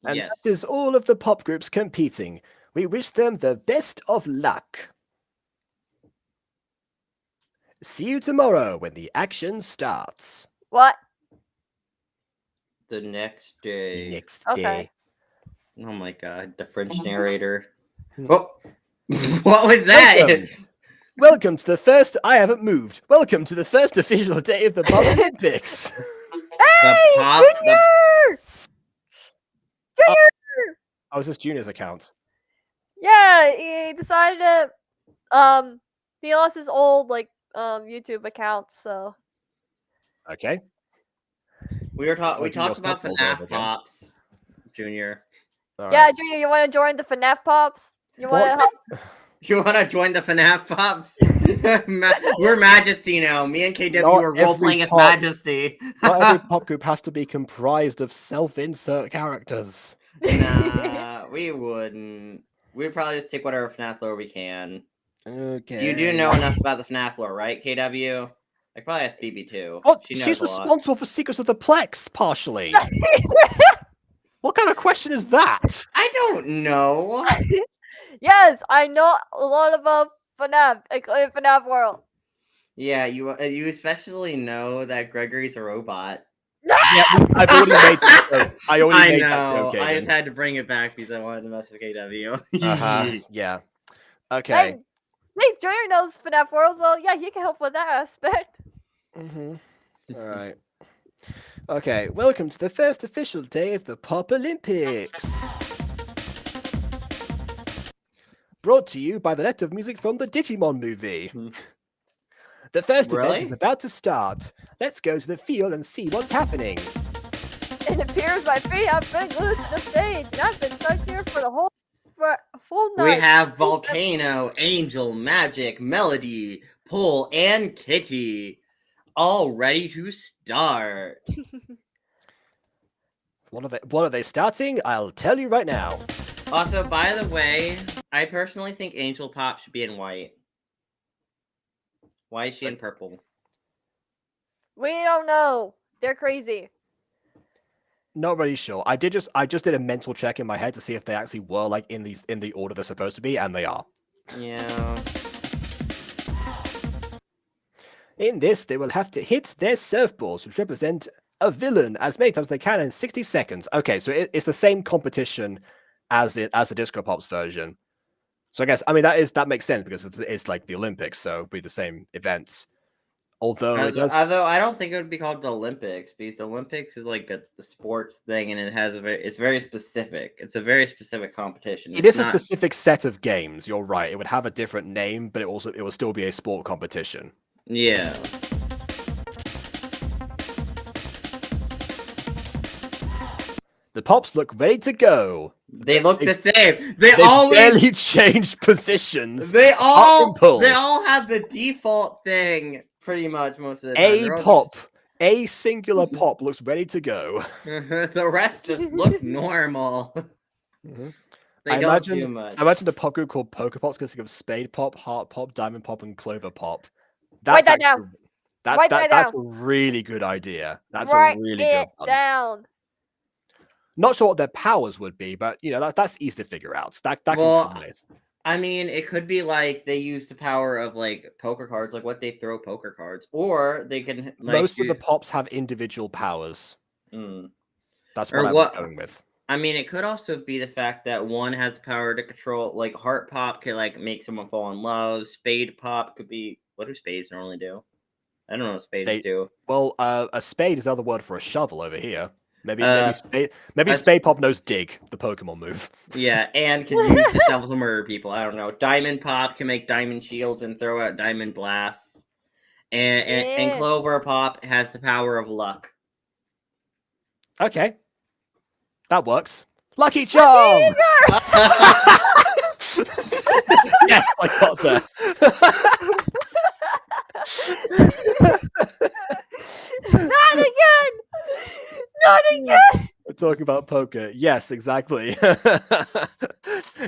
And Yes. that is all of the pop groups competing. We wish them the best of luck. See you tomorrow when the action starts. What? The next day. Next Okay. day. Oh my god, the French narrator. Oh, what was that? Welcome to the first. I haven't moved. Welcome to the first official day of the Paralympics. Hey, Junior! Junior! Oh, is this Junior's account? Yeah, he decided to he lost his old like YouTube account, so Okay. We talked your about stuff falls FNAF over again. Pops, Junior. All yeah, right. Junior, you want to join the FNAF Pops? You want to What? help? You want to join the FNAF Pops? We're Majesty now. Me and KW Not are role playing every as pop- Majesty. Not every pop group has to be comprised of self-insert characters. Nah, we wouldn't. We'd probably just take whatever FNAF lore we can. Okay. You do know enough about the FNAF lore, right, KW? I probably ask BB too. What? She knows She's a lot. responsible for Secrets of the Plex, partially. What kind of question is that? I don't know. Yes, I know a lot about FNAF, FNAF world. Yeah, you especially know that Gregory's a robot. Yeah, I've already made that joke. I already made that know. joke, I just Aiden. had to bring it back because I wanted to mess with KW. Yeah. Okay. Hey, Junior knows FNAF world, so yeah, he can help with that aspect. All right. Okay, welcome to the first official day of the Pop Olympics. Brought to you by the letter of music from the Digimon movie. The first event Really? is about to start. Let's go to the field and see what's happening. It appears my feet have been glued to the stage, and I've been stuck here for a full night. We have Volcano, Angel, Magic, Melody, Pole, and Kitty. All ready to start. What are they starting? I'll tell you right now. Also, by the way, I personally think Angel Pop should be in white. Why is she in purple? We don't know. They're crazy. Not really sure. I just did a mental check in my head to see if they actually were like in the order they're supposed to be, and they are. Yeah. In this, they will have to hit their surfboards, which represent a villain as many times as they can in 60 seconds. Okay, so it's the same competition as the Disco Pops version. So I guess that makes sense because it's like the Olympics, so it'll be the same events. Although I don't think it would be called the Olympics because the Olympics is like a sports thing and it's very specific. It's a very specific competition. It is a specific set of games. You're right. It would have a different name, but it will still be a sport competition. Yeah. The Pops look ready to go. They look the same. They always barely changed positions. they all pull. have the default thing pretty much most of the time. A They're all pop, a singular pop looks ready to go. the rest just look normal. Mhm. They I don't do much. I imagine the pop group called Poker Pops because think of Spade Pop, Heart Pop, Diamond Pop, and Clover Pop. Write that actually- down. That's Write that that's down. a really good idea. That's Write a really it good one. down. Not sure what their powers would be, but you know that's easy to figure out. That Well, can combine. I mean, it could be like they use the power of like poker cards, like what they throw poker cards, or they can like Most of the pops have individual powers. Mm. That's Or what I was what- going with. I mean, it could also be the fact that one has the power to control, like Heart Pop could like make someone fall in love. Spade Pop could be what do spades normally do? I don't know what spades do. Well, a spade is another word for a shovel over here. Maybe a Spade Pop knows dig, the Pokemon move. Yeah, and can use the shovel to murder people. I don't know. Diamond Pop can make diamond shields and throw out diamond blasts. And Yeah. Clover Pop has the power of luck. Okay, that works. Lucky Charm. Yes, I got there. Not again! Not again! We're talking about poker. Yes, exactly.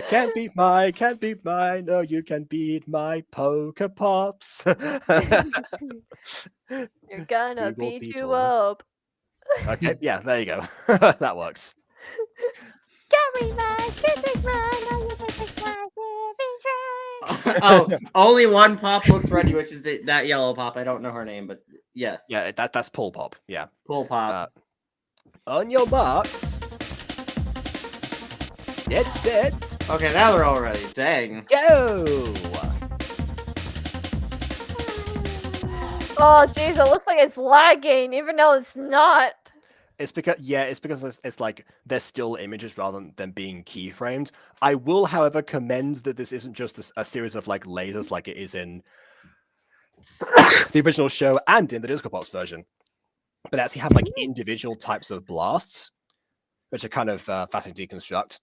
Can't beat mine. No, you can beat my poker pops. You're gonna Google beat you Beetle. up. Okay, yeah, there you go. That works. Carry my perfect mine. Now you can take my perfect right. Oh, only one pop looks ready, which is that yellow pop. I don't know her name, but yes. Yeah, that's Pull Pop. Yeah. Pull pop. On your marks. Get set. Okay, now they're all ready. Dang. Go. Oh, jeez, it looks like it's lagging, even though it's not. It's because it's like they're still images rather than being keyframed. I will, however, commend that this isn't just a series of like lasers like it is in the original show and in the Disco Box version, but actually have like individual types of blasts, which are kind of fascinating to deconstruct.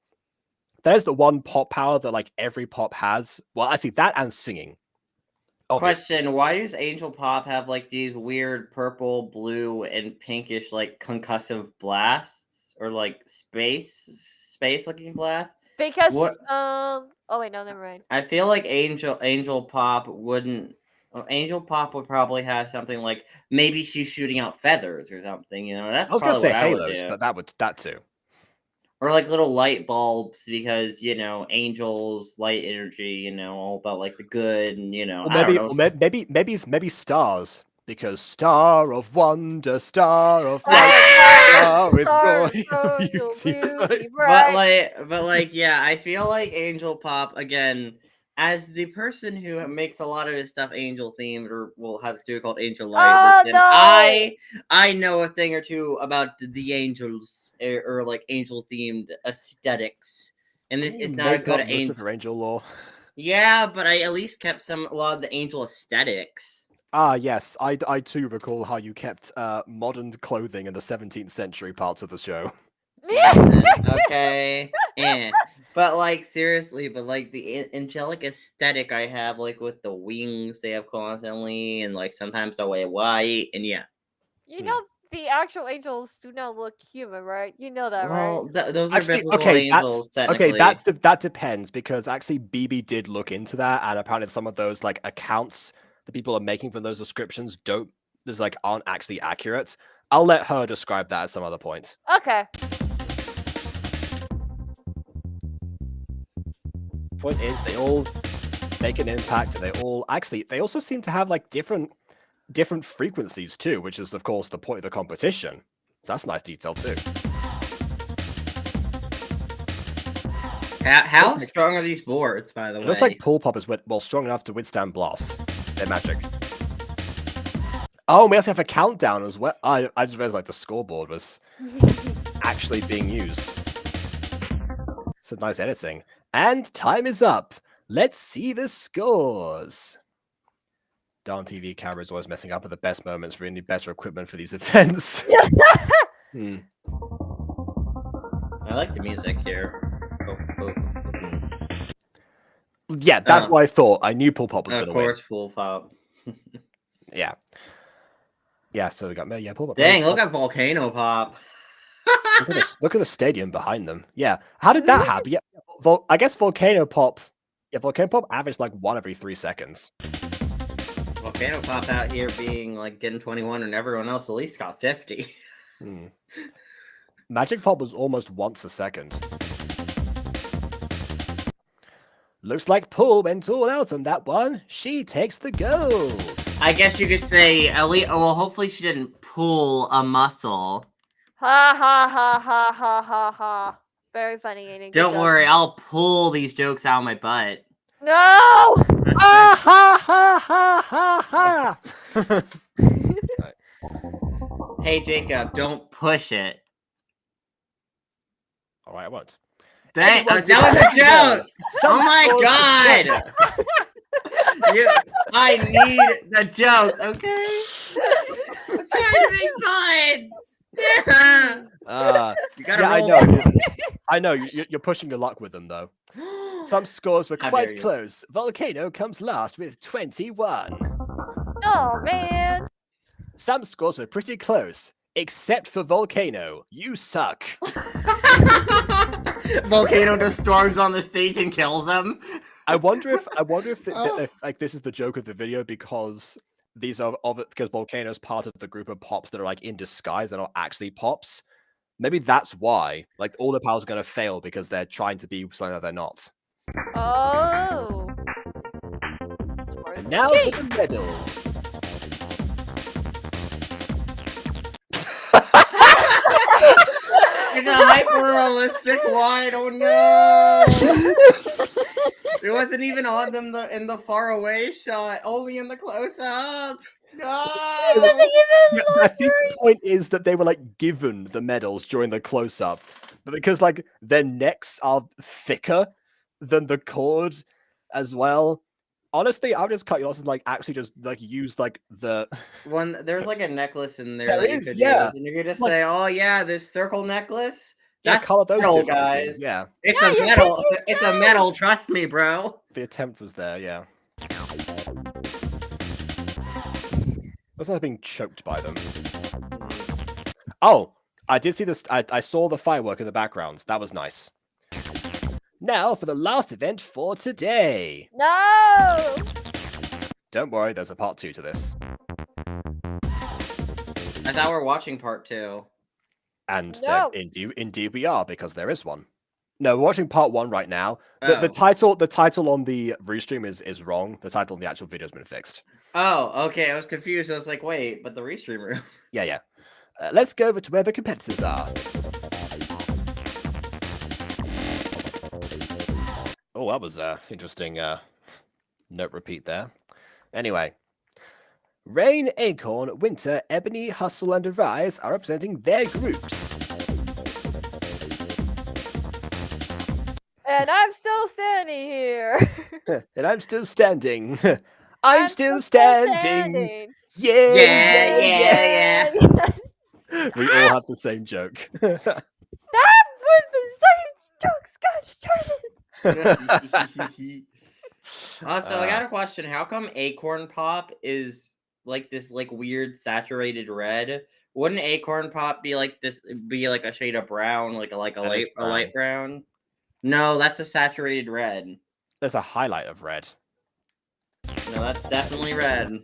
There's the one pop power that like every pop has. Well, actually that and singing. Obviously. Question: why does Angel Pop have like these weird purple, blue, and pinkish like concussive blasts or like space looking blasts? Because, What- oh wait, no, never mind. I feel like Angel Pop wouldn't. Angel Pop would probably have something like maybe she's shooting out feathers or something. You know, that's I was gonna probably say what I would halos, do. but that too. Or like little light bulbs because you know angels, light energy. You know, all about like the good and you know. Or I don't maybe, know. maybe stars, because star of wonder, star of Oh, light, my star with God, royal star, beauty. royal beauty, But right? like, yeah, I feel like Angel Pop again, as the person who makes a lot of his stuff angel themed or well has a studio called Angel Light. Oh, Listen, no! I know a thing or two about the angels or like angel themed aesthetics, and this Can is you not a make good up most angel. of your angel lore? Yeah, but I at least kept a lot of the angel aesthetics. Ah, yes, I too recall how you kept modern clothing in the 17th century parts of the show. Listen, okay, but like seriously, but like the angelic aesthetic I have, like with the wings they have constantly, and like sometimes the way white, and yeah. You know the actual angels do not look human, right? You know that, Well, right? those are Actually, biblical okay, angels, technically. that depends because actually BB did look into that, and apparently some of those like accounts that people are making from those descriptions aren't actually accurate. I'll let her describe that at some other point. Okay. Point is, they all make an impact, and they also seem to have like different frequencies too, which is of course the point of the competition. So that's nice detail too. How Looks like- strong are these boards, by the It way? looks like Pull Pop is strong enough to withstand blasts. They're magic. Oh, we also have a countdown as well. I just realized like the scoreboard was actually being used. Some nice editing. And time is up. Let's see the scores. Darn TV camera is always messing up at the best moments. We need better equipment for these events. I like the music here. Yeah, that's Oh. what I thought. I knew Pool Pop was going Of to win. course, Pool Pop. Yeah. Yeah, so we got Pool Pop. Dang, look at Volcano Pop. Look at the stadium behind them. Yeah. How did that happen? Yeah. I guess Volcano Pop. Yeah, Volcano Pop averaged like 1 every 3 seconds. Volcano Pop out here being like getting 21 and everyone else at least got 50. Magic Pop was almost once a second. Looks like Pool went all out on that one. She takes the gold. I guess you could say at least. Well, hopefully she didn't pull a muscle. Ha ha ha ha ha ha ha. Very funny, Aiden. Don't worry, I'll pull these jokes out of my butt. No! Ah ha ha ha ha ha! Hey Jacob, don't push it. All right, I won't. Dang, Everyone that was a joke! Some Oh my scores- god! I need the jokes, okay? I'm trying to make puns! You gotta Yeah, I roll. know. I know. You're pushing your luck with them, though. Some scores were How quite dare you. close. Volcano comes last with 21. Oh, man. Some scores were pretty close, except for Volcano. You suck. Volcano just storms on the stage and kills him. I wonder if Oh. if like this is the joke of the video because these are because Volcano's part of the group of pops that are like in disguise. They're not actually pops. Maybe that's why. Like all the powers are gonna fail because they're trying to be something that they're not. Oh. And now for the medals. It's a hyper-realistic one. Oh no! It wasn't even on them in the far away shot, only in the close up. No! I think the point is that they were like given the medals during the close up, but because like their necks are thicker than the cord as well. Honestly, I would just cut you off and like actually just like use like the When there's like a necklace in there There that you is, could yeah. use, and you could just Like- say, "Oh yeah, this circle necklace." yeah, That's color those metal, differently, guys. Yeah, It's Yeah, a you metal. can use It's a metal. Trust me, bro. the attempt was there. Yeah, that's not being choked by them. Oh, I did see this. I saw the firework in the background. That was nice. Now for the last event for today. No! Don't worry, there's a part 2 to this. I thought we were watching part 2. And No. indeed we are, because there is one. No, we're watching part 1 right now. The Oh. title on the restream is wrong. The title on the actual video has been fixed. Oh, okay. I was confused. I was like, wait, but the restream room. Yeah. Let's go over to where the competitors are. Oh, that was interesting note repeat there. Anyway. Rain, Acorn, Winter, Ebony, Hustle, and Arise are representing their groups. And I'm still standing here. And I'm still standing. I'm still standing. Yeah. Yeah. We all have the same joke. Stop with the same jokes, gosh darn it. Also, I got a question. How come Acorn Pop is like this like weird saturated red? Wouldn't Acorn Pop be like this? Be like a shade of brown, like a light brown? No, that's a saturated red. There's a highlight of red. No, that's definitely red.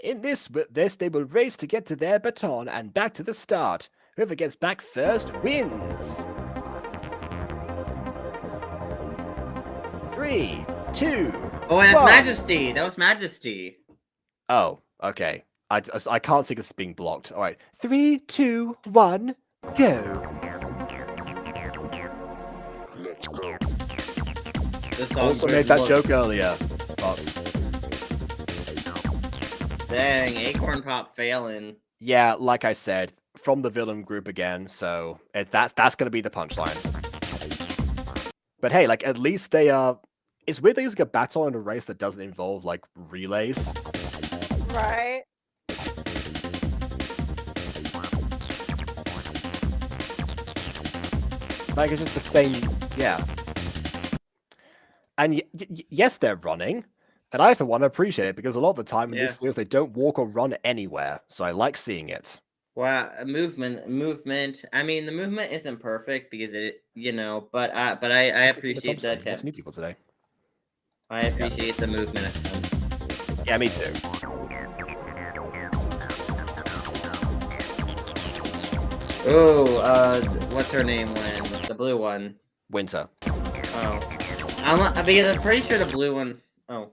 In this, they will race to get to their baton and back to the start. Whoever gets back first wins. 3, 2. Oh, and that's Whoa. Majesty. That was Majesty. Oh, okay. I can't see this being blocked. All right. 3, 2, 1, go. This I also made that joke earlier. Fox. Dang, Acorn Pop failing. Yeah, like I said, from the villain group again. So that's gonna be the punchline. But hey, like at least they are. It's weird they're using a battle in a race that doesn't involve like relays. Right. Like it's just the same Yeah. And yes, they're running. And I, for one, appreciate it because a lot of the time in this series, they don't walk or run anywhere. So I like seeing it. Wow, movement. I mean, the movement isn't perfect because it, but I appreciate the There's attempt. new people today. I appreciate the movement attempt. Yeah, me too. Oh, what's her name? The blue one. Winter. Oh, because I'm pretty sure the blue one. Oh.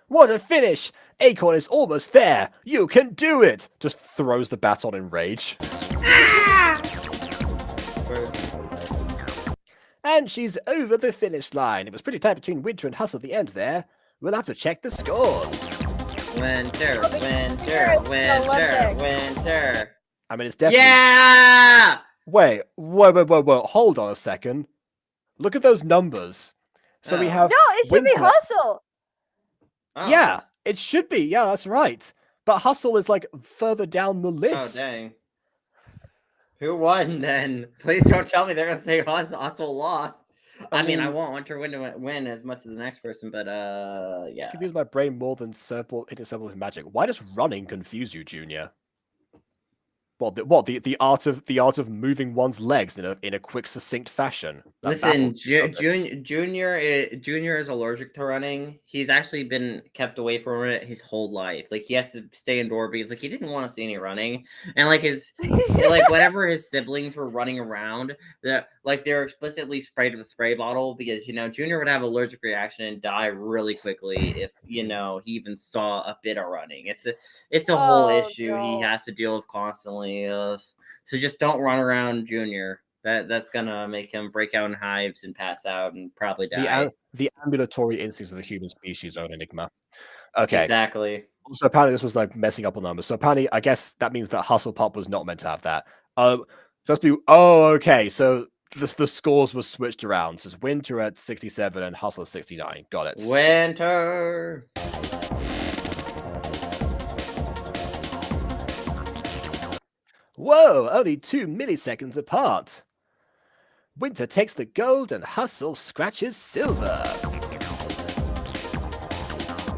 What a finish! Acorn is almost there! You can do it! Just throws the baton in rage. And she's over the finish line. It was pretty tight between Winter and Hustle at the end there. We'll have to check the scores. Winter. I mean, it's definitely... Yeah! Wait. Hold on a second. Look at those numbers. So we have... No, it should be Winter. Hustle! Oh. Yeah, it should be. Yeah, that's right. But Hustle is, like, further down the list. Oh, dang. Who won, then? Please don't tell me they're going to say Hustle lost. I mean, I want Winter win as much as the next person, but, yeah. Confuse my brain more than hitting circle with magic. Why does running confuse you, Junior? The art of moving one's legs in a quick, succinct fashion. Listen, Junior is allergic to running. He's actually been kept away from it his whole life. Like, he has to stay indoor because he didn't want to see any running. And whenever his siblings were running around, they're explicitly sprayed with a spray bottle because Junior would have an allergic reaction and die really quickly if he even saw a bit of running. It's a whole issue he has to deal with constantly. So just don't run around Junior. That's gonna make him break out in hives and pass out and probably die. The ambulatory instincts of the human species own enigma. Okay. Exactly. So apparently this was messing up on numbers. So apparently, I guess that means that Hustlepop was not meant to have that. Okay. So the scores were switched around. So it's Winter at 67 and Hustle at 69. Got it. Winter. Whoa, only 2 milliseconds apart. Winter takes the gold and Hustle scratches silver.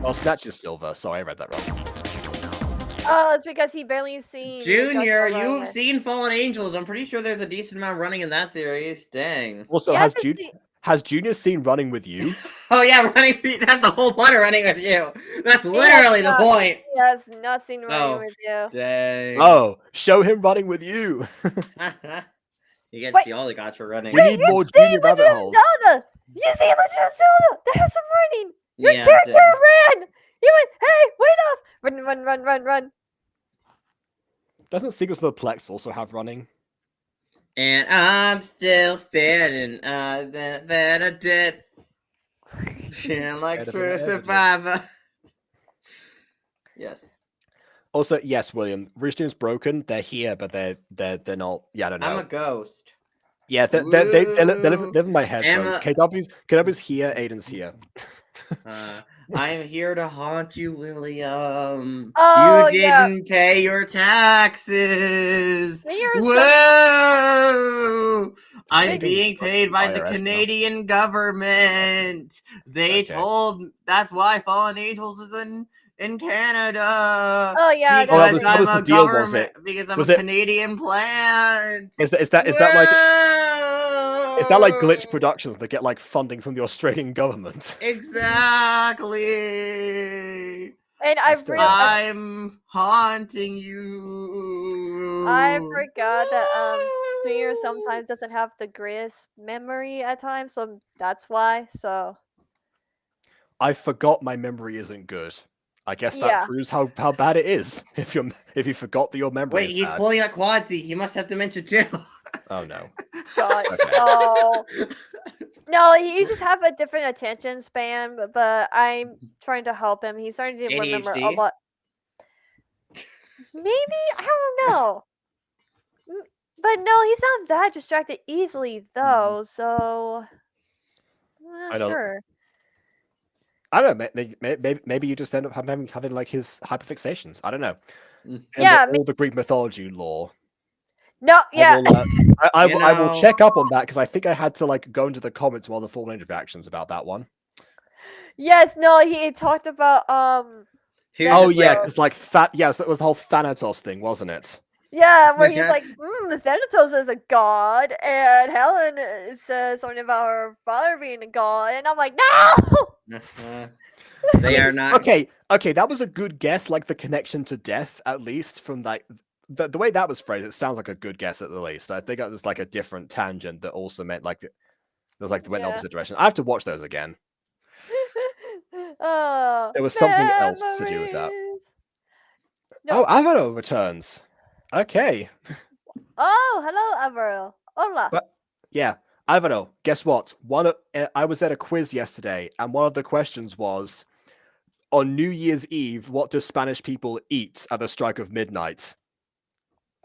Oh, snatches silver. Sorry, I read that wrong. Oh, it's because he barely seen... Junior, you've seen Fallen Angels. I'm pretty sure there's a decent amount of running in that series. Dang. Also, has Junior seen Running with You? Oh, yeah, Running. That's the whole point of Running with You. That's literally the point. He has not seen Running with You. Dang. Oh, show him Running with You. You get to see all the Gacha running. We need more Junior rabbit holes. Zelda! You see Legend of Zelda! That has some running! Your character ran! He went, hey, wait up! Run. Doesn't Secrets of the Plex also have running? And I'm still standing. That I did. Feeling like true survivor. Yes. Also, yes, William. Rooster's broken. They're here, but they're not. Yeah, I don't know. I'm a ghost. Yeah, they live in my headphones. KW's here. Aiden's here. I am here to haunt you, William. Oh, you didn't pay your taxes. Whoa! I'm being paid by the Canadian government. They told that's why Fallen Angels is in Canada. Oh yeah, because that was I'm the a deal, government. Because I'm a Canadian plant. Is that like Glitch Productions that get funding from the Australian government? Exactly. And I'm haunting you. I forgot that Junior sometimes doesn't have the greatest memory at times, so that's why. So I forgot my memory isn't good. I guess that proves how bad it is. If you forgot that your memory. Wait, he's pulling a Quadzy. He must have dementia too. Oh no. God. Okay. Oh. No, he just have a different attention span, but I'm trying to help him. He's starting to remember a lot. Maybe? I don't know. But no, he's not that distracted easily though, so I'm not sure. I don't know. Maybe you just end up having his hyperfixations. I don't know. Yeah, all the Greek mythology lore. No, yeah. I You will know- check up on that because I think I had to like go into the comments while the full range of reactions about that one. Yes, no, he talked about He was Oh just yeah, like, because like so that was the whole Thanatos thing, wasn't it? yeah, where he's like, Thanatos is a god, and Helen says something about her father being a god, and I'm like, no. they are not. Okay, that was a good guess. Like the connection to death, at least from like the way that was phrased, it sounds like a good guess at the least. I think it was like a different tangent that also meant like there was like went in Yeah. opposite direction. I have to watch those again. Oh, There was something else to do with that. memories. No. Oh, Avaro returns. Okay. Oh, hello, Avril. Hola. But yeah, Alvaro, guess what? I was at a quiz yesterday, and one of the questions was, on New Year's Eve, what do Spanish people eat at the strike of midnight?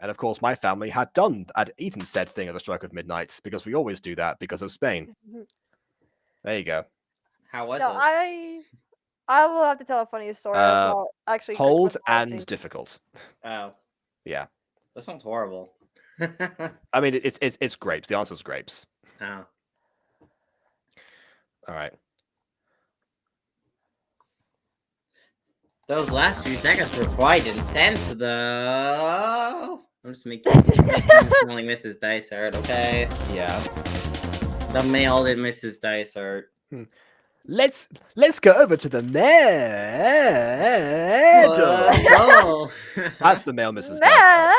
And of course, my family had eaten said thing at the strike of midnight, because we always do that because of Spain. There you go. How was No, it? I will have to tell a funny story about actually cooking Cold with and coffee. difficult. Oh, Yeah. that sounds horrible. I mean, it's grapes. The answer is grapes. Oh. All right. Those last few seconds were quite intense, though. I'm just making smelling Mrs. Dysart, okay? Yeah. The mailed in Mrs. Dysart. Let's go over to the medal. Oh. That's the male Mrs. Dysart.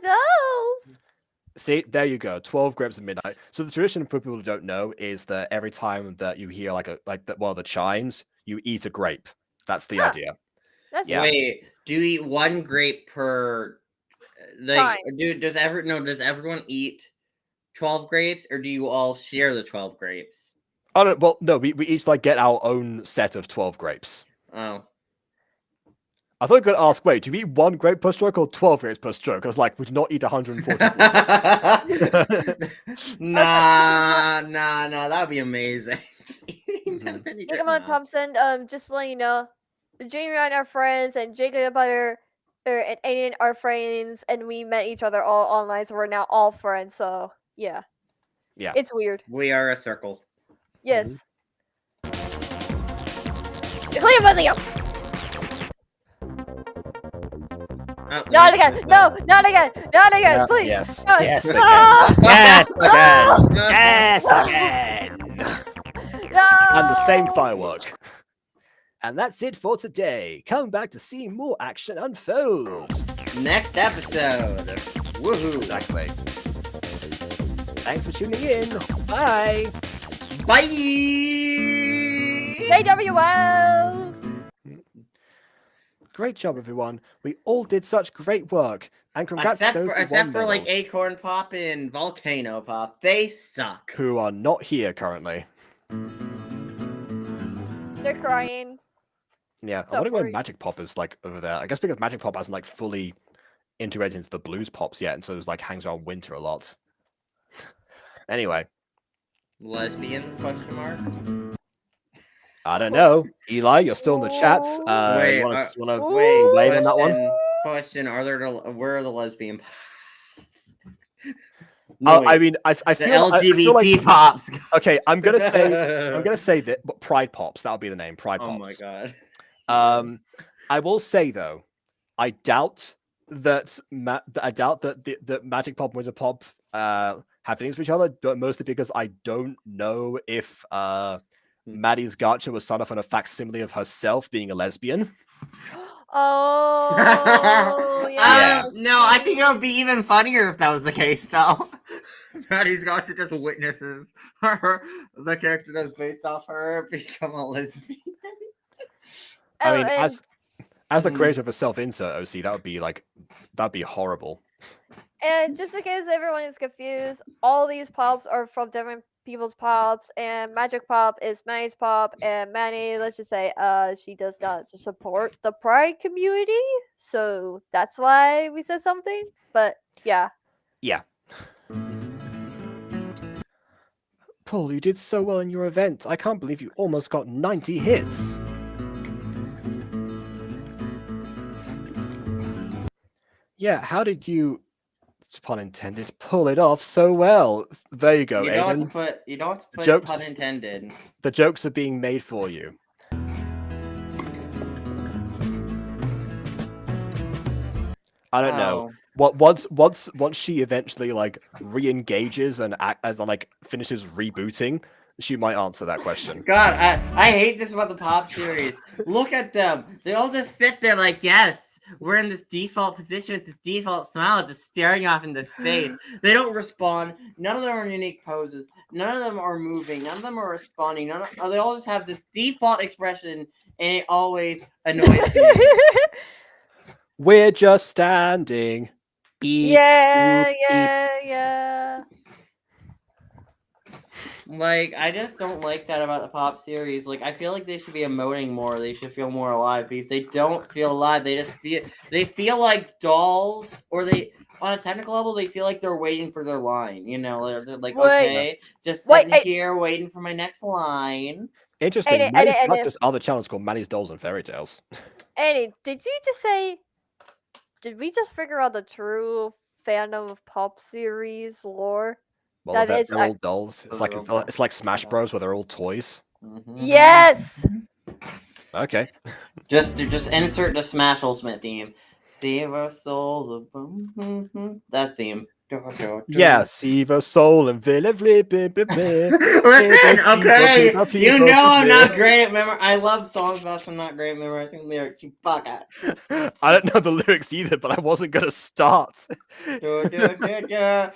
Medals. See, there you go. 12 grapes at midnight. So the tradition for people who don't know is that every time that you hear one of the chimes, you eat a grape. That's the idea. That's Yeah. Wait, do you eat one grape per? Like, does everyone eat 12 grapes, or do you all share the 12 grapes? Oh no, well, no, we each like get our own set of 12 grapes. Oh. I thought you could ask, wait, do you eat one grape per stroke or 12 grapes per stroke? I was like, would you not eat 140? Nah, that would be amazing. Just eating that many grapes. Gigamon Thompson, just to let you know, Jamie and I are friends, and Jacob and Aiden are friends, and we met each other all online, so we're now all friends. So yeah, Yeah, it's weird. We are a circle. Yes. Leo! Oh, Not again! No, not again! Not again! Yeah, Please! yes, No. yes, No! again. Yes, No! again. Yes, again. No! And the same firework. And that's it for today. Come back to see more action unfold. Next episode. Woohoo! Exactly. Thanks for tuning in. Bye. Bye. JWL! Great job, everyone. We all did such great work. And congrats to those who Except won for like medals, Acorn Pop and Volcano Pop, they suck. who are not here currently. They're crying. Yeah, So I wonder where worried. Magic Pop is like over there. I guess because Magic Pop hasn't like fully integrated into the blues pops yet, and so it's like hangs around winter a lot. Anyway, Lesbians? Question mark. I don't know. Eli, you're still in the chat. Wait, You want to Ooh. wave on that one? Question: where are the lesbian pops? Oh, wait. I mean, I the feel LGBT like, pops. okay, I'm gonna say that, but Pride Pops. That'll be the name. Pride Pops. Oh my god. I will say though, I doubt that that Magic Pop and Winter Pop have feelings for each other, but mostly because I don't know if Maddie's Gacha was signed off on a facsimile of herself being a lesbian. Oh, yeah. No, I think it would be even funnier if that was the case, though. Maddie's got to just witnesses the character that's based off her become a lesbian. I mean, and- as the creator of a self-insert OC, that'd be horrible. And just in case everyone is confused, all these pops are from different people's pops, and Magic Pop is Manny's pop, and Manny, let's just say, she does not support the Pride community, so that's why we said something. But yeah. Yeah. Paul, you did so well in your event. I can't believe you almost got 90 hits. Yeah, how did you pun intended, pull it off so well. There you go, You don't have to Aiden. put. You don't have to put jokes- pun intended. The jokes are being made for you. I don't know. Once she eventually like re-engages and like finishes rebooting, she might answer that question. God, I hate this about the pop series. Look at them. They all just sit there like, yes, we're in this default position with this default smile, just staring off into space. They don't respond. None of them are unique poses. None of them are moving. None of them are responding. They all just have this default expression, and it always annoys me. We're just standing. Beep, yeah, boop, beep. yeah. Like, I just don't like that about the pop series. Like, I feel like they should be emoting more. They should feel more alive because they don't feel alive. They feel like dolls, or on a technical level, they feel like they're waiting for their line. You know, they're like, Wait. okay, just Wait, sitting here waiting for my next line. Interesting. And Manny's it- got this other channel called Manny's Dolls and Fairy Tales. Annie, did you just say? Did we just figure out the true fandom of pop series lore? Well, That is they're all dolls. It's like They're all it's like Smash Bros, where they're all toys. Mhm. Yes. Okay. Just insert the Smash Ultimate theme. Save our soul. That theme. Yeah, Siva Soul and Listen, okay, you know I'm not great at memorizing. I love songs, but I'm not great at memorizing lyrics. You fuck it. I don't know the lyrics either, but I wasn't gonna start. Now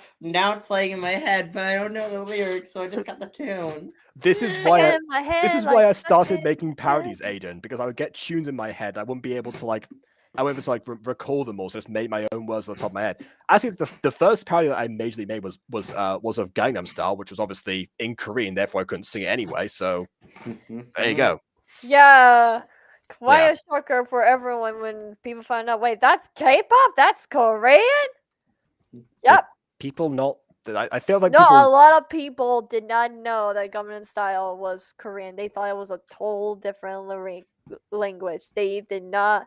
it's playing in my head, but I don't know the lyrics, so I just got the tune. This is why In my head, this is like why I a started kid. making parodies, Aiden, because I would get tunes in my head. I wouldn't be able to recall them all, so just made my own words on the top of my head. Actually, the first parody that I majorly made was of Gangnam Style, which was obviously in Korean, therefore I couldn't sing it anyway. So there you go. Yeah. Quite Yeah. a shocker for everyone when people find out. Wait, that's K-pop? That's Korean? Yep. People not. I feel like No, a people. lot of people did not know that Gangnam Style was Korean. They thought it was a total different language. They did not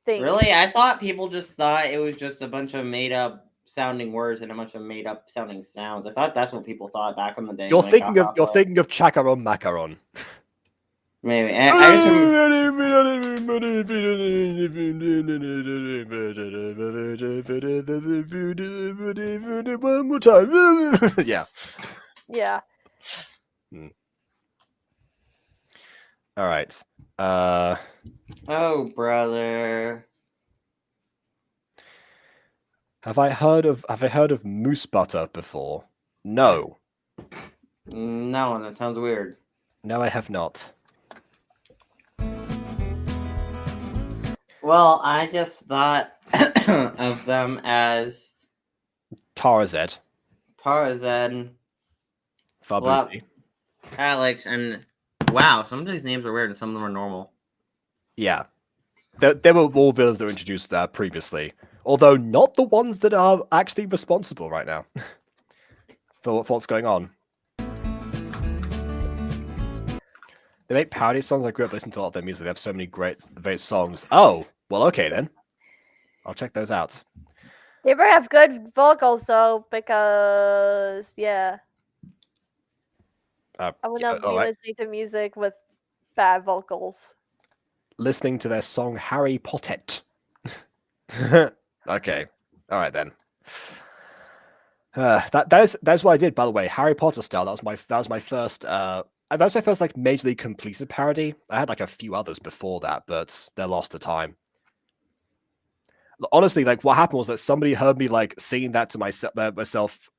think. Really? I thought people just thought it was just a bunch of made up sounding words and a bunch of made up sounding sounds. I thought that's what people thought back in the day. You're like, thinking of Chakaron Macaron. Maybe. I just One more time. Yeah. Yeah. All right. Oh, brother. Have I heard of moose butter before? No. No, that sounds weird. No, I have not. Well, I just thought of them as Tarazed, Tarzan, Fabuzi. Alex, and wow, some of these names are weird and some of them are normal. Yeah. There were all villains that were introduced previously, although not the ones that are actually responsible right now for what's going on. They make parody songs. I grew up listening to a lot of their music. They have so many great songs. Oh, well, okay then. I'll check those out. They better have good vocals though, because yeah, I would not be listening to music with bad vocals. Listening to their song Harry Pottet. Okay. All right then. That's what I did, by the way. Harry Potter style. That was my first that was my first like majorly completed parody. I had like a few others before that, but they're lost to time. Honestly, like what happened was that somebody heard me like singing that to myself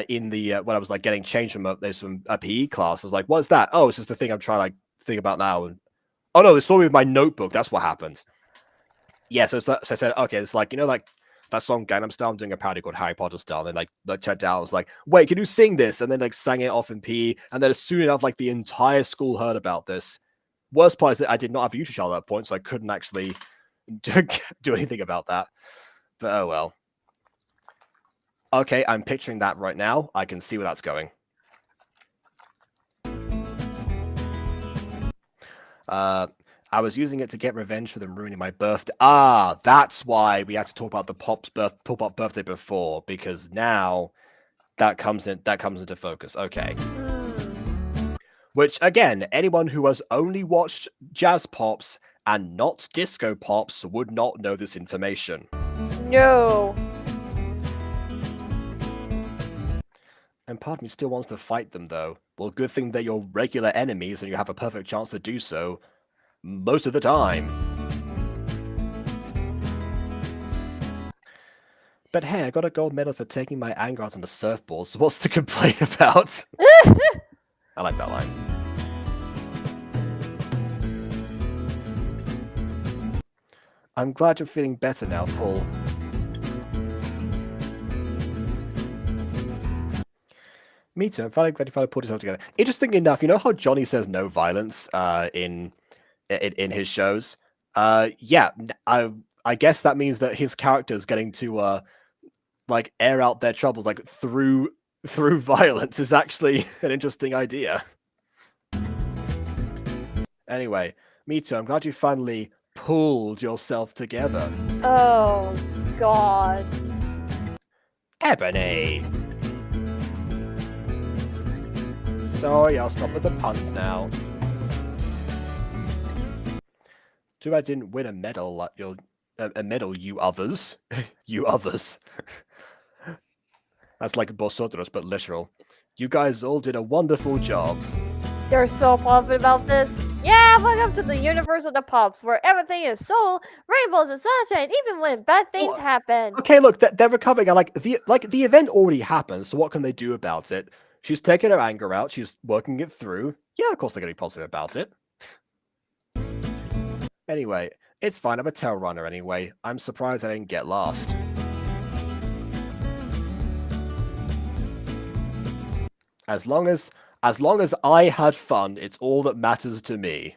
in the when I was like getting changed from a PE class. I was like, "What's that?" Oh, it's just the thing I'm trying to like think about now. And oh no, they saw me with my notebook. That's what happened. Yeah, so I said, okay, it's like like that song Gangnam Style. I'm doing a parody called Harry Potter Style. And then like checked out. I was like, wait, can you sing this? And then like sang it off in PE. And then as soon enough, like the entire school heard about this. Worst part is that I did not have a YouTube channel at that point, so I couldn't actually do anything about that. But oh well. Okay, I'm picturing that right now. I can see where that's going. I was using it to get revenge for them ruining my birthday. Ah, that's why we had to talk about talk about birthday before, because now that comes into focus. Okay. Which again, anyone who has only watched Jazz Pops and not Disco Pops would not know this information. No. And part of me still wants to fight them, though. Well, good thing they're your regular enemies and you have a perfect chance to do so most of the time. But hey, I got a gold medal for taking my anger out on the surfboard, so what's to complain about? I like that line. I'm glad you're feeling better now, Paul. Me too. I'm finally put it all together. Interesting enough, you know how Jonny says no violence in his shows? Yeah, I guess that means that his character's getting to like air out their troubles like through violence is actually an interesting idea. Anyway, me too. I'm glad you finally pulled yourself together. Oh, God. Ebony! Sorry, I'll stop with the puns now. Too bad I didn't win a medal, a medal, you others. You others. That's like vosotros, but literal. You guys all did a wonderful job. They're so pumped about this. Yeah, welcome to the universe of the Pops, where everything is soul, rainbows and sunshine, even when bad things happen. Okay, look, they're recovering. The event already happened, so what can they do about it? She's taking her anger out. She's working it through. Yeah, of course they're going to be positive about it. Anyway, it's fine. I'm a tail runner anyway. I'm surprised I didn't get last. As long as I had fun, it's all that matters to me.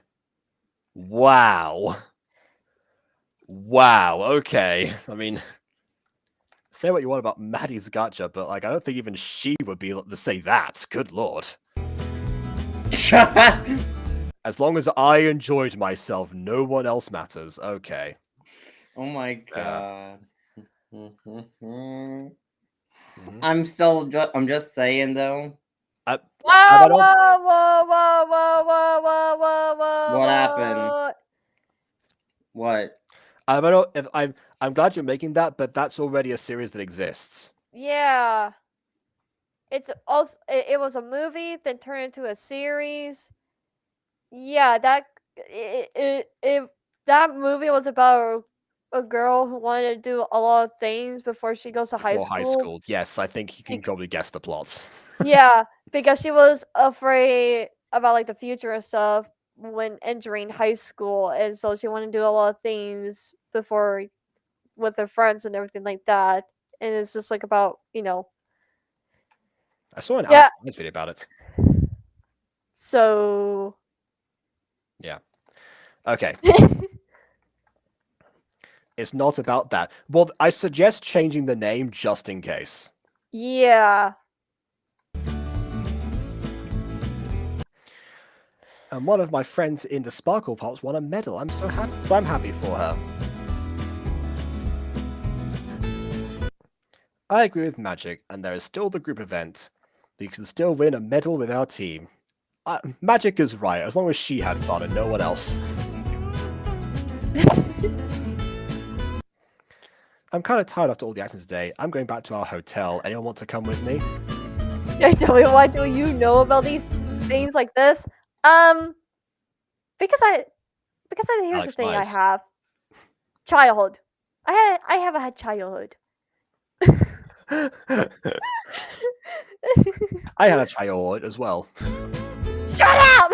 Wow. Wow, okay. I mean, say what you want about Maddie's Gacha, but like I don't think even she would be able to say that. Good lord. As long as I enjoyed myself, no one else matters. Okay. Oh my god. I'm just saying though. Whoa, whoa, whoa, whoa, whoa, whoa, whoa, whoa. What happened? What? I don't know if I'm glad you're making that, but that's already a series that exists. Yeah. It's also it was a movie, then turned into a series. Yeah, that movie was about a girl who wanted to do a lot of things before she goes to high school. High school, yes, I think you can probably guess the plot. Yeah, because she was afraid about like the future and stuff when entering high school, and so she wanted to do a lot of things before with her friends and everything like that. And it's just like about, you know. I saw an Alex video about it. So. Yeah. Okay. It's not about that. Well, I suggest changing the name just in case. Yeah. And one of my friends in the Sparkle Pops won a medal. I'm so happy. I'm happy for her. I agree with Magic, and there is still the group event. We can still win a medal with our team. Magic is right, as long as she had fun and no one else. I'm kind of tired after all the action today. I'm going back to our hotel. Anyone want to come with me? Tell me, what do you know about these things like this? Because here's Alex the thing Myers. I have. Childhood. I haven't had childhood. I had a childhood as well. Shut up!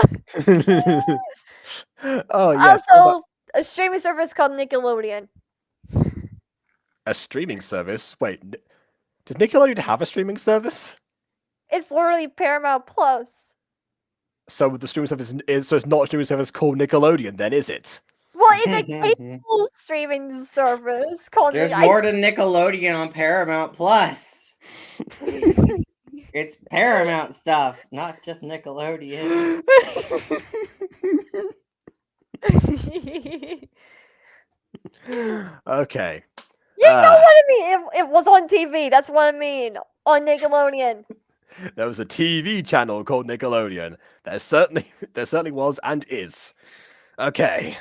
Oh yes. Also, a streaming service called Nickelodeon. A streaming service? Wait, does Nickelodeon have a streaming service? It's literally Paramount Plus. So the streaming service so it's not a streaming service called Nickelodeon, then is it? Well, it's a cable streaming service called. There's more than Nickelodeon on Paramount Plus. It's Paramount stuff, not just Nickelodeon. Okay. You know what I mean? It was on TV. That's what I mean. On Nickelodeon. There was a TV channel called Nickelodeon. There certainly was and is. Okay.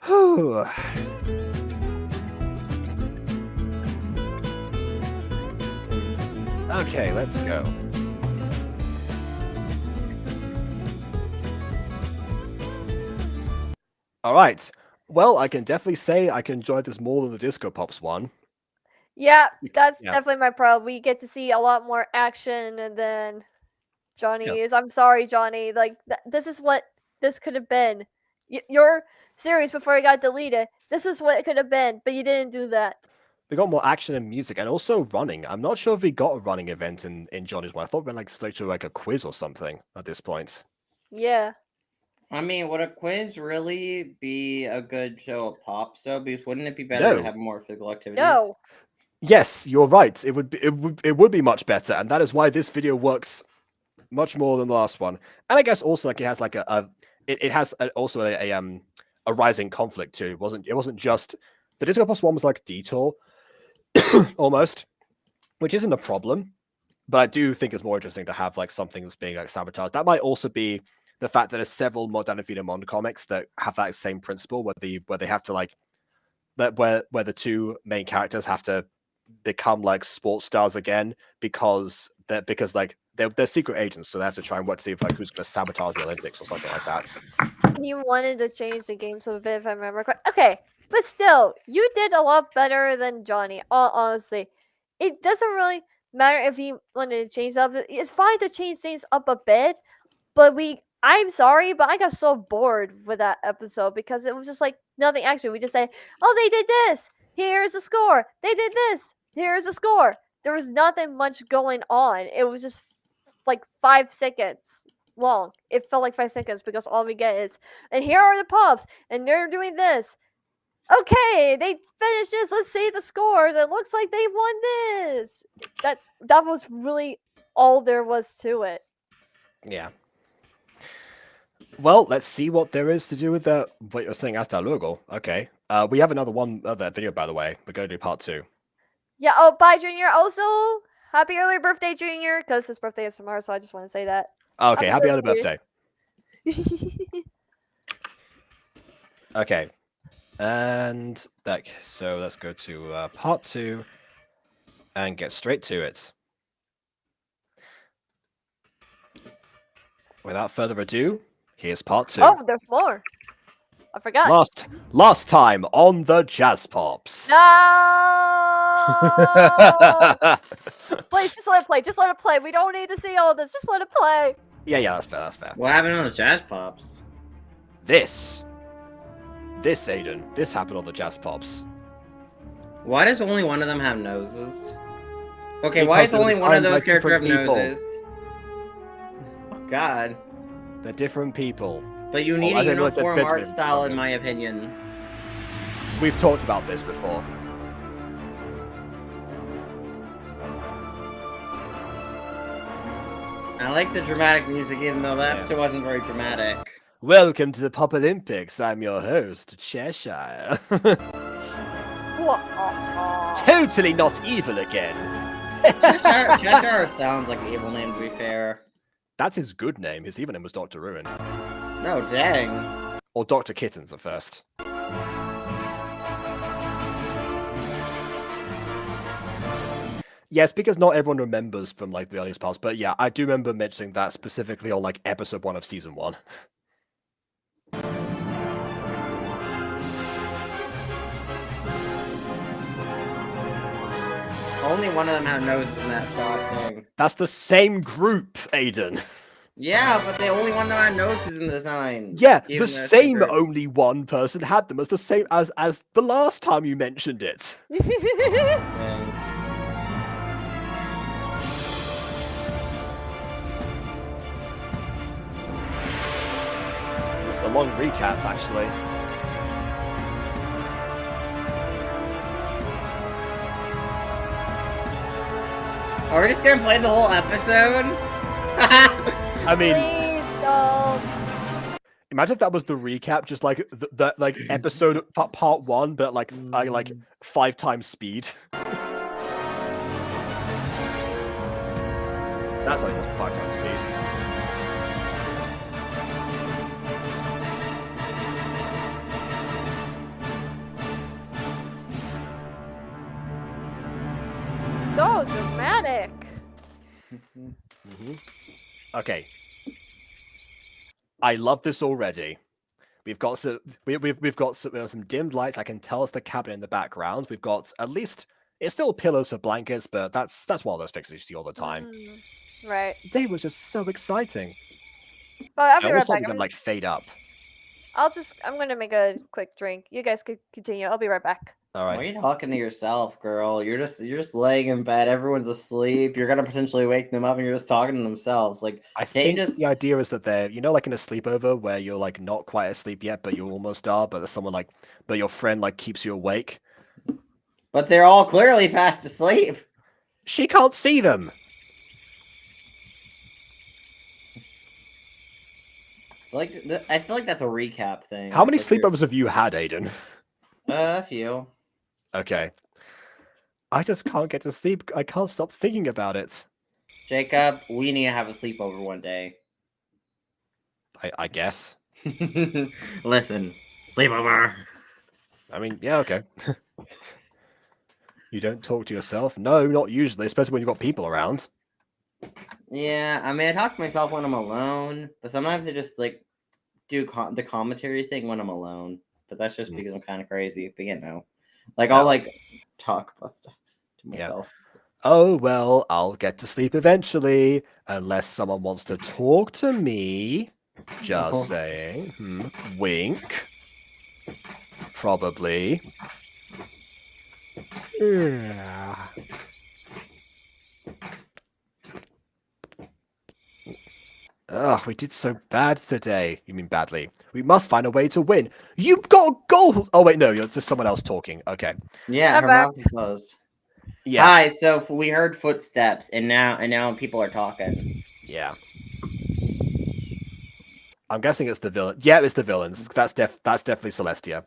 Whew. Okay, let's go. All right. Well, I can definitely say I can enjoy this more than the Disco Pops one. Yeah, that's Yeah. definitely my problem. We get to see a lot more action, and then Johnny Yeah. is. I'm sorry, Johnny. Like this is what this could have been. Your series before it got deleted. This is what it could have been, but you didn't do that. We got more action and music, and also running. I'm not sure if we got a running event in Johnny's one. I thought we went straight to like a quiz or something at this point. Yeah. I mean, would a quiz really be a good show of Pop? So, because wouldn't it be better to No. have more physical activities? No. Yes, you're right. It would be much better, and that is why this video works much more than the last one. And I guess also like it has like it has also a rising conflict too. It wasn't just the Disco Plus one was like detour almost, which isn't a problem. But I do think it's more interesting to have like something that's being like sabotaged. That might also be the fact that there's several Modern Finemon comics that have that same principle where they have to like where the two main characters have to become like sports stars again because they're secret agents, so they have to try and work to see if like who's going to sabotage the Olympics or something like that. You wanted to change the games a bit, if I remember correctly. Okay, but still, you did a lot better than Johnny. Honestly, it doesn't really matter if he wanted to change up. It's fine to change things up a bit, but I'm sorry, but I got so bored with that episode because it was just like nothing actually. We just say, oh, they did this. Here's the score. They did this. Here's the score. There was nothing much going on. It was just like 5 seconds long. It felt like 5 seconds because all we get is, and here are the Pops, and they're doing this. Okay, they finished this. Let's see the scores. It looks like they won this. That was really all there was to it. Yeah. Well, let's see what there is to do with what you're saying. Hasta luego. Okay. We have other video, by the way. We're going to do part 2. Yeah. Oh, bye, Junior. Also, happy early birthday, Junior, because his birthday is tomorrow. So I just want to say that. Okay. Happy early birthday. birthday. Okay. And so let's go to part 2 and get straight to it. Without further ado, here's part 2. Oh, there's more. I forgot. Last time on the Jazz Pops. No. Please, just let it play. Just let it play. We don't need to see all this. Just let it play. Yeah, that's fair. That's fair. What happened on the Jazz Pops? This, Aiden. This happened on the Jazz Pops. Why does only one of them have noses? Okay, Because why is they were only one of designed those by characters have different people. noses? Oh God. They're different people. But you need I a didn't know if that's uniform better art than style, in Robin. my opinion. We've talked about this before. I like the dramatic music, even though that episode wasn't very dramatic. Welcome to the Pop Olympics. I'm your host, Cheshire. Totally not evil again. Cheshire sounds like an evil name, to be fair. That's his good name. His evil name was Dr. Ruin. No, dang. Or Dr. Kittens at first. Yes, because not everyone remembers from like the earliest parts, but yeah, I do remember mentioning that specifically on like episode 1 of season 1. Only one of them had noses in that shot thing. That's the same group, Aiden. Yeah, but the only one of them had noses in the design. Yeah, Even the though it's same different. only one person had them as the same as the last time you mentioned it. Dang. It's a long recap, actually. Are we just gonna play the whole episode? I mean, Please don't. Imagine if that was the recap, just like the like episode part 1, but like 5 times speed. That's like 5 times speed. So dramatic. Okay. I love this already. We've got some dimmed lights. I can tell it's the cabinet in the background. We've got at least it's still pillows for blankets, but that's one of those fixes you see all the time. Right. Today was just so exciting. But I'll I be right almost thought back. we were gonna like fade up. I'm gonna make a quick drink. You guys could continue. I'll be right back. All Why are right. you talking to yourself, girl? You're just laying in bed. Everyone's asleep. You're gonna potentially wake them up, and you're just talking to themselves. Like, I can't you think just? the idea is that they're like in a sleepover where you're like not quite asleep yet, but you almost are. But there's someone but your friend like keeps you awake. But they're all clearly fast asleep. She can't see them. I feel like that's a recap thing. How many It's like you're- sleepovers have you had, Aiden? A few. Okay. I just can't get to sleep. I can't stop thinking about it. Jacob, we need to have a sleepover one day. I guess. Listen, sleepover. I mean, yeah, okay. You don't talk to yourself? No, not usually, especially when you've got people around. Yeah, I mean, I talk to myself when I'm alone, but sometimes I just like do the commentary thing when I'm alone. But that's just because I'm kind of crazy. But you know, like I'll like talk about stuff to myself. Oh, well, I'll get to sleep eventually, unless someone wants to talk to me. Just saying. Wink. Probably. Yeah. Ugh, we did so bad today. You mean badly. We must find a way to win. You got a goal! Oh, wait, no, you're just someone else talking. Okay. Yeah, I'm her back. mouth is closed. Yeah. Hi, so we heard footsteps, and now people are talking. Yeah. I'm guessing it's the villain. Yeah, it's the villains. That's definitely Celestia.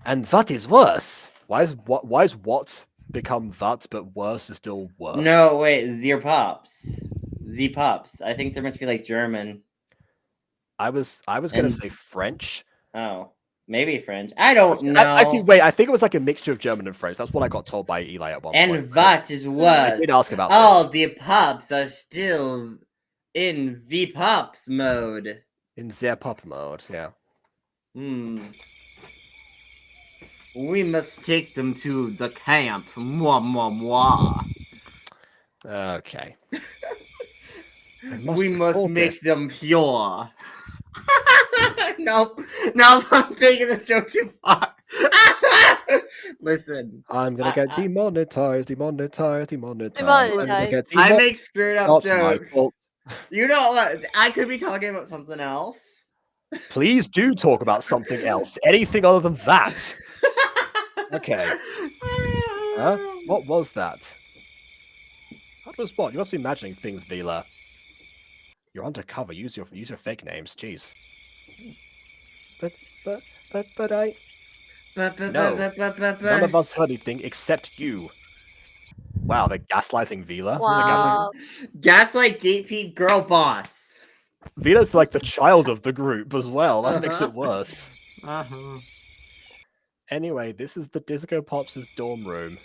And what is worse? Why is what become that, but worse is still worse? No, wait, Zierpops. Z-Pops. I think they're meant to be like German. I was gonna say French. Oh, maybe French. I don't know. I see. Wait, I think it was like a mixture of German and French. That's what I got told by Eli at one point. And what is worse? I did ask about all the pops are still in V-Pops mode. In their pop mode, yeah. We must take them to the camp. Mwah, mwah, mwah. Okay. We must make them pure. Nope, I'm taking this joke too far. Listen, I'm gonna get demonetized. Demonetized. I make screwed up Not my jokes. fault. You know what? I could be talking about something else. Please do talk about something else. Anything other than that. Okay. Huh? What was that? What was what? You must be imagining things, Vila. You're undercover. Use your fake names. Jeez. But I. No. None of us heard anything except you. Wow, they're gaslighting Vila. Wow. Gaslight gatekeep girl boss. Vila's like the child of the group as well. That makes it worse. Anyway, this is the Disco Pops' dorm room.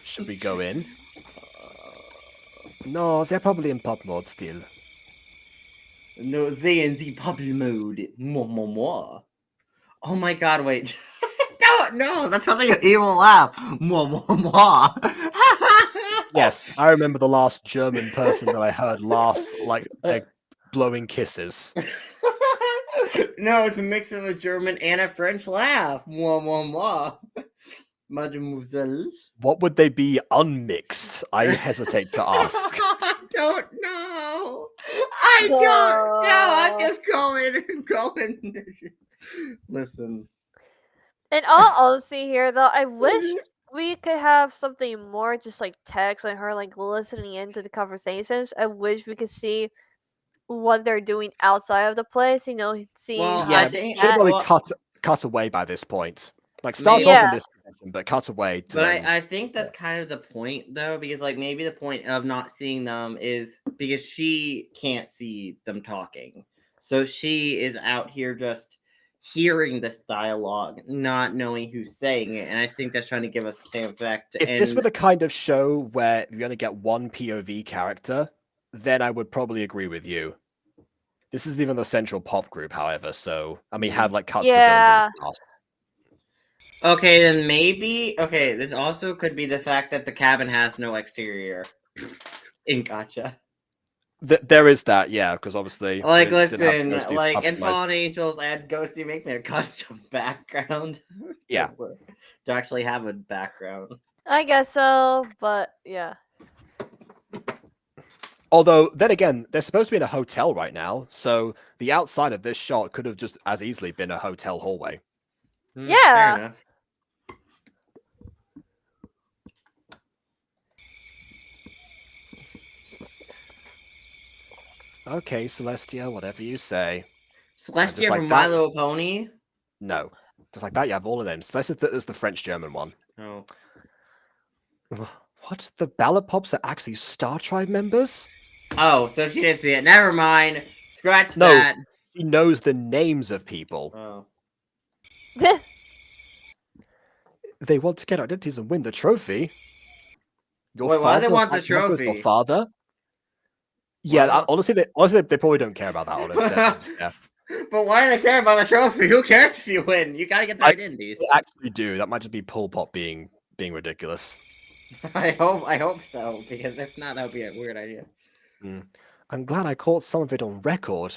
Should we go in? No, they're probably in pop mode still. No, they in the puppy mode. Mwah, mwah, mwah. Oh my god, wait. No, that's something an evil laugh. Mwah, mwah, mwah. Yes, I remember the last German person that I heard laugh like blowing kisses. No, it's a mix of a German and a French laugh. Mwah, mwah, mwah. Mademoiselle. What would they be unmixed? I hesitate to ask. I don't know. I don't know. I'm just going. Listen. In all honesty here, though, I wish we could have something more just like text and her like listening into the conversations. I wish we could see what they're doing outside of the place. Seeing Well, Yeah, I but think- should probably well- cut away by this point. Like starts Maybe- off in Yeah. this position, but cut away to But then. I think that's kind of the point, though, because like maybe the point of not seeing them is because she can't see them talking, so she is out here just hearing this dialogue, not knowing who's saying it, and I think that's trying to give us the same effect. If this were the kind of show where you're gonna get one POV character, then I would probably agree with you. This isn't even the central pop group, however, so I mean, have like cuts Yeah. for those in the past. Okay, then maybe. Okay, this also could be the fact that the cabin has no exterior in Gacha. There is that, yeah, because obviously, Like, they didn't have listen, Ghosty like in customized. Fallen Angels, I had Ghosty make me a custom background. Yeah. To actually have a background. I guess so, but yeah. Although, then again, they're supposed to be in a hotel right now, so the outside of this shot could have just as easily been a hotel hallway. Yeah. Fair enough. Okay, Celestia, whatever you say. Celestia like from that. My Little Pony. No. Just like that, you have all of them. Celestia is the French-German one. Oh. What? The Ballad Pops are actually Star Tribe members? Oh, so she didn't see it. Never mind. Scratch No. that. He knows the names of people. Oh. They want to get identities and win the trophy. Your Wait, why do they father want the attacked Marco's Your trophy? father? Yeah, Why not? honestly, they probably don't care about that. Honestly, yeah. But why do they care about a trophy? Who cares if you win? You gotta get their identities. They actually do. That might just be Pol Pot being ridiculous. I hope so, because if not, that would be a weird idea. I'm glad I caught some of it on record.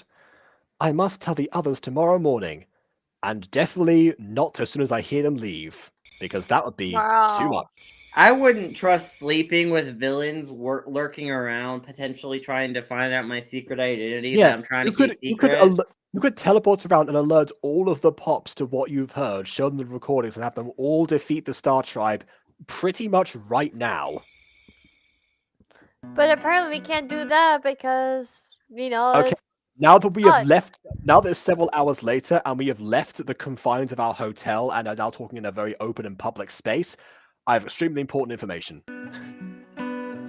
I must tell the others tomorrow morning. And definitely not as soon as I hear them leave. Because that would be too Wow. much. I wouldn't trust sleeping with villains lurking around, potentially trying to find out my secret identity that I'm trying to keep secret. You could teleport around and alert all of the Pops to what you've heard, show them the recordings, and have them all defeat the Star Tribe pretty much right now. But apparently we can't do that because, Okay. it's Now that we have Fun. left, now that it's several hours later, and we have left the confines of our hotel and are now talking in a very open and public space, I have extremely important information.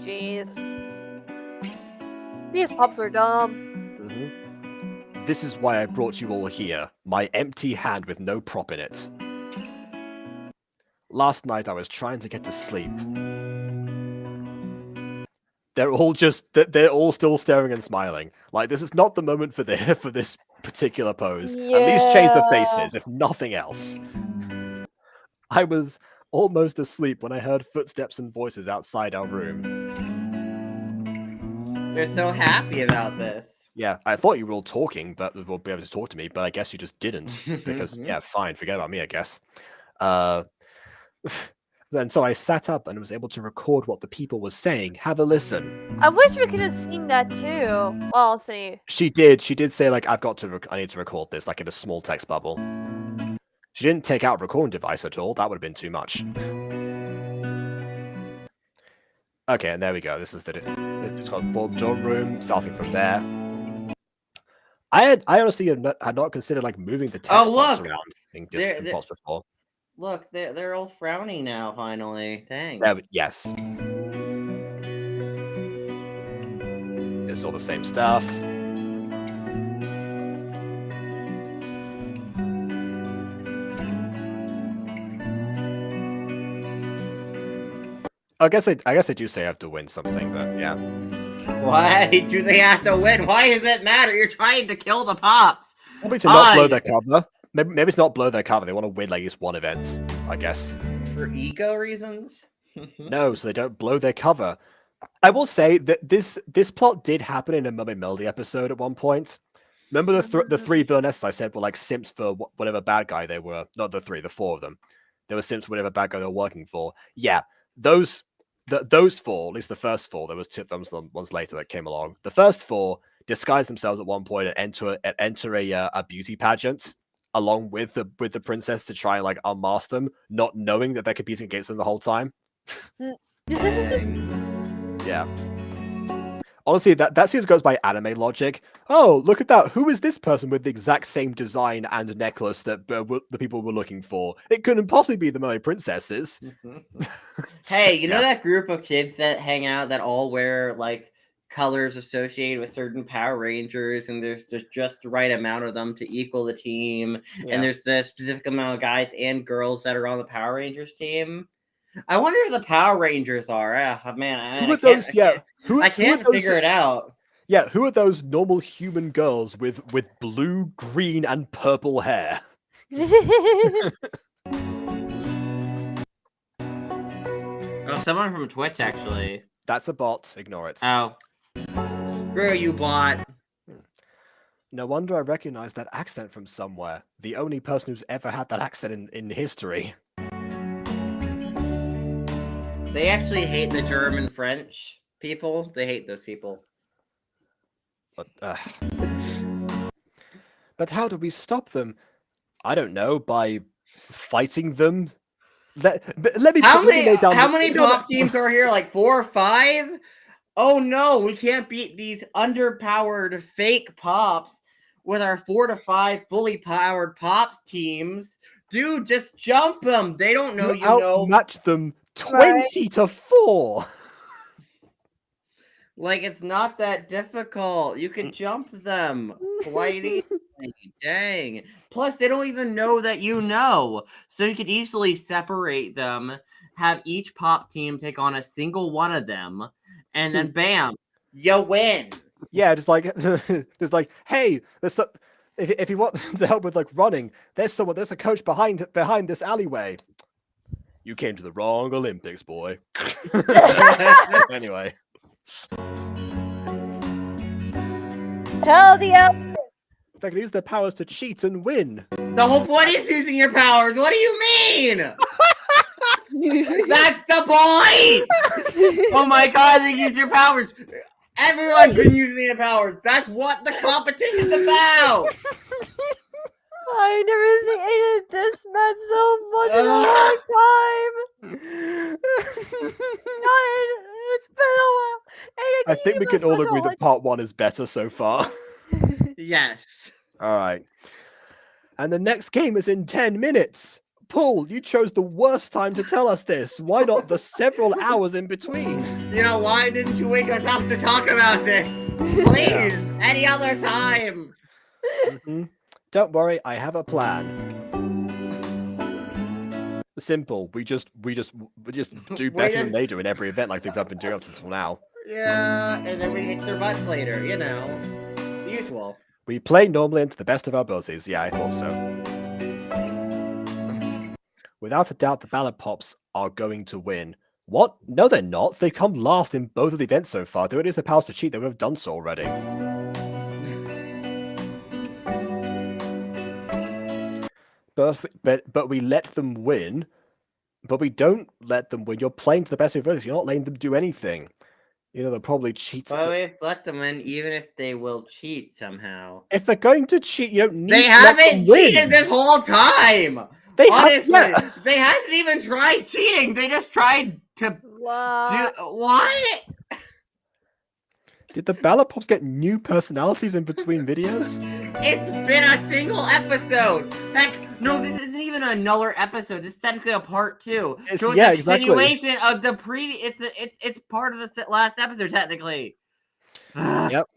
jeez. These pups are dumb. This is why I brought you all here, my empty hand with no prop in it. Last night I was trying to get to sleep. They're all still staring and smiling. Like, this is not the moment for this particular pose. At least change the Yeah. faces, if nothing else. I was almost asleep when I heard footsteps and voices outside our room. They're so happy about this. Yeah, I thought you were all talking, but will be able to talk to me, but I guess you just didn't. Because, yeah, fine, forget about me, I guess. And so I sat up and was able to record what the people were saying. Have a listen. I wish we could have seen that too. Well, I'll see. She did say, like, I need to record this, like, in a small text bubble. She didn't take out a recording device at all. That would have been too much. Okay, and there we go. This is it's got Bob John room, starting from there. I honestly had not considered, like, moving the text box around in distant spots before. Look, they're all frowning now, finally. Dang. Yes. It's all the same stuff. I guess they do say I have to win something, but yeah. Why do they have to win? Why does it matter? You're trying to kill the Pops. Probably to not blow their cover. Maybe it's not blow their cover. They want to win like at least one event, I guess. For ego reasons? No, so they don't blow their cover. I will say that this plot did happen in a Mummy Melody episode at one point. Remember the three villainesses I said were like simps for whatever bad guy they were? Not the four of them. They were simps for whatever bad guy they were working for. Yeah, those four, at least the first four, there was two ones later that came along. The first four disguised themselves at one point and enter a beauty pageant along with the princess to try and like unmask them, not knowing that they're competing against them the whole time. Yeah. Honestly, that seems goes by anime logic. Oh, look at that! Who is this person with the exact same design and necklace that the people were looking for? It couldn't possibly be the mermaid princesses. Hey, you know Yeah. that group of kids that hang out that all wear like colors associated with certain Power Rangers, and there's just the right amount of them to equal the team, Yeah. and there's the specific amount of guys and girls that are on the Power Rangers team. I wonder if the Power Rangers are. Man, Who are those? Yeah. I can't figure it out. Yeah, who are those normal human girls with blue, green, and purple hair? Oh, someone from Twitch actually. That's a bot. Ignore it. Oh, screw you, bot. No wonder I recognize that accent from somewhere. The only person who's ever had that accent in history. They actually hate the German French people. They hate those people. But how do we stop them? I don't know, by fighting them. Let me How lay down many pop teams are here? Like 4 or 5? Oh no, we can't beat these underpowered fake pops with our 4 to 5 fully powered pops teams. Dude, just jump them. They don't know you know. Outmatch them 20 to 4. Like, it's not that difficult. You can jump them quite easily. Dang. Plus, they don't even know that you know. So you could easily separate them, have each pop team take on a single one of them, and then bam, you win. Yeah, just like, hey, if you want to help with like running, there's a coach behind this alleyway. You came to the wrong Olympics, boy. Anyway. Tell the Allies. They can use their powers to cheat and win. The whole point is using your powers. What do you mean? That's the point. Oh my god, they use your powers. Everyone's been using their powers. That's what the competition's about. I never hated this match so much in a long time. God, it's been a while. I think we can all agree that part 1 is better so far. Yes. All right. And the next game is in 10 minutes. Paul, you chose the worst time to tell us this. Why not the several hours in between? You know, why didn't you wake us up to talk about this? Please, any other time. Don't worry, I have a plan. Simple. We just do better than they do in every event, like they've been doing up until now. Yeah, and then we hit their butts later. You know, usual. We play normally and to the best of our abilities. Yeah, I thought so. Without a doubt, the Ballad Pops are going to win. What? No, they're not. They've come last in both of the events so far. If they would use the powers to cheat, they would have done so already. But we let them win. But we don't let them win. You're playing to the best of your abilities. You're not letting them do anything. You know, they'll probably cheat. Well, we've let them win, even if they will cheat somehow. If they're going to cheat, you don't need They to let them haven't cheated this whole time! They Honestly, have, they hasn't even tried cheating. They just tried to do what? Did the Ballad Pops get new personalities in between videos? It's been a single episode. Heck, no, this isn't even another episode. This is technically a part 2. So it's a continuation of the previous. It's part of the last episode technically. Yep.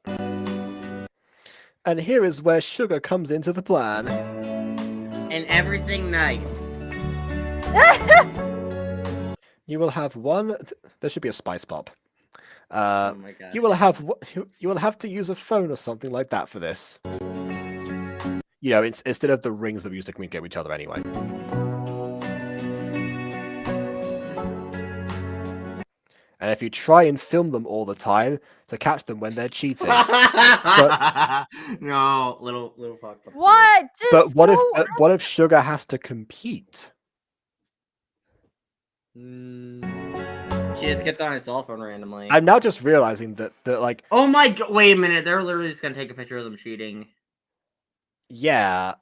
And here is where sugar comes into the plan. And everything nice. You will have one. There should be a spice pop. Oh my god. You will have to use a phone or something like that for this. You know, it's instead of the rings that we use to communicate with each other anyway. And if you try and film them all the time to catch them when they're cheating. No, little fuck. What? But what if Sugar has to compete? She just gets on his cell phone randomly. I'm now just realizing that like. Oh my god! Wait a minute. They're literally just gonna take a picture of them cheating. Yeah.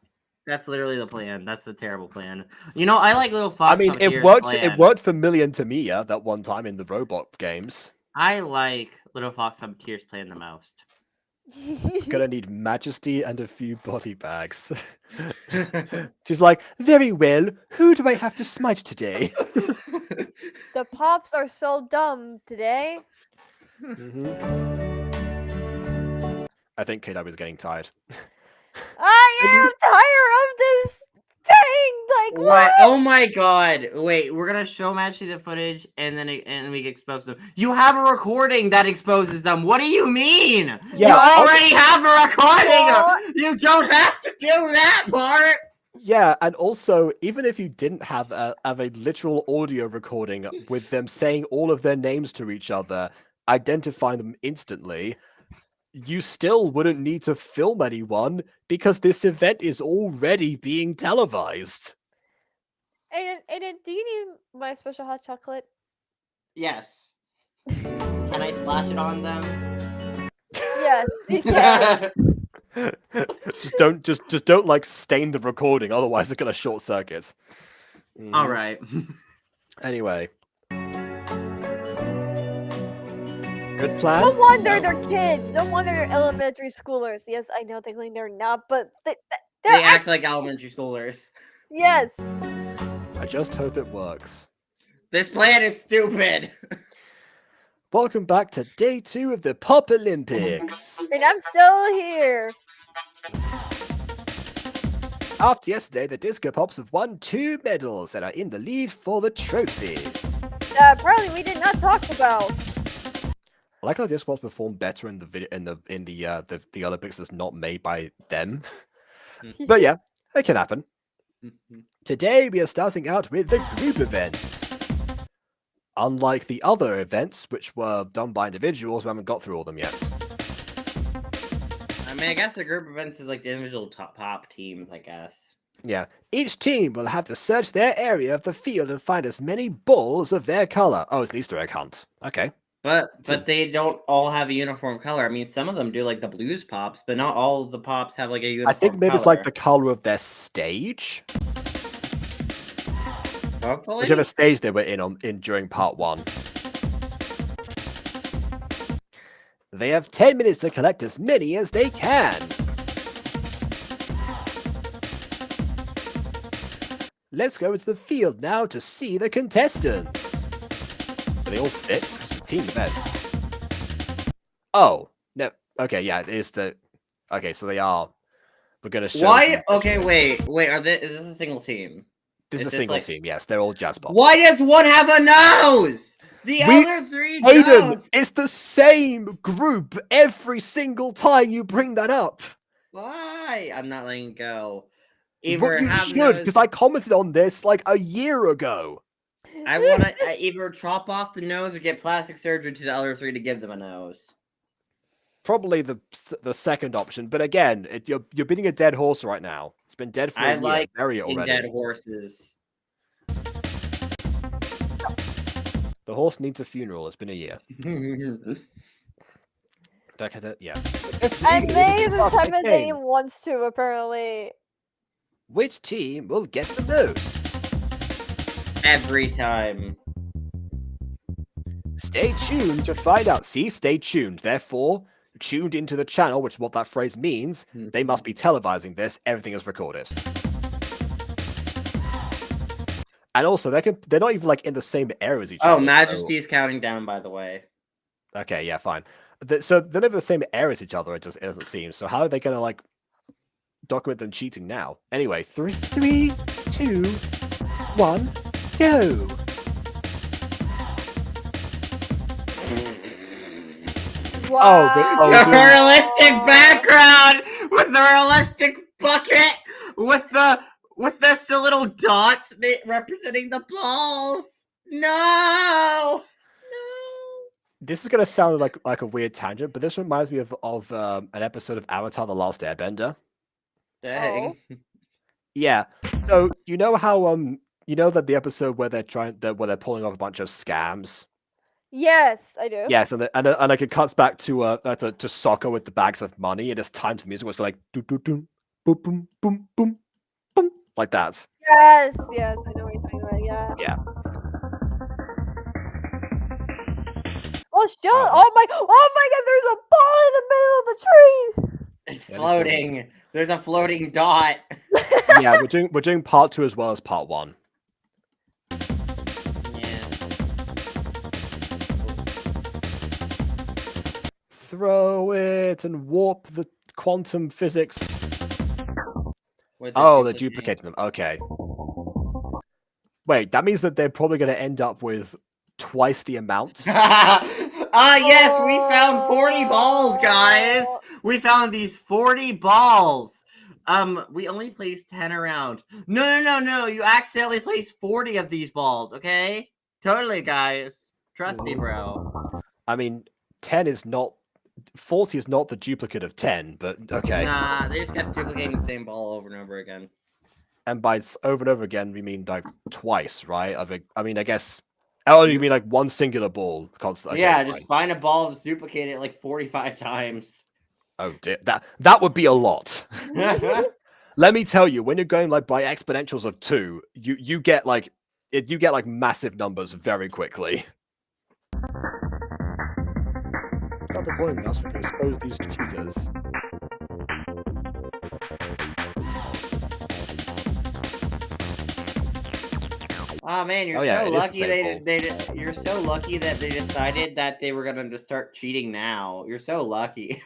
That's literally the plan. That's the terrible plan. You know, I like Little Fox. I mean, it worked. It worked for Millie and Tamiya that one time in the robot games. I like Little Fox Puppeteers playing the most. Gonna need Majesty and a few body bags. She's like, very well, who do I have to smite today? The pops are so dumb today. I think KW is getting tired. I am tired of this thing. Like What? what? Oh my god! Wait, we're gonna show Majesty the footage, and then we expose them. You have a recording that exposes them. What do you mean? Yeah, you already have a recording. What? You don't have to do that part. Yeah, and also, even if you didn't have a literal audio recording with them saying all of their names to each other, identifying them instantly, you still wouldn't need to film anyone because this event is already being televised. Aiden, do you need my special hot chocolate? Yes. Can I splash it on them? Yes, you can. just don't like stain the recording, otherwise it's gonna short circuit. All right. Anyway. Good plan? No wonder they're kids. No wonder they're elementary schoolers. Yes, I know technically they're not, but they're They act like elementary schoolers. yes. I just hope it works. This plan is stupid. Welcome back to day 2 of the Pop Olympics. And I'm still here. After yesterday, the Disco Pops have won 2 medals and are in the lead for the trophy. Apparently we did not talk about. I like how the Disco Pops perform better in the video in the Olympics that's not made by them. But yeah, it can happen. Today we are starting out with the group event. Unlike the other events, which were done by individuals, we haven't got through all of them yet. I mean, I guess the group events is like the individual pop teams, I guess. Yeah. Each team will have to search their area of the field and find as many balls of their color. Oh, it's an Easter egg hunt. Okay. But they don't all have a uniform color. I mean, some of them do like the blues pops, but not all of the pops have like a uniform I think maybe color. it's like the color of their stage. Hopefully. Whichever stage they were in during part 1. They have 10 minutes to collect as many as they can. Let's go into the field now to see the contestants. Do they all fit? It's a team event. Oh, no. Okay, yeah, it is the... Okay, so they are... We're going to show... Why? Okay, wait. Is this a single team? This is a single team, yes. They're all jazz pops. Why does one have a nose? The other 3 Aiden, don't. it's the same group every single time you bring that up. Why? I'm not letting it go. But Either you have should, because nose- I commented on this like a year ago. I want to either chop off the nose or get plastic surgery to the other 3 to give them a nose. Probably the second option, but again, you're beating a dead horse right now. It's been dead for a year. like Bury it already. dead horses. The horse needs a funeral. It's been a year. Yeah. And they even time that they wants to, apparently. Which team will get the most? Every time. Stay tuned to find out. See, stay tuned. Therefore, tuned into the channel, which is what that phrase means. They must be televising this. Everything is recorded. And also, they're not even like in the same area as each other. Oh, Majesty's counting down, by the way. Okay, yeah, fine. So they're not in the same area as each other. It doesn't seem. So how are they gonna like document them cheating now? Anyway, 3, 2, 1, go. Wow. The realistic background with the realistic bucket with this little dots representing the balls. No. This is gonna sound like a weird tangent, but this reminds me of an episode of Avatar: The Last Airbender. Dang. Yeah. So you know how you know that the episode where they're pulling off a bunch of scams. Yes, I do. Yes, and like it cuts back to Sokka with the bags of money, and it's time to music was like do do do boom boom boom boom boom like that. Yes, I know what you're talking about. Yeah. Yeah. Well, shut! Uh-huh. Oh my god! There's a ball in the middle of the tree. It's That is floating. There's a floating dot. Yeah, we're doing part 2 as well as part 1. Yeah. Throw it and warp the quantum physics. With Oh, they're duplicate. duplicating them. Okay. Wait, that means that they're probably going to end up with twice the amount. Yes, we found 40 balls, guys. We found these 40 balls. We only placed 10 around. No. You accidentally placed 40 of these balls, okay? Totally, guys. Trust me, bro. I mean, 40 is not the duplicate of 10, but okay. Nah, they just kept duplicating the same ball over and over again. And by over and over again, we mean like twice, right? I mean, I guess. Oh, you mean like one singular ball constantly? Okay, Yeah, fine. just find a ball, just duplicate it like 45 times. Oh dear, that would be a lot. Let me tell you, when you're going like by exponentials of 2, you get like massive numbers very quickly. Stop recording now so we can expose these cheaters. Oh man, you're Oh, yeah, so it is the lucky same you're so lucky that they decided that they were gonna just start cheating now. You're so lucky.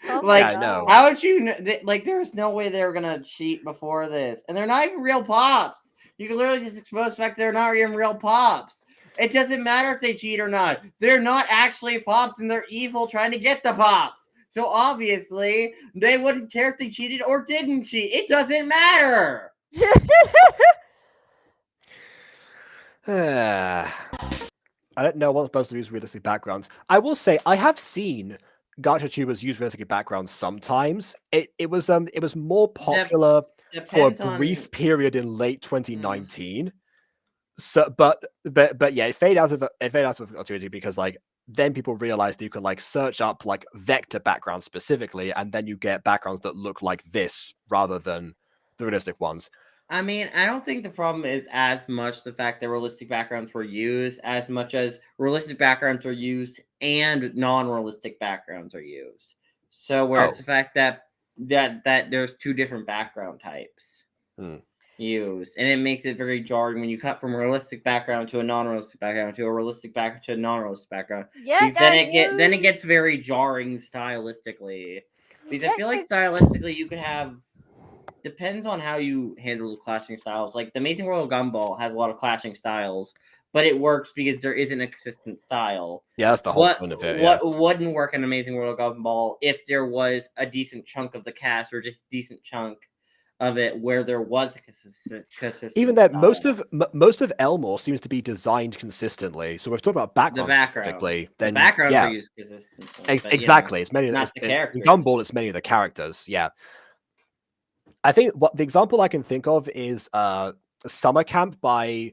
Oh my Like, Yeah, I know. God. how would you like? There's no way they were gonna cheat before this, and they're not even real pops. You can literally just expose the fact they're not even real pops. It doesn't matter if they cheat or not. They're not actually pops, and they're evil trying to get the pops. So obviously, they wouldn't care if they cheated or didn't cheat. It doesn't matter. I don't know what's supposed to use realistic backgrounds. I will say I have seen Gacha tubers use realistic backgrounds sometimes. It was more popular for Depends a brief on. period in late 2019. So, but yeah, it faded out of activity because like then people realized you can like search up like vector backgrounds specifically, and then you get backgrounds that look like this rather than the realistic ones. I mean, I don't think the problem is as much the fact that realistic backgrounds were used as much as realistic backgrounds are used and non-realistic backgrounds are used. So where it's the fact that there's 2 different background types used, and it makes it very jarring when you cut from a realistic background to a non-realistic background to a realistic background to a non-realistic background. Yeah, Because then it gets very jarring stylistically. Because I feel like stylistically you could have. Depends on how you handle the clashing styles. Like the Amazing World of Gumball has a lot of clashing styles, but it works because there isn't a consistent style. Yeah, that's the whole point of it. What wouldn't work in Amazing World of Gumball if there was a decent chunk of the cast or just decent chunk of it where there was a consistent Even that style. most of Elmore seems to be designed consistently. So we've talked about backgrounds specifically. Then the backgrounds yeah, are used consistently. exactly. It's many not the characters. In Gumball. It's many of the characters. Yeah. I think what the example I can think of is Summer Camp by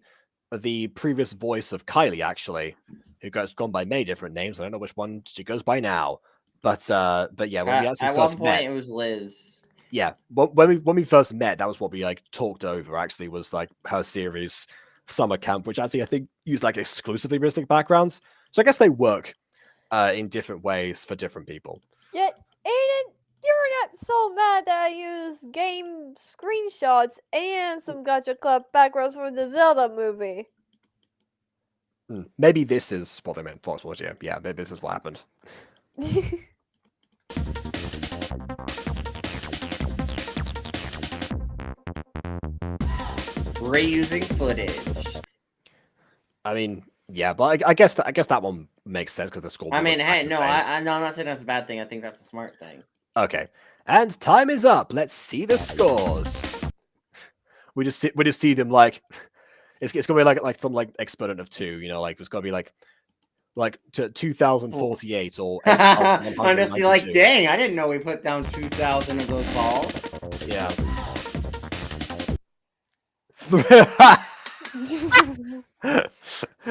the previous voice of Kylie, actually, who has gone by many different names. I don't know which one she goes by now, but yeah, when we actually at first one point met, it was Liz. Yeah, when we first met, that was what we like talked over. Actually, was like her series Summer Camp, which actually I think used like exclusively realistic backgrounds. So I guess they work in different ways for different people. Yet, Aiden, you're not so mad that I used game screenshots and some Gacha Club backgrounds from the Zelda movie. Maybe this is what they meant. Yeah, maybe this is what happened. Reusing footage. I mean, yeah, but I guess that one makes sense because the score. I mean, hey, no, I'm not saying that's a bad thing. I think that's a smart thing. Okay, and time is up. Let's see the scores. We just see them like it's gonna be like some like exponent of 2. You know, like it's gonna be like to 2048 or. I'm just be like, dang! I didn't know we put down 2,000 of those balls. Yeah.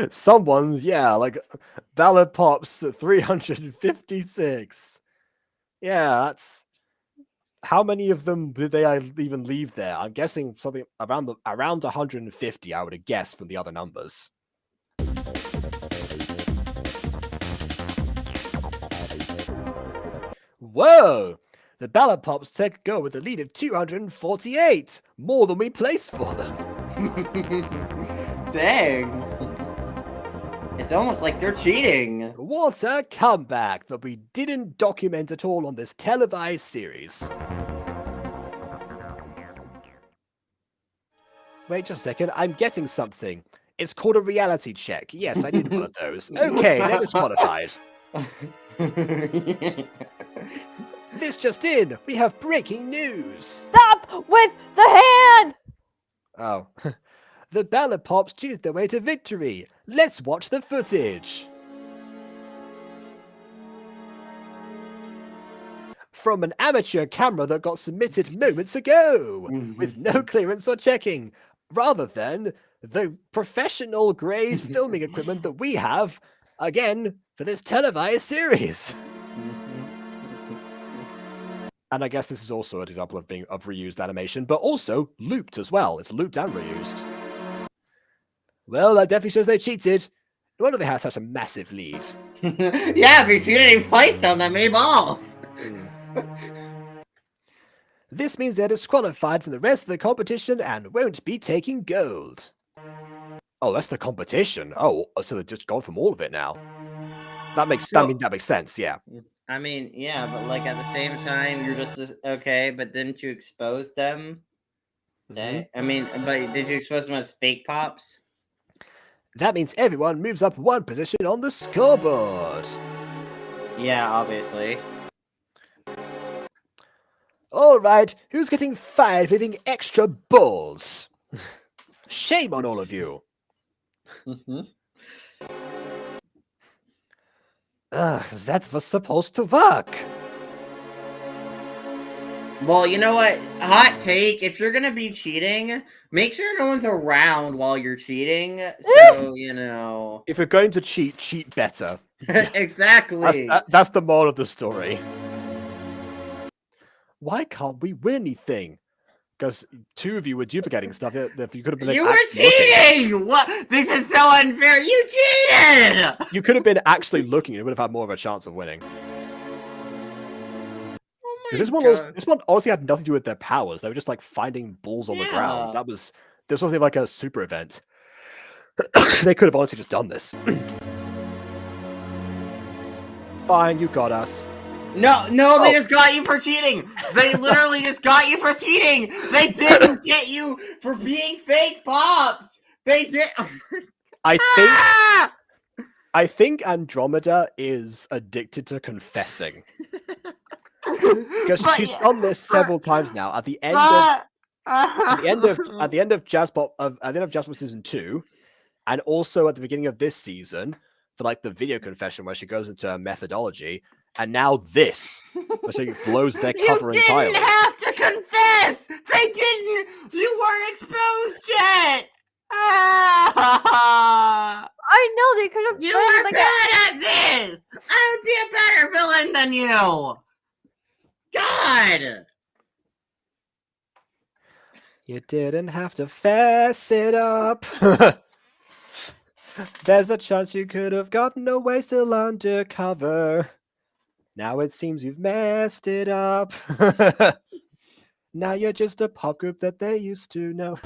Someone's like Ballad Pops 356. Yeah, that's how many of them did they even leave there? I'm guessing something around 150. I would have guessed from the other numbers. Whoa! The Ballot Pops take go with a lead of 248, more than we placed for them. Dang. It's almost like they're cheating. What a comeback that we didn't document at all on this televised series. Wait just a second, I'm getting something. It's called a reality check. Yes, I did one of those. Okay, that is modified. This just in, we have breaking news. Stop with the hand! Oh. The Ballot Pops cheated their way to victory. Let's watch the footage. From an amateur camera that got submitted moments ago, with no clearance or checking, rather than the professional grade filming equipment that we have, again, for this televised series. And I guess this is also an example of reused animation, but also looped as well. It's looped and reused. Well, that definitely shows they cheated. No wonder they had such a massive lead. Yeah, because we didn't even place down that many balls. This means they're disqualified from the rest of the competition and won't be taking gold. Oh, that's the competition. Oh, so they're just gone from all of it now. That makes sense, yeah. I mean, yeah, but like at the same time, you're just okay. But didn't you expose them? I mean, but did you expose them as fake pops? That means everyone moves up one position on the scoreboard. Yeah, obviously. All right, who's getting fired for leaving extra balls? Shame on all of you. That was supposed to work. Well, you know what? Hot take. If you're gonna be cheating, make sure no one's around while you're cheating. So, you know. If you're going to cheat, cheat better. Exactly. That's the moral of the story. Why can't we win anything? Because two of you were duplicating stuff that you could have been. You were cheating! Looking. What? This is so unfair. You cheated! You could have been actually looking. You would have had more of a chance of winning. This one honestly had nothing to do with their powers. They were just like finding balls on the ground. There was something like a super event. They could have honestly just done this. Fine, you got us. No, they just got you for cheating. They literally just got you for cheating. They didn't get you for being fake pops. They did. I think Andromeda is addicted to confessing. Because she's done this several times now. At the end of Jazz Pop season 2, and also at the beginning of this season for like the video confession where she goes into methodology, and now this, where she blows their cover entirely. You didn't have to confess. They didn't. You weren't exposed yet. I know they could have. You are like bad at this. I would be a better villain than you. God! You didn't have to fess it up. There's a chance you could have gotten away still undercover. Now it seems you've messed it up. Now you're just a pop group that they used to know.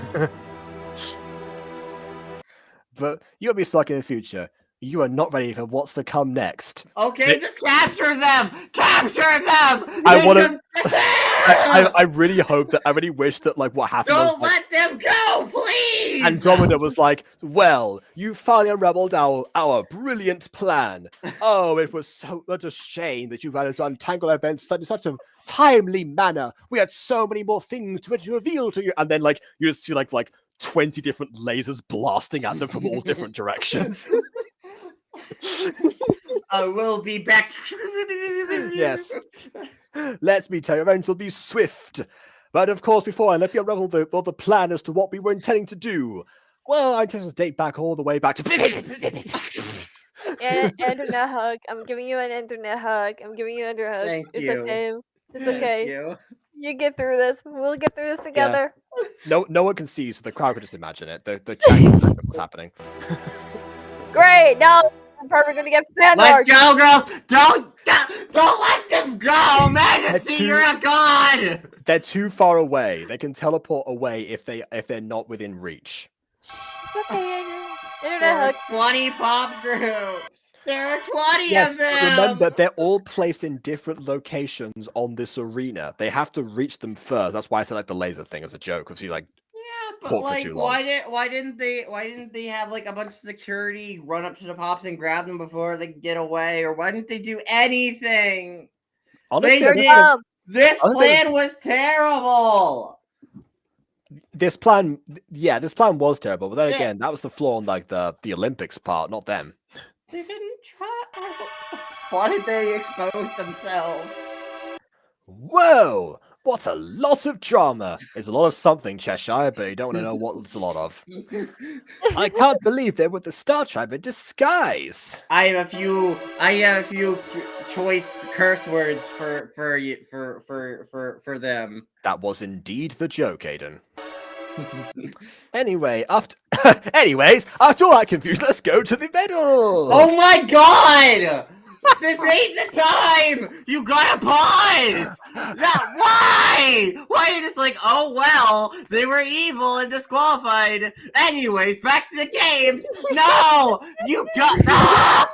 But you'll be stuck in the future. You are not ready for what's to come next. Okay, just capture them! Capture them! I really hope that, I really wish that, like, what happened Don't was, like, let them go, please! Andromeda was like, well, you finally unraveled our brilliant plan. Oh, it was such a shame that you managed to untangle events in such a timely manner. We had so many more things to reveal to you. And then, like, you just see, like 20 different lasers blasting at them from all different directions. I will be back. Yes. Let me tell you, revenge will be swift. But of course, before I let you unravel the plan as to what we were intending to do, well, I intend to date back all the way back to... Internet hug. I'm giving you an internet hug. I'm giving you an internet hug. Thank It's you. okay. It's okay. You. You get through this. We'll get through this together. No one can see, so the crowd could just imagine it. The chat can imagine what's happening. Great. Now I'm probably gonna get fan Let's art. go, girls! Don't Don't let them go, Majesty. too- You're a god. They're too far away. They can teleport away if they're not within reach. It's okay, Internet There's hook. 20 pop groups. There are 20 Yes, of but them. remember, they're all placed in different locations on this arena. They have to reach them first. That's why I said like the laser thing as a joke, because you like Yeah, but talk for like, too long. why didn't they have like a bunch of security run up to the pops and grab them before they could get away, or why didn't they do anything? honestly, They I did- think This I think- plan was terrible. this plan, yeah, this plan was terrible. But then Yeah. again, that was the flaw on like the Olympics part, not them. They didn't try. Why did they expose themselves? Whoa! What a lot of drama! It's a lot of something, Cheshire, but you don't want to know what it's a lot of. I can't believe they're with the Star Tribe in disguise. I have a few choice curse words for them. That was indeed the joke, Aiden. Anyways, after all that confusion, let's go to the medals. Oh my god! This ain't the time! You gotta pause! Why? Why are you just like, oh well, they were evil and disqualified. Anyways, back to the games. No! You got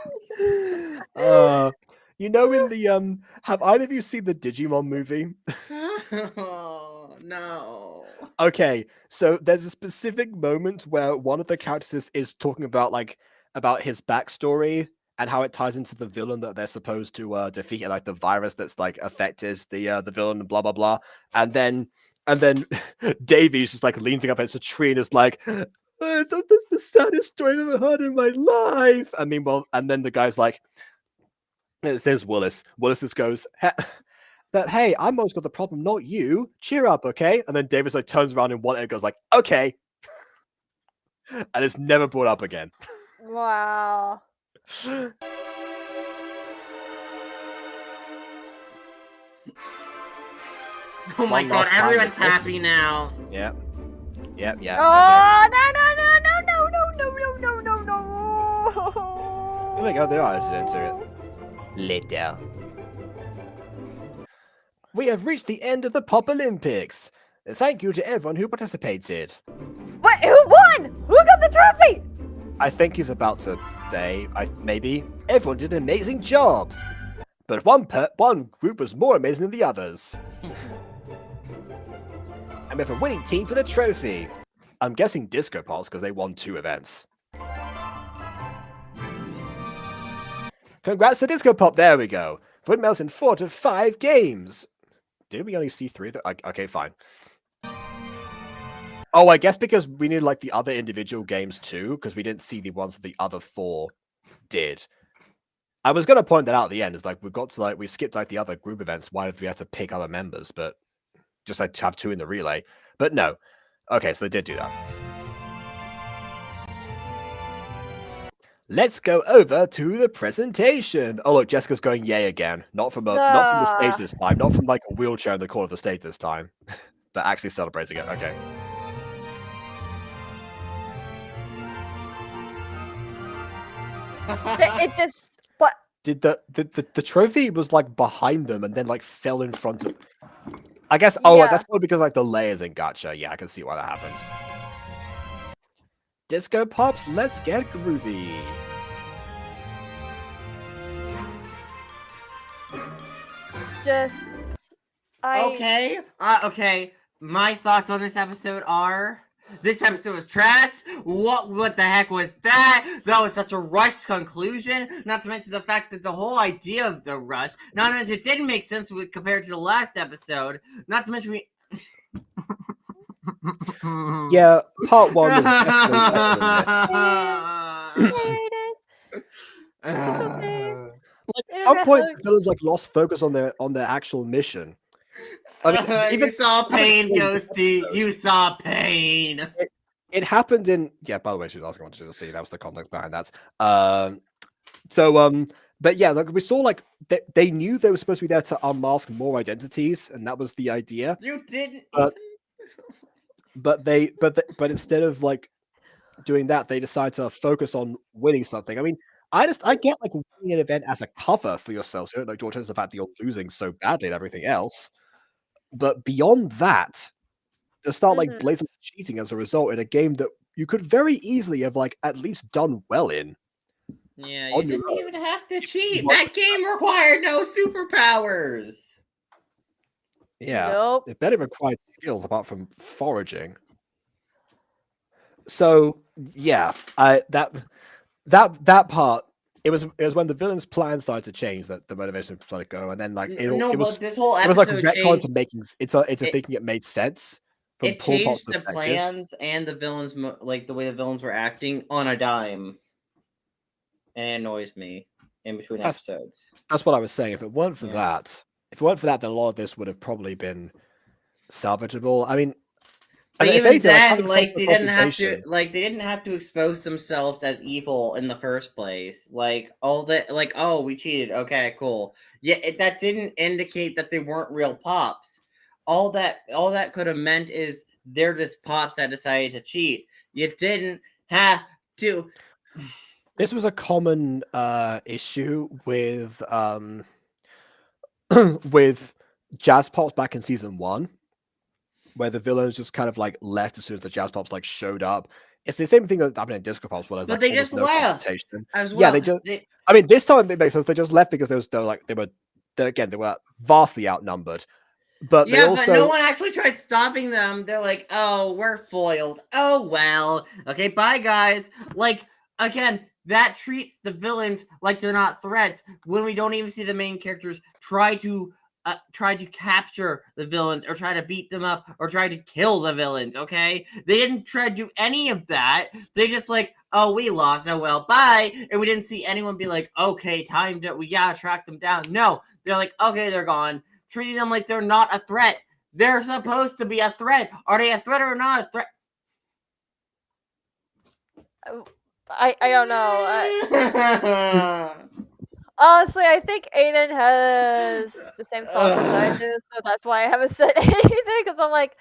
You know, in the have either of you seen the Digimon movie? Oh, no. Okay, so there's a specific moment where one of the characters is talking about about his backstory and how it ties into the villain that they're supposed to defeat, and like the virus that's like affected the villain and blah blah blah. And then Davy's just like leaning up against a tree and is like, oh, that's the saddest story I've ever heard in my life. I mean, well, and then the guy's like, it says Willis. Willis just goes, hey, I'm most got the problem, not you. Cheer up, okay? And then Davis like turns around in one and goes like, okay. And it's never brought up again. Wow. Oh my One god, last time everyone's with this. happy now. Yeah. Yeah. Oh no! There we go, they are into it. Later. We have reached the end of the Pop Olympics. Thank you to everyone who participated. Wait, who won? Who got the trophy? I think he's about to say, maybe. Everyone did an amazing job. But one group was more amazing than the others. And we have a winning team for the trophy. I'm guessing Disco Pops because they won 2 events. Congrats to Disco Pop, there we go. Foot medals in 4 to 5 games. Did we only see 3? Okay, fine. Oh, I guess because we need like the other individual games too, because we didn't see the ones that the other 4 did. I was gonna point that out at the end. It's like we skipped like the other group events. Why did we have to pick other members? But just like to have 2 in the relay. But no. Okay, so they did do that. Let's go over to the presentation. Oh look, Jessica's going yay again. Not from the stage this time. Not from like a wheelchair in the corner of the stage this time. But actually celebrating it. Okay. It just what? Did the trophy was like behind them and then like fell in front of. I guess. Oh, Yeah. that's probably because like the layers in Gacha. Yeah, I can see why that happens. Disco Pops, let's get groovy. Just Okay. Okay. My thoughts on this episode are: this episode was trash. What the heck was that? That was such a rushed conclusion. Not to mention the fact that the whole idea of the rush, not to mention it didn't make sense compared to the last episode. Not to mention we. Yeah, part 1 was definitely better than this. At some point, the villains like lost focus on their actual mission. I mean, You saw pain, Ghosty. You saw pain. It happened in by the way, she was asking what to see. That was the context behind that. But yeah, like we saw, like they knew they were supposed to be there to unmask more identities, and that was the idea. You didn't. But instead of like doing that, they decided to focus on winning something. I mean, I get like winning an event as a cover for yourself. So you don't know George the fact that you're losing so badly and everything else. But beyond that, to start like Mhm. blatantly cheating as a result in a game that you could very easily have like at least done well in. Yeah, you On your didn't own. even have to cheat. What- That game required no superpowers. Yeah, Nope. it barely required skills apart from foraging. So yeah, that part. It was when the villain's plan started to change that the motivation started to go, and then like it No, was but this whole it was like episode retcon to changed. making into It- thinking it made sense from It Paul Pot's changed the perspective. plans and the villains, like the way the villains were acting on a dime, and it annoys me in between episodes. That's what I was saying. If it weren't for Yeah. that, then a lot of this would have probably been salvageable. I mean, But if even anything, like, then, having like some they didn't have to, confrontation- like they didn't have to expose themselves as evil in the first place. Like all that, like oh, we cheated. Okay, cool. Yeah, that didn't indicate that they weren't real pops. All that could have meant is they're just pops that decided to cheat. You didn't have to. This was a common issue with with Jazz Pops back in season 1, where the villains just kind of like left as soon as the Jazz Pops like showed up. It's the same thing that happened in Disco Pops, where there's But like they almost just no left confrontation. as well. Yeah, they just. I mean, this time it makes sense. They just left because they were vastly outnumbered. But they also, but no one actually tried stopping them. They're like, oh, we're foiled. Oh well. Okay, bye guys. Like again, that treats the villains like they're not threats when we don't even see the main characters try to capture the villains or try to beat them up or try to kill the villains. Okay, they didn't try to do any of that. They just like, oh, we lost. Oh well, bye. And we didn't see anyone be like, okay, we gotta track them down. No, they're like, okay, they're gone. Treating them like they're not a threat. They're supposed to be a threat. Are they a threat or not a threat? I don't know. Honestly, I think Aiden has the same thoughts as I do, so that's why I haven't said anything. Because I'm like,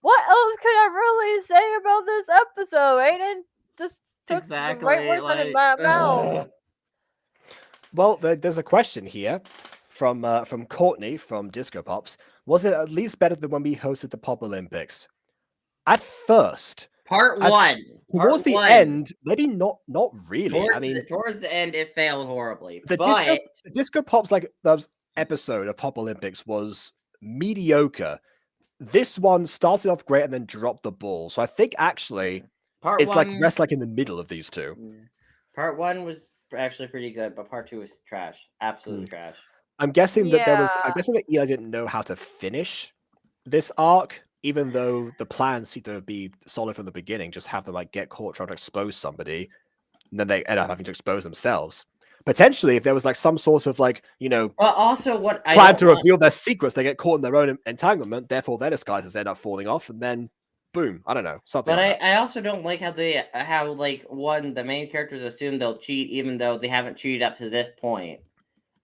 what else could I really say about this episode? Aiden just took the right words out of my mouth. well, there's a question here from Courtney from Disco Pops. Was it at least better than when we hosted the Pop Olympics? At first, Part one. towards the end, maybe not really. Towards the end, it failed horribly. The Disco Pops that episode of Pop Olympics was mediocre. This one started off great and then dropped the ball. So I think actually it's rest like in the middle of these two. Part 1 was actually pretty good, but part 2 was trash. Absolutely trash. I'm guessing that Eli didn't know how to finish this arc, even though the plan seemed to be solid from the beginning. Just have them like get caught trying to expose somebody, and then they end up having to expose themselves. Potentially, if there was like some sort of like, but also what I plan to reveal their secrets, they get caught in their own entanglement. Therefore, their disguises end up falling off, and then boom, I don't know, something. But I also don't like how the main characters assume they'll cheat even though they haven't cheated up to this point.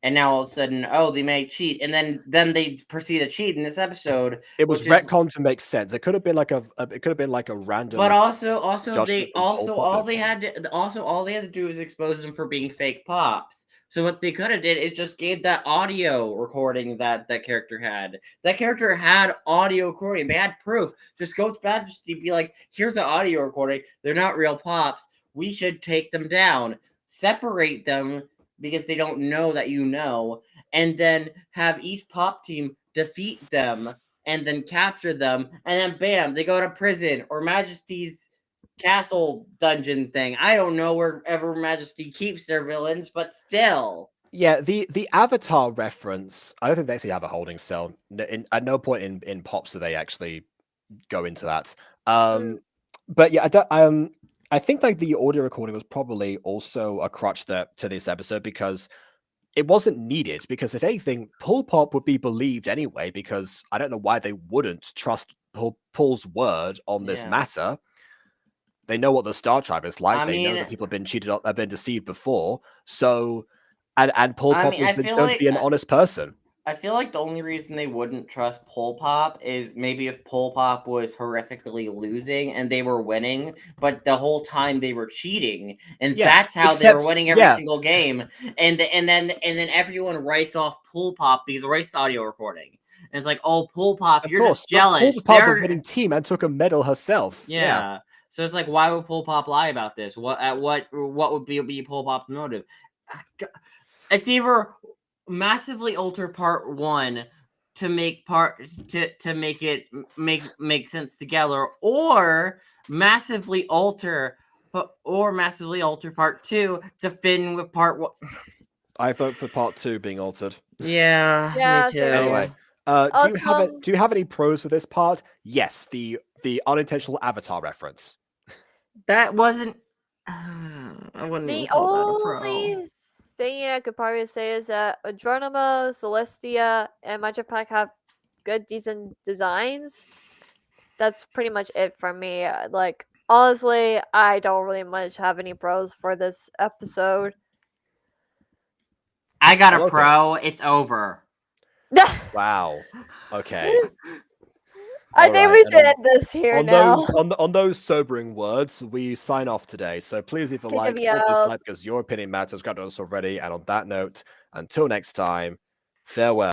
And now all of a sudden, oh, they may cheat, and then they proceed to cheat in this episode. It was retcon to make sense. It could have been like a random. But also all they had to do was expose them for being fake pops. So what they could have did is just gave that audio recording that character had. That character had audio recording. They had proof. Just go to Majesty, be like, here's an audio recording. They're not real pops. We should take them down. Separate them because they don't know that you know, and then have each pop team defeat them and then capture them, and then bam, they go to prison or Majesty's castle dungeon thing. I don't know wherever Majesty keeps their villains, but still. Yeah, the Avatar reference, I don't think they actually have a holding cell. At no point in Pops do they actually go into that. But yeah, I think like the audio recording was probably also a crutch to this episode because it wasn't needed. Because if anything, Pull Pop would be believed anyway. Because I don't know why they wouldn't trust Pull's word on this matter. They know what the Star Tribe is like. They know that people have been cheated on, have been deceived before. So, and Pull Pop was shown to be an honest person. I feel like the only reason they wouldn't trust Pol Pop is maybe if Pol Pop was horrifically losing and they were winning, but the whole time they were cheating, and Yeah, that's how they were except- winning every yeah. single game. And then everyone writes off Pol Pop because they erased the audio recording. And it's like, oh, Pol Pop, Of you're course, just jealous. Pol Pop, the They're winning team, and took a medal herself. yeah. So it's like, why would Pol Pop lie about this? What would be Pol Pop's motive? It's either massively alter part 1 to make it make sense together, or massively alter part 2 to fit in with part 1. I vote for part 2 being altered. Yeah, Yeah, me too. same here. Anyway, do you have any pros for this part? Yes, the unintentional Avatar reference. That wasn't. I wouldn't even The call that a pro. only thing I could probably say is that Adrenema, Celestia, and Magic Pack have good, decent designs. That's pretty much it for me. Like, honestly, I don't really much have any pros for this episode. I got a Okay. pro. It's over. Wow. Okay. I think Alright, we and should end this here now. on those sobering words, we sign off today. So please leave a Take a like V or out. dislike because your opinion matters. Subscribe to us already. And on that note, until next time, farewell.